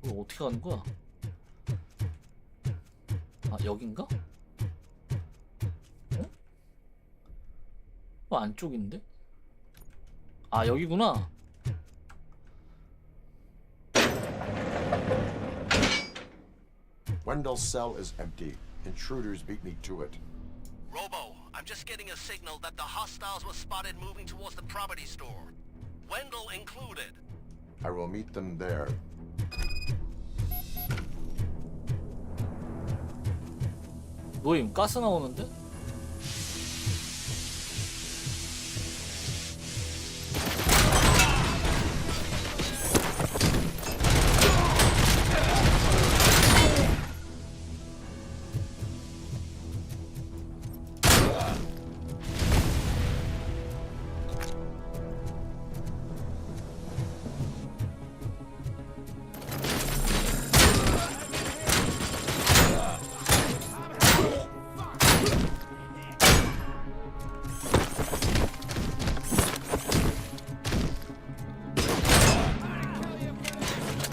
이거 어떻게 가는 거야? 아, 여긴가? 어? 안쪽인데? 아, 여기구나. Wendell's cell is empty. Intruders beat me to it. Robo, I'm just getting a signal that the hostiles were spotted moving towards the property store. Wendell included. I will meet them there. 뭐임? 가스 나오는데?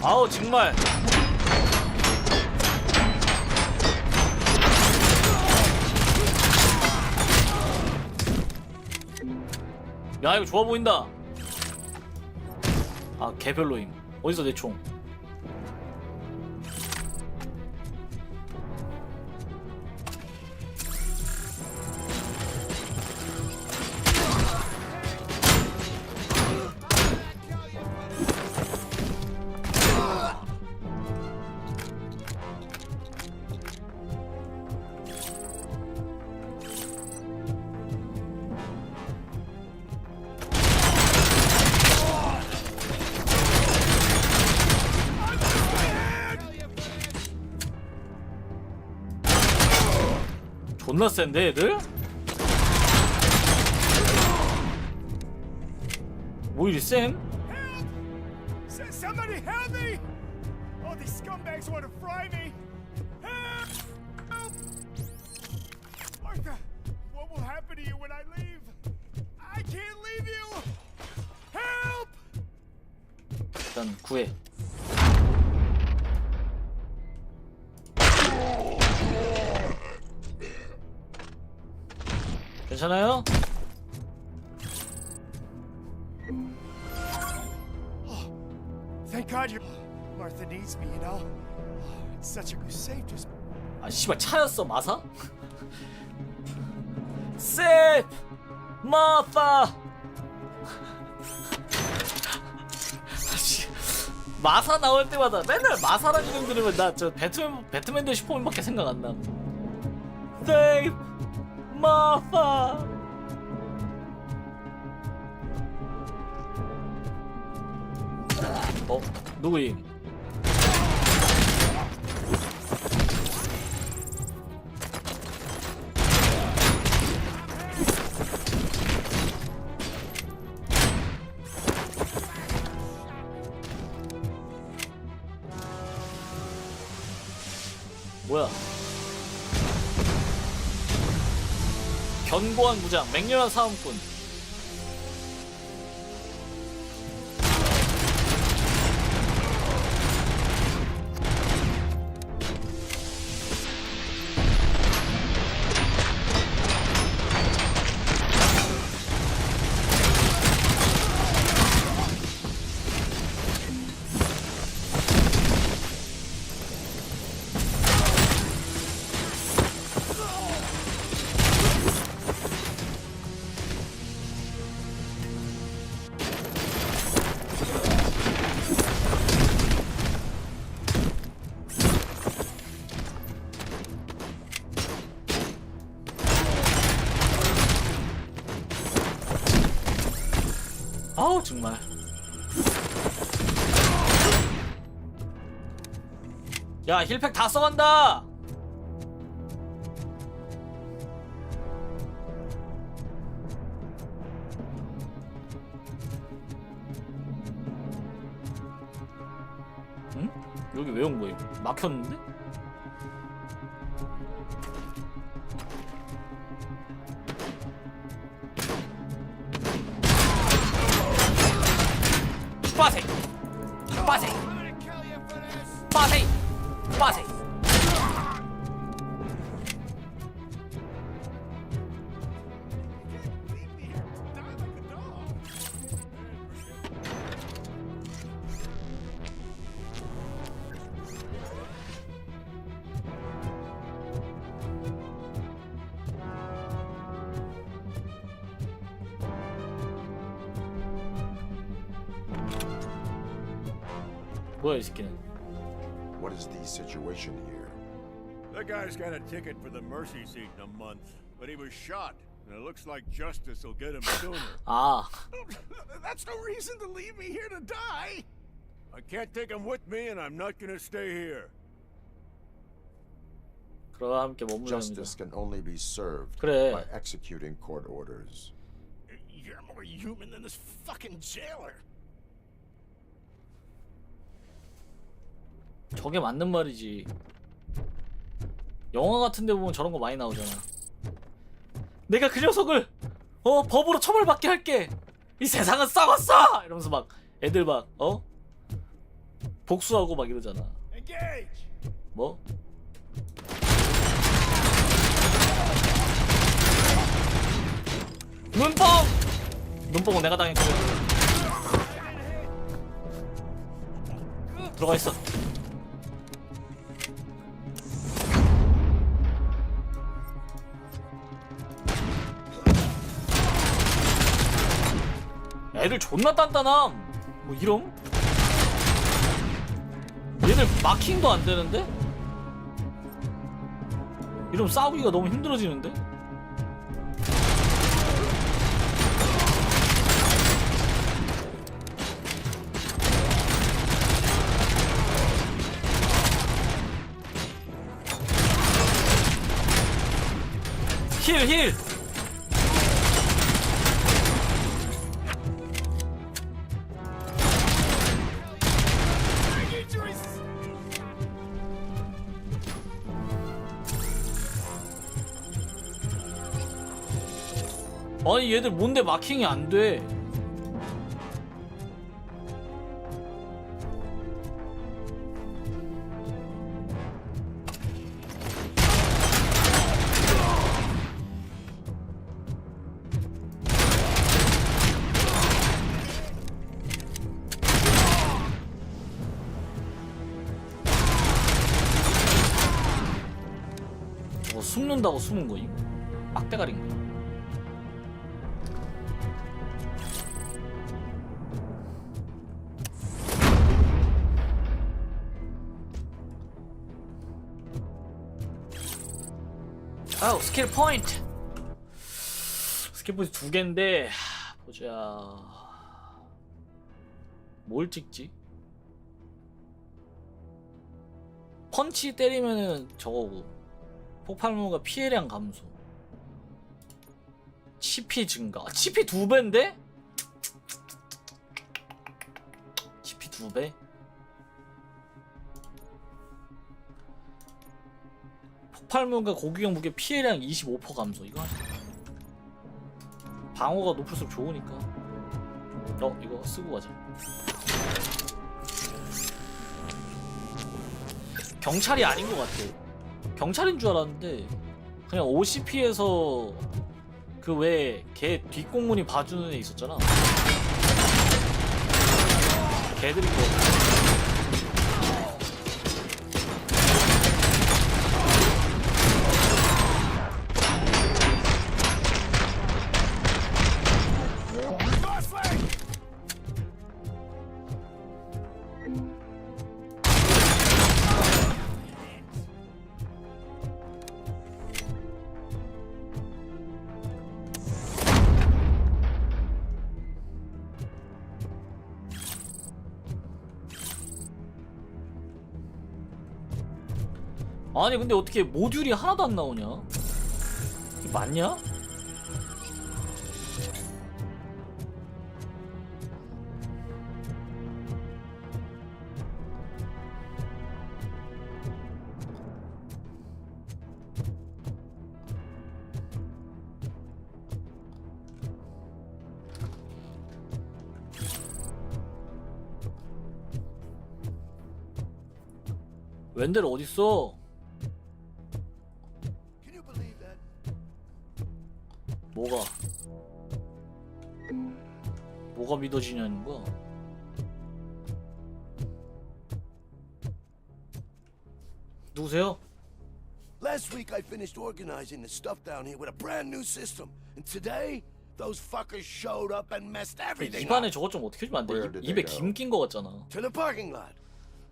아우 정말. 야 이거 좋아 보인다. 아 개별로임. 어디서 내 총? 존나 센데 애들? 뭐 이리 쌤? Somebody help me! Oh, these scumbags want to fry me! Help! Martha, what will happen to you when I leave? I can't leave you! Help! 일단 구해. 괜찮아요? Thank God Martha needs me, you know? It's such a... You saved us. 아 씨발 차였어 마사? Save Martha. 마사 나올 때마다 맨날 마사라는 이름 들으면 나 저 배트맨 대 슈퍼맨밖에 생각 안 나. Save Martha. 누구임? 뭐야? 견고한 무장, 맹렬한 사움꾼. 아우 정말. 야 힐팩 다 써간다. 응? 여기 왜 온 거야? 막혔는데? 빠세! 빠세! 빠세! 빠세! 뭐야 이 새끼는? What is the situation here? That guy's got a ticket for the mercy seat in a month, but he was shot, and it looks like justice will get him sooner. 아. That's no reason to leave me here to die. I can't take him with me, and I'm not gonna stay here. 그러와 함께 머물러 합니다. Justice can only be served 그래. by executing court orders. You're more human than this fucking jailer. 저게 맞는 말이지. 영화 같은 데 보면 저런 거 많이 나오잖아. 내가 그 녀석을 법으로 처벌받게 할게. 이 세상은 썩었어! 이러면서 막 애들 막 복수하고 막 이러잖아. 뭐? 눈뽕은 내가 당했거든. 들어가 있어. 애들 존나 단단함. 뭐 이럼? 얘들 마킹도 안 되는데? 이러면 싸우기가 너무 힘들어지는데? 힐. 아니 얘들 뭔데 마킹이 안 돼? 숨는다고 숨은 거 이거 막대가리인가? 아우 스킬 포인트. 스킬 포인트 2개인데 보자. 뭘 찍지? 펀치 때리면은 저거고. 폭발물과 피해량 감소. CP 증가. CP 2배인데? CP 2배? 폭발물과 고기형 무게 피해량 25% 감소. 이거 하자. 방어가 높을수록 좋으니까. 이거 쓰고 가자. 경찰이 아닌 것 같아. 경찰인 줄 알았는데 그냥 OCP에서 그 왜 걔 뒷공문이 봐주는 애 있었잖아. 걔들이 아니 근데 어떻게 모듈이 하나도 안 나오냐? 이게 맞냐? 웬델 어딨어? 뭐가 믿어지냐는 거야? 누구세요? Last week I finished organizing the stuff down here with a brand new system, and today those fuckers showed up and messed everything 입안에 up. 저것 좀 어떻게 해주면 안 돼? 입에 김 낀 거 같잖아. To the parking lot.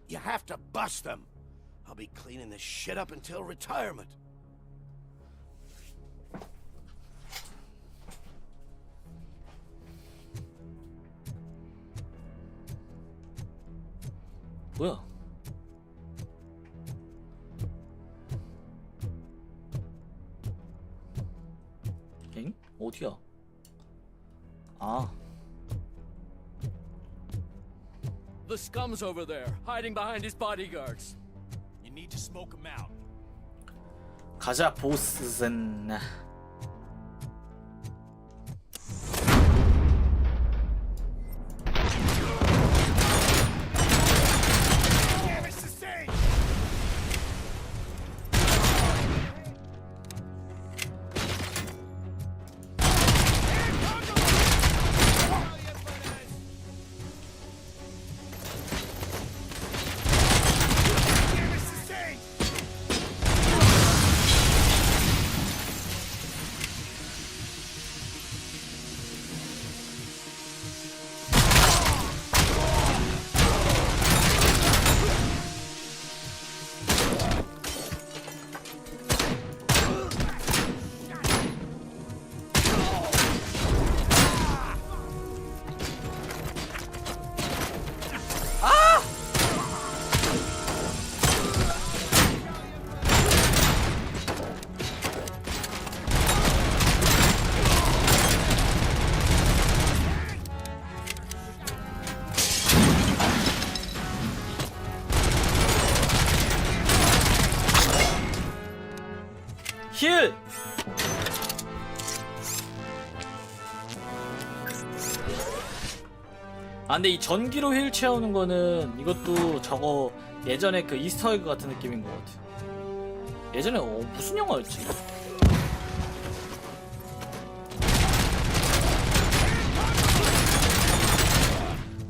You have to bust them. I'll be cleaning this shit up until retirement. 뭐야? 엥? 어디야? 아. The scum's over there, hiding behind his bodyguards. You need to smoke them out. 가자 보스zen. 힐! 아 근데 이 전기로 힐 채우는 거는 이것도 저거 예전에 그 이스터에그 같은 느낌인 것 같아. 예전에 무슨 영화였지?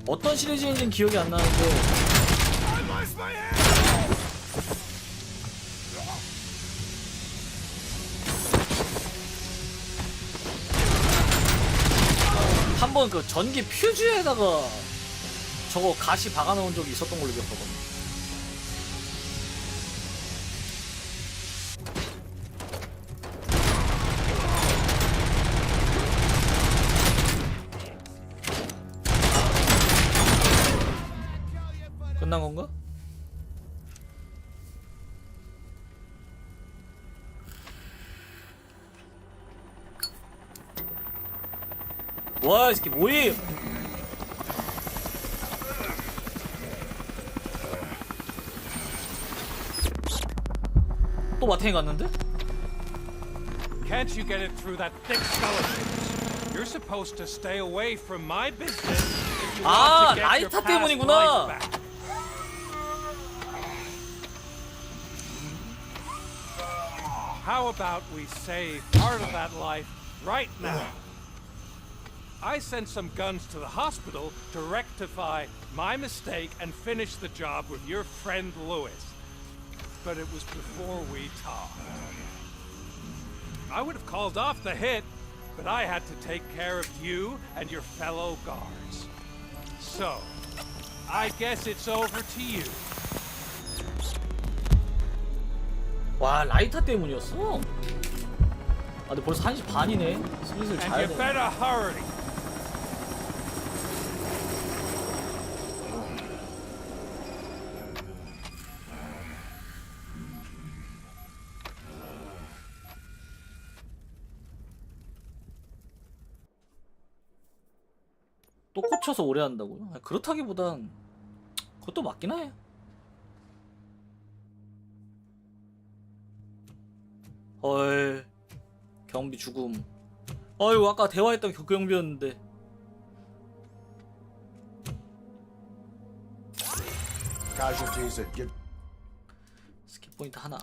어떤 시리즈인지는 기억이 안 나는데 한번 그 전기 퓨즈에다가 저거 가시 박아놓은 적이 있었던 걸로 기억하거든. 끝난 건가? 와, 이 새끼 뭐임? 또 마탱이 갔는데? Can't you get it through that thick skeleton? You're supposed to stay away from my business if you want to get your 라이터 past 때문이구나. life back. How about we save part of that life right now? I sent some guns to the hospital to rectify my mistake and finish the job with your friend Lewis. But it was before we talked. I would have called off the hit, but I had to take care of you and your fellow guards. So, I guess it's over to you. 와, 라이터 때문이었어? 아, 근데 벌써 1시 반이네. 슬슬 And 자야 you 돼. better hurry. 또 꽂혀서 오래 한다고요? 아니, 그렇다기보단 그것도 맞긴 해. 헐, 경비 죽음. 어이구, 아까 대화했던 경비였는데. Casualties at 스킵 포인트 하나.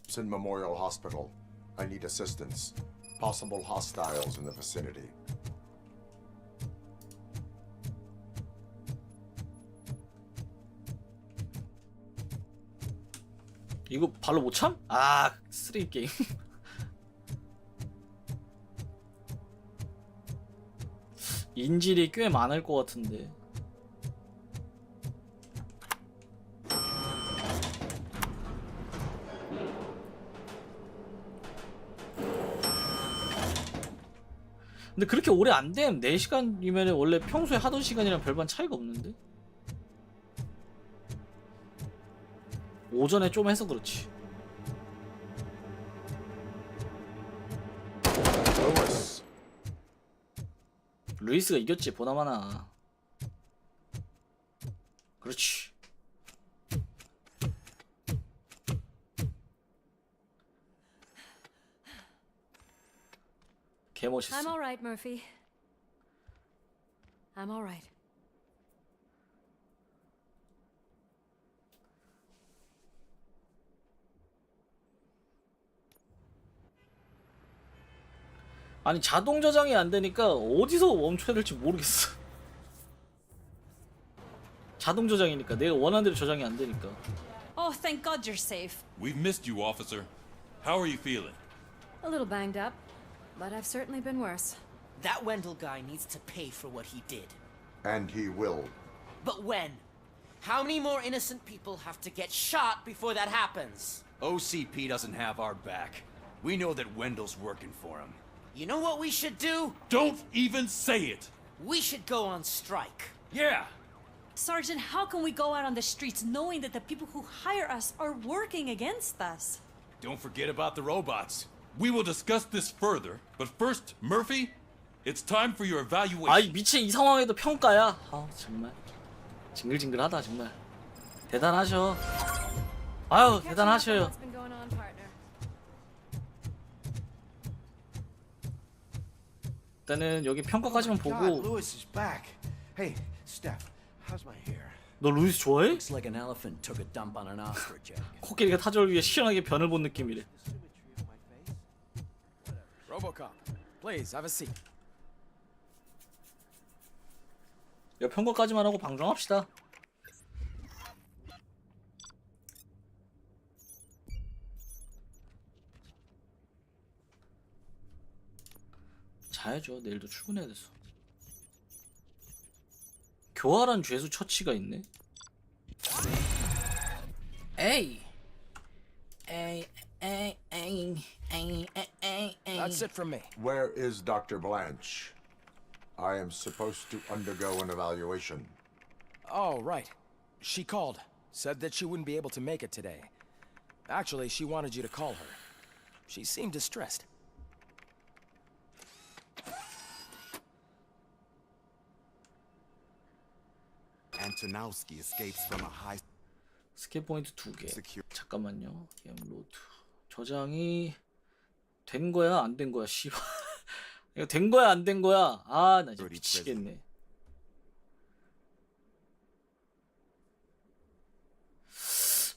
Gibson Memorial Hospital. I need assistance. Possible hostiles in the vicinity. 이거 발로 못 참? 아, 쓰레기 게임. 인질이 꽤 많을 것 같은데. 근데 그렇게 오래 안 됨. 4시간이면 원래 평소에 하던 시간이랑 별반 차이가 없는데. 오전에 좀 해서 그렇지. 루이스가 이겼지, 보나마나. 그렇지. 개 멋있어. I'm all right, Murphy. I'm all right. 아니, 자동 저장이 안 되니까 어디서 멈춰야 될지 모르겠어. 자동 저장이니까 내가 원하는 대로 저장이 안 되니까. Oh, thank God you're safe. We've missed you, officer. How are you feeling? A little banged up, but I've certainly been worse. That Wendell guy needs to pay for what he did. And he will. But when? How many more innocent people have to get shot before that happens? OCP doesn't have our back. We know that Wendell's working for him. You know what we should do? Don't even say it! We should go on strike. Yeah! Sergeant, how can we go out on the streets knowing that the people who hire us are working against us? Don't forget about the robots. We will discuss this further, but first, Murphy, it's time for your evaluation. 아이, 미친 이 상황에도 평가야. 아, 정말 징글징글하다, 정말. 대단하셔. 아유, 대단하셔요. What's been going on, partner? 일단은 여기 평가까지만 God, 보고. Lewis is back. Hey, Steph, how's my hair? 너 루이스 좋아해? Looks like an elephant took a dump on an ostrich egg. 코끼리가 타조를 위해 시원하게 변을 본 느낌이래. RoboCop, please have a seat. 야, 평가까지만 하고 방송합시다. 자야죠. 내일도 출근해야 돼서. 교활한 죄수 처치가 있네. 에이. 에이, 에이, 에이, 에이, 에이, 에이. That's it from me. Where is Dr. Blanche? I am supposed to undergo an evaluation. Oh, right. She called. Said that she wouldn't be able to make it today. Actually, she wanted you to call her. She seemed distressed. Antonowski escapes from a high. 스캔 포인트 2개. 잠깐만요. 게임 로드. 저장이 된 거야, 안 된 거야, 씨발. 이거 된 거야, 안 된 거야? 아, 나 진짜 미치겠네.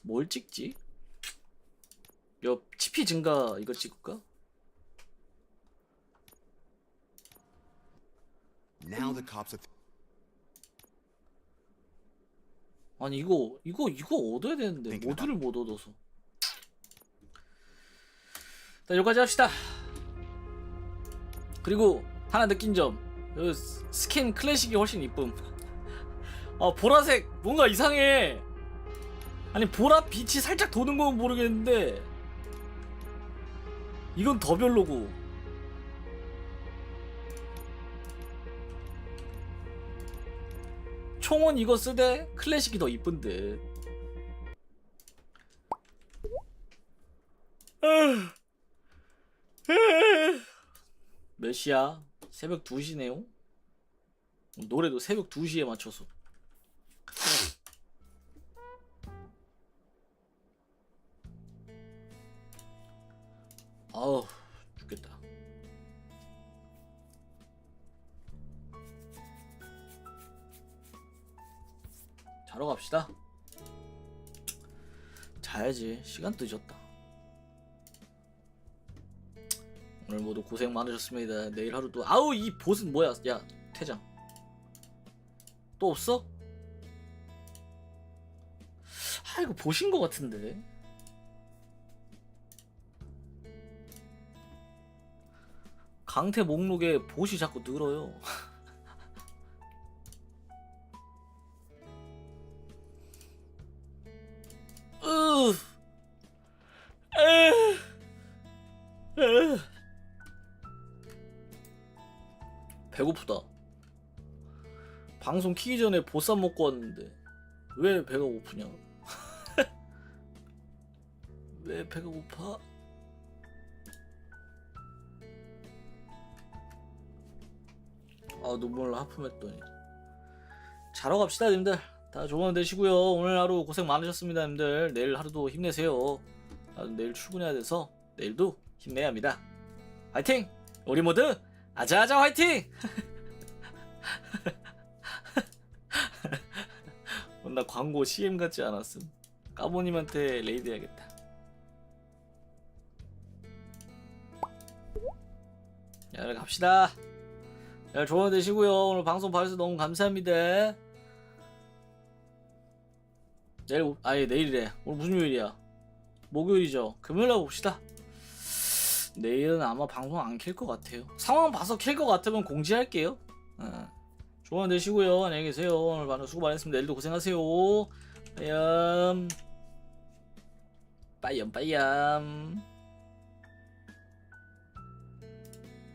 뭘 찍지? 요 TP 증가 이거 찍을까? Now the cops are. 아니 이거 얻어야 되는데 모듈을 못 얻어서. 자, 여기까지 합시다. 그리고 하나 느낀 점, 스킨 클래식이 훨씬 이쁨. 아, 보라색 뭔가 이상해. 아니 보라 빛이 살짝 도는 건 모르겠는데 이건 더 별로고. 총은 이거 쓰되 클래식이 더 이쁜 듯. 몇 시야? 새벽 2시네요? 노래도 새벽 2시에 맞춰서. 아우, 죽겠다. 자러 갑시다. 자야지. 시간 늦었다. 오늘 모두 고생 많으셨습니다. 내일 하루도. 아우, 이 보스는 뭐야? 야, 퇴장. 또 없어? 아, 이거 보신 거 같은데. 강태 목록에 보시 자꾸 늘어요. 배고프다. 방송 키기 전에 보쌈 먹고 왔는데 왜 배가 고프냐? 왜 배가 고파? 아, 눈물 하품했더니. 자러 갑시다, 님들. 다 좋은 하루 되시고요. 오늘 하루 고생 많으셨습니다, 님들. 내일 하루도 힘내세요. 나도 내일 출근해야 돼서 내일도 힘내야 합니다. 화이팅! 우리 모두 아자아자 화이팅! 나 광고 CM 같지 않았음. 까보님한테 레이드 해야겠다. 야, 갑시다. 야, 좋은 하루 되시고요. 오늘 방송 봐주셔서 너무 감사합니다. 내일, 아니 내일이래. 오늘 무슨 요일이야? 목요일이죠. 금요일날 봅시다. 내일은 아마 방송 안 켤 것 같아요. 상황 봐서 켤 것 같으면 공지할게요. 좋은 하루 되시고요. 안녕히 계세요. 오늘 많은 수고 많으셨습니다. 내일도 고생하세요. 빠염 빠염 빠염.